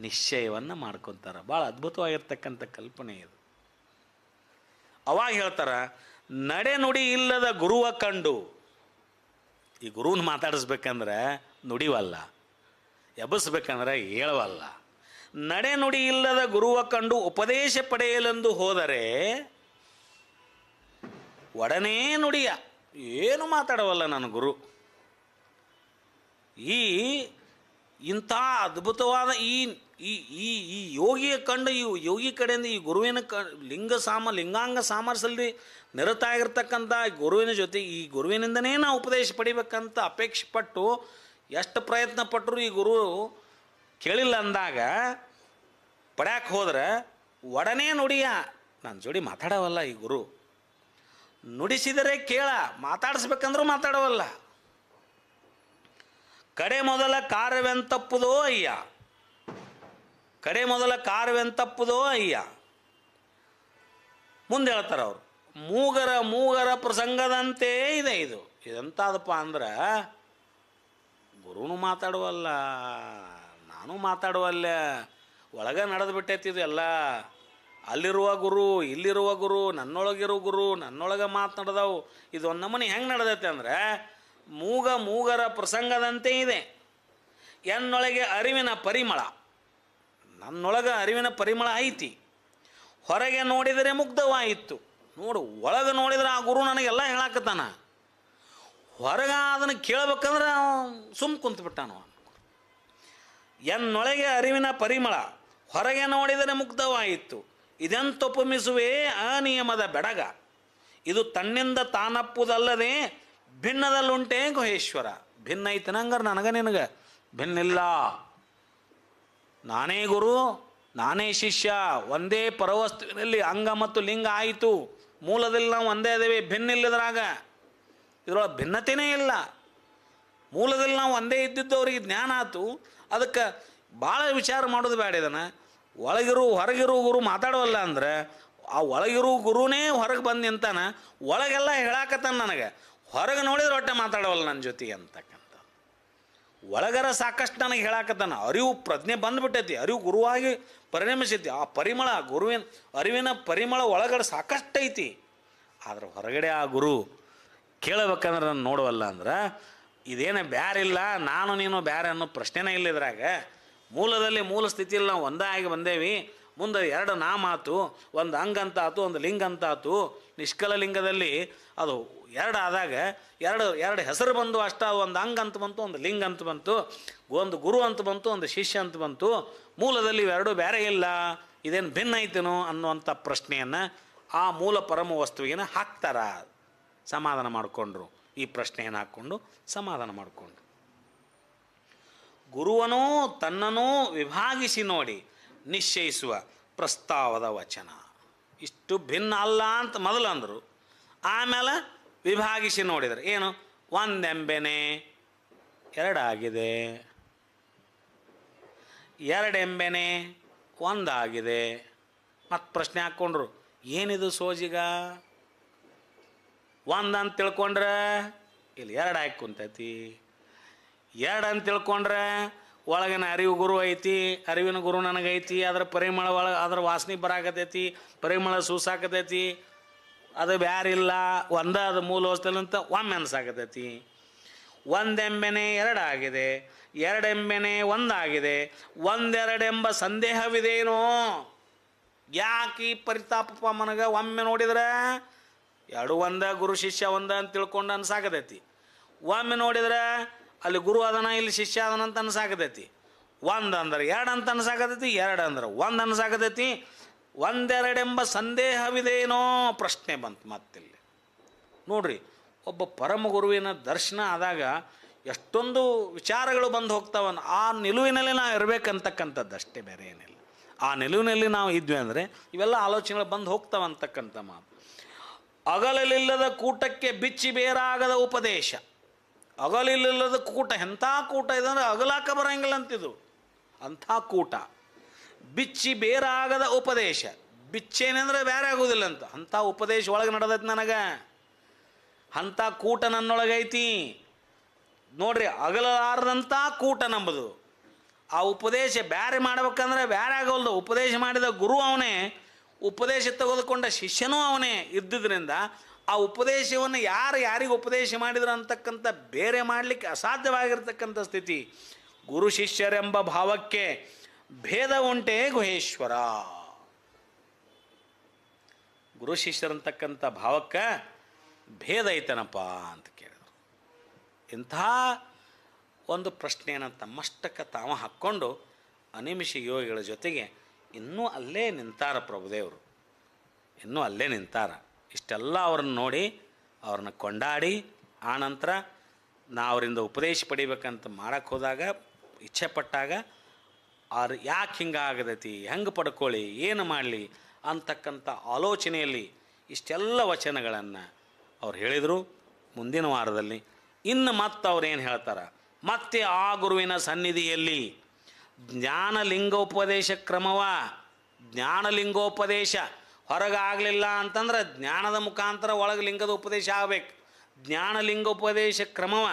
ನಿಶ್ಚಯವನ್ನು ಮಾಡ್ಕೊತಾರೆ. ಭಾಳ ಅದ್ಭುತವಾಗಿರ್ತಕ್ಕಂಥ ಕಲ್ಪನೆ ಇದು. ಅವಾಗ ಹೇಳ್ತಾರೆ, ನಡೆ ನುಡಿ ಇಲ್ಲದ ಗುರುವ ಕಂಡು. ಈ ಗುರುವನ್ನ ಮಾತಾಡಿಸ್ಬೇಕಂದ್ರೆ ನುಡಿವಲ್ಲ, ಎಬ್ಬಿಸ್ಬೇಕಂದ್ರೆ ಹೇಳವಲ್ಲ. ನಡೆ ನುಡಿ ಇಲ್ಲದ ಗುರುವ ಕಂಡು ಉಪದೇಶ ಪಡೆಯಲೆಂದು ಹೋದರೆ ಒಡನೆ ನುಡಿಯ ಏನು ಮಾತಾಡವಲ್ಲ ನನ್ನ ಗುರು. ಇಂಥ ಅದ್ಭುತವಾದ ಈ ಯೋಗಿಯ ಕಂಡು ಈ ಯೋಗಿ ಕಡೆಯಿಂದ ಈ ಗುರುವಿನ ಲಿಂಗಾಂಗ ಸಾಮರಸ್ಯದಲ್ಲಿ ನಿರತಾಗಿರ್ತಕ್ಕಂಥ ಗುರುವಿನ ಜೊತೆ ಈ ಗುರುವಿನಿಂದನೇ ನಾವು ಉಪದೇಶ ಪಡಿಬೇಕಂತ ಅಪೇಕ್ಷೆ ಪಟ್ಟು ಎಷ್ಟು ಪ್ರಯತ್ನ ಪಟ್ಟರು ಈ ಗುರು ಕೇಳಿಲ್ಲ ಅಂದಾಗ ಪಡ್ಯಾಕೆ ಹೋದ್ರೆ ಒಡನೆ ನುಡಿಯ ನನ್ನ ಜೋಡಿ ಮಾತಾಡವಲ್ಲ ಈ ಗುರು. ನುಡಿಸಿದರೆ ಕೇಳ, ಮಾತಾಡಿಸ್ಬೇಕಂದ್ರೂ ಮಾತಾಡವಲ್ಲ. ಕಡೆ ಮೊದಲ ಕಾರ್ಯವೆಂತಪ್ಪುದೋ ಅಯ್ಯ, ಕಡೆ ಮೊದಲ ಕಾರ್ಯವೆಂತಪ್ಪುದೋ ಅಯ್ಯ. ಮುಂದೆ ಹೇಳ್ತಾರೆ ಅವರು, ಮೂಗರ ಪ್ರಸಂಗದಂತೆ ಇದೆ ಇದು. ಇದೆಂತಾದಪ್ಪ ಅಂದ್ರೆ ಗುರುನು ಮಾತಾಡುವಲ್ಲ, ನಾನು ಮಾತಾಡುವಲ್ಲ, ಒಳಗೆ ನಡೆದು ಬಿಟ್ಟೈತಿ ಇದು ಎಲ್ಲ. ಅಲ್ಲಿರುವ ಗುರು, ಇಲ್ಲಿರುವ ಗುರು, ನನ್ನೊಳಗಿರೋ ಗುರು, ನನ್ನೊಳಗೆ ಮಾತನಾಡ್ದವು. ಇದು ಒಂದು ನಮೂನಿ ಹೆಂಗೆ ನಡೆದೈತೆ ಅಂದರೆ ಮೂಗರ ಪ್ರಸಂಗದಂತೆ ಇದೆ. ಎನ್ನೊಳಗೆ ಅರಿವಿನ ಪರಿಮಳ, ನನ್ನೊಳಗೆ ಅರಿವಿನ ಪರಿಮಳ ಐತಿ. ಹೊರಗೆ ನೋಡಿದರೆ ಮುಗ್ಧವಾಯಿತು. ನೋಡು, ಒಳಗೆ ನೋಡಿದ್ರೆ ಆ ಗುರು ನನಗೆಲ್ಲ ಹೇಳಾಕತ್ತಾನ. ಹೊರಗೆ ಅದನ್ನು ಕೇಳಬೇಕಂದ್ರೆ ಸುಮ್ಮ ಕುಂತ್ಬಿಟ್ಟಾನು. ಎನ್ನೊಳಗೆ ಅರಿವಿನ ಪರಿಮಳ, ಹೊರಗೆ ನೋಡಿದರೆ ಮುಗ್ಧವಾಯಿತು. ಇದೆಂತೊಪ್ಪಮಿಸುವೆ ಅನಿಯಮದ ಬೆಡಗ, ಇದು ತನ್ನಿಂದ ತಾನಪ್ಪುದಲ್ಲದೆ ಭಿನ್ನದಲ್ಲುಂಟೇ ಗುಹೇಶ್ವರ. ಭಿನ್ನ ಐತನಂಗಾರೆ ನನಗೆ ನಿನಗೆ ಭಿನ್ನಿಲ್ಲ. ನಾನೇ ಗುರು, ನಾನೇ ಶಿಷ್ಯ, ಒಂದೇ ಪರವಸ್ತುವಿನಲ್ಲಿ ಅಂಗ ಮತ್ತು ಲಿಂಗ ಆಯಿತು. ಮೂಲದಲ್ಲಿ ನಾವು ಒಂದೇ ಅದೇವೆ, ಭಿನ್ನಿಲ್ಲದ್ರಾಗ. ಇದರೊಳಗೆ ಭಿನ್ನತೆಯೇ ಇಲ್ಲ. ಮೂಲದಲ್ಲಿ ನಾವು ಒಂದೇ ಇದ್ದಿದ್ದವ್ರಿಗೆ ಜ್ಞಾನ ಆಯ್ತು. ಅದಕ್ಕೆ ಭಾಳ ವಿಚಾರ ಮಾಡೋದು ಬೇಡ. ಇದನ್ನು ಹೊರಗಿರೋ ಗುರು ಮಾತಾಡೋಲ್ಲ ಅಂದ್ರೆ ಆ ಒಳಗಿರೋ ಗುರುನೇ ಹೊರಗೆ ಬಂದು ನಿಂತಾನ, ಒಳಗೆಲ್ಲ ಹೇಳಾಕತ್ತಾನ ನನಗೆ. ಹೊರಗೆ ನೋಡಿದ್ರೆ ಹೊಟ್ಟೆ ಮಾತಾಡೋಲ್ಲ ನನ್ನ ಜೊತೆಗೆ ಅಂತಕ್ಕಂಥ. ಒಳಗರ ಸಾಕಷ್ಟು ನನಗೆ ಹೇಳಾಕತ್ತಾನ. ಅರಿವು ಪ್ರಜ್ಞೆ ಬಂದುಬಿಟ್ಟೈತಿ, ಅರಿವು ಗುರುವಾಗಿ ಪರಿಣಮಿಸೈತಿ. ಆ ಪರಿಮಳ, ಗುರುವಿನ ಅರಿವಿನ ಪರಿಮಳ ಒಳಗಡೆ ಸಾಕಷ್ಟು ಐತಿ. ಆದ್ರೆ ಹೊರಗಡೆ ಆ ಗುರು ಕೇಳಬೇಕಂದ್ರೆ ನಾನು ನೋಡುವಲ್ಲ ಅಂದ್ರೆ ಇದೇನೇ ಬ್ಯಾರಿಲ್ಲ, ನಾನು ನೀನು ಬ್ಯಾರೆ ಅನ್ನೋ ಪ್ರಶ್ನೆನೇ ಇಲ್ಲ ಇದ್ರಾಗ. ಮೂಲದಲ್ಲಿ ಮೂಲ ಸ್ಥಿತಿಯಲ್ಲಿ ನಾವು ಒಂದೇ ಆಗಿ ಬಂದೇವಿ. ಮುಂದೆ ಎರಡು ನಾಮ ಆತು, ಒಂದು ಅಂಗ ಅಂತ ಆತು, ಒಂದು ಲಿಂಗ ಅಂತ ಆತು. ನಿಷ್ಕಲ ಲಿಂಗದಲ್ಲಿ ಅದು ಎರಡು ಆದಾಗ ಎರಡು ಹೆಸರು ಬಂದು ಅಷ್ಟ. ಒಂದು ಅಂಗ ಅಂತ ಬಂತು, ಒಂದು ಲಿಂಗ ಅಂತ ಬಂತು, ಒಂದು ಗುರು ಅಂತ ಬಂತು, ಒಂದು ಶಿಷ್ಯ ಅಂತ ಬಂತು. ಮೂಲದಲ್ಲಿ ಇವೆರಡೂ ಬೇರೆ ಇಲ್ಲ, ಇದೇನು ಭಿನ್ನ ಐತೇನೋ ಅನ್ನುವಂಥ ಪ್ರಶ್ನೆಯನ್ನು ಆ ಮೂಲ ಪರಮ ವಸ್ತುವಿನ ಹಾಕ್ತಾರ. ಸಮಾಧಾನ ಮಾಡಿಕೊಂಡ್ರು, ಈ ಪ್ರಶ್ನೆಯನ್ನು ಹಾಕ್ಕೊಂಡು ಸಮಾಧಾನ ಮಾಡಿಕೊಂಡು ಗುರುವನೂ ತನ್ನನೂ ವಿಭಾಗಿಸಿ ನೋಡಿ ನಿಶ್ಚಯಿಸುವ ಪ್ರಸ್ತಾವದ ವಚನ. ಇಷ್ಟು ಭಿನ್ನ ಅಲ್ಲ ಅಂತ ಮೊದಲು ಅಂದರು. ಆಮೇಲೆ ವಿಭಾಗಿಸಿ ನೋಡಿದರೆ ಏನು, ಒಂದೆಂಬೆನೆ ಎರಡಾಗಿದೆ, ಎರಡೆಂಬೆನೆ ಒಂದಾಗಿದೆ. ಮತ್ತು ಪ್ರಶ್ನೆ ಹಾಕ್ಕೊಂಡ್ರು, ಏನಿದು ಸೋಜಿಗ? ಒಂದಂತ ತಿಳ್ಕೊಂಡ್ರೆ ಇಲ್ಲಿ ಎರಡು ಹಾಕಿ ಕುಂತೈತಿ, ಎರಡು ಅಂತ ತಿಳ್ಕೊಂಡ್ರೆ ಒಳಗಿನ ಅರಿವು ಗುರು ಐತಿ, ಅರಿವಿನ ಗುರು ನನಗೈತಿ. ಅದರ ಪರಿಮಳ ಒಳಗೆ ಅದರ ವಾಸನೆ ಬರಾಕತೈತಿ, ಪರಿಮಳ ಸೂಸಾಕತೈತಿ. ಅದು ಬ್ಯಾರಿಲ್ಲ, ಒಂದ ಅದು ಮೂಲ ವಸ್ತುವಂತ ಒಮ್ಮೆ ಅನ್ಸಾಕತೈತಿ. ಒಂದೆಂಬೆನೆ ಎರಡಾಗಿದೆ, ಎರಡೆಂಬೆನೆ ಒಂದಾಗಿದೆ, ಒಂದೆರಡೆಂಬ ಸಂದೇಹವಿದೇನೋ. ಯಾಕೆ ಈ ಪರಿತಾಪ ಮನಗೆ? ಒಮ್ಮೆ ನೋಡಿದ್ರೆ ಎರಡು ಒಂದ, ಗುರು ಶಿಷ್ಯ ಒಂದ ಅಂತ ತಿಳ್ಕೊಂಡು ಅನ್ಸಾಕತೈತಿ. ಒಮ್ಮೆ ನೋಡಿದ್ರೆ ಅಲ್ಲಿ ಗುರು ಅದನ, ಇಲ್ಲಿ ಶಿಷ್ಯ ಅದನ ಅಂತ ಅನ್ಸಾಕತೈತಿ. ಒಂದು ಅಂದ್ರೆ ಎರಡು ಅಂತ ಅನ್ಸಾಕತೈತಿ, ಎರಡು ಅಂದ್ರೆ ಒಂದು ಅನ್ಸಾಕತೈತಿ. ಒಂದೆರಡೆಂಬ ಸಂದೇಹವಿದೇನೋ ಪ್ರಶ್ನೆ ಬಂತು ಮತ್ತಿಲ್ಲಿ. ನೋಡ್ರಿ, ಒಬ್ಬ ಪರಮ ಗುರುವಿನ ದರ್ಶನ ಆದಾಗ ಎಷ್ಟೊಂದು ವಿಚಾರಗಳು ಬಂದು ಹೋಗ್ತಾವ. ಆ ನಿಲುವಿನಲ್ಲಿ ನಾವು ಇರಬೇಕಂತಕ್ಕಂಥದ್ದು ಅಷ್ಟೇ, ಬೇರೆ ಏನಿಲ್ಲ. ಆ ನಿಲುವಿನಲ್ಲಿ ನಾವು ಇದ್ವಿ ಅಂದರೆ ಇವೆಲ್ಲ ಆಲೋಚನೆಗಳು ಬಂದು ಹೋಗ್ತಾವಂತಕ್ಕಂಥ ಮಾತು. ಅಗಲಿಲ್ಲದ ಕೂಟಕ್ಕೆ ಬಿಚ್ಚಿ ಬೇರಾಗದ ಉಪದೇಶ. ಅಗಲಿಲ್ಲದ ಕೂಟ ಎಂಥ ಕೂಟ ಇದೆ ಅಂದರೆ ಅಗಲಾಕ ಬರೋಂಗಿಲ್ಲ ಅಂತಿದ್ದು ಅಂಥ ಕೂಟ. ಬಿಚ್ಚಿ ಬೇರಾಗದ ಉಪದೇಶ. ಬಿಚ್ಚೇನೆಂದರೆ ಬೇರೆ ಆಗೋದಿಲ್ಲ ಅಂತ. ಅಂಥ ಉಪದೇಶ ಒಳಗೆ ನಡೆದೈತೆ ನನಗೆ. ಅಂಥ ಕೂಟ ನನ್ನೊಳಗೈತಿ ನೋಡ್ರಿ. ಅಗಲಾರದಂಥ ಕೂಟ ನಂಬುದು. ಆ ಉಪದೇಶ ಬೇರೆ ಮಾಡ್ಬೇಕಂದ್ರೆ ಬೇರೆ ಆಗೋಲ್ದು. ಉಪದೇಶ ಮಾಡಿದ ಗುರು ಅವನೇ, ಉಪದೇಶ ತೆಗೆದುಕೊಂಡ ಶಿಷ್ಯನೂ ಅವನೇ ಇದ್ದಿದ್ದರಿಂದ ಆ ಉಪದೇಶವನ್ನು ಯಾರಿಗೆ ಉಪದೇಶ ಮಾಡಿದ್ರು ಅಂತಕ್ಕಂಥ ಬೇರೆ ಮಾಡಲಿಕ್ಕೆ ಅಸಾಧ್ಯವಾಗಿರ್ತಕ್ಕಂಥ ಸ್ಥಿತಿ. ಗುರು ಶಿಷ್ಯರೆಂಬ ಭಾವಕ್ಕೆ ಭೇದ ಉಂಟೇ ಗುಹೇಶ್ವರ. ಗುರು ಶಿಷ್ಯರಂತಕ್ಕಂಥ ಭಾವಕ್ಕೆ ಭೇದ ಐತನಪ್ಪ ಅಂತ ಕೇಳಿದರು. ಇಂಥ ಒಂದು ಪ್ರಶ್ನೆಯನ್ನು ತಮ್ಮಷ್ಟಕ್ಕೆ ತಾವು ಹಾಕ್ಕೊಂಡು ಅನಿಮಿಷ ಯೋಗಿಗಳ ಜೊತೆಗೆ ಇನ್ನೂ ಅಲ್ಲೇ ನಿಂತಾರ ಪ್ರಭುದೇವರು. ಇನ್ನೂ ಅಲ್ಲೇ ನಿಂತಾರ. ಇಷ್ಟೆಲ್ಲ ಅವ್ರನ್ನ ನೋಡಿ ಅವ್ರನ್ನ ಕೊಂಡಾಡಿ ಆನಂತರ ನಾ ಅವರಿಂದ ಉಪದೇಶ ಪಡಿಬೇಕಂತ ಮಾಡಕ್ಕೆ ಹೋದಾಗ, ಇಚ್ಛೆ ಪಟ್ಟಾಗ ಅವ್ರು ಯಾಕೆ ಹಿಂಗಾಗದೈತಿ, ಹೆಂಗೆ ಪಡ್ಕೊಳ್ಳಿ, ಏನು ಮಾಡಲಿ ಅಂತಕ್ಕಂಥ ಆಲೋಚನೆಯಲ್ಲಿ ಇಷ್ಟೆಲ್ಲ ವಚನಗಳನ್ನು ಅವ್ರು ಹೇಳಿದರು. ಮುಂದಿನ ವಾರದಲ್ಲಿ ಇನ್ನು ಮತ್ತೆ ಅವ್ರೇನು ಹೇಳ್ತಾರೆ, ಮತ್ತೆ ಆ ಗುರುವಿನ ಸನ್ನಿಧಿಯಲ್ಲಿ ಜ್ಞಾನಲಿಂಗೋಪದೇಶ ಕ್ರಮವ, ಜ್ಞಾನಲಿಂಗೋಪದೇಶ ಹೊರಗಾಗಲಿಲ್ಲ ಅಂತಂದ್ರೆ ಜ್ಞಾನದ ಮುಖಾಂತರ ಒಳಗೆ ಲಿಂಗದ ಉಪದೇಶ ಆಗಬೇಕು. ಜ್ಞಾನಲಿಂಗೋಪದೇಶ ಕ್ರಮವ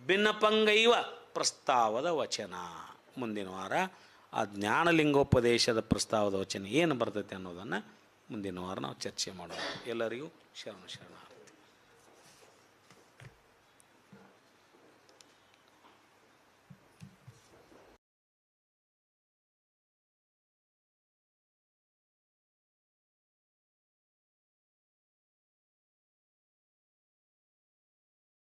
ಭಿನ್ನಪಂಗೈವ ಪ್ರಸ್ತಾವದ ವಚನ. ಮುಂದಿನ ವಾರ ಆ ಜ್ಞಾನಲಿಂಗೋಪದೇಶದ ಪ್ರಸ್ತಾವದ ವಚನ ಏನು ಬರ್ತೈತೆ ಅನ್ನೋದನ್ನು ಮುಂದಿನ ವಾರ ನಾವು ಚರ್ಚೆ ಮಾಡೋಣ. ಎಲ್ಲರಿಗೂ ಶರಣ ಶರಣ.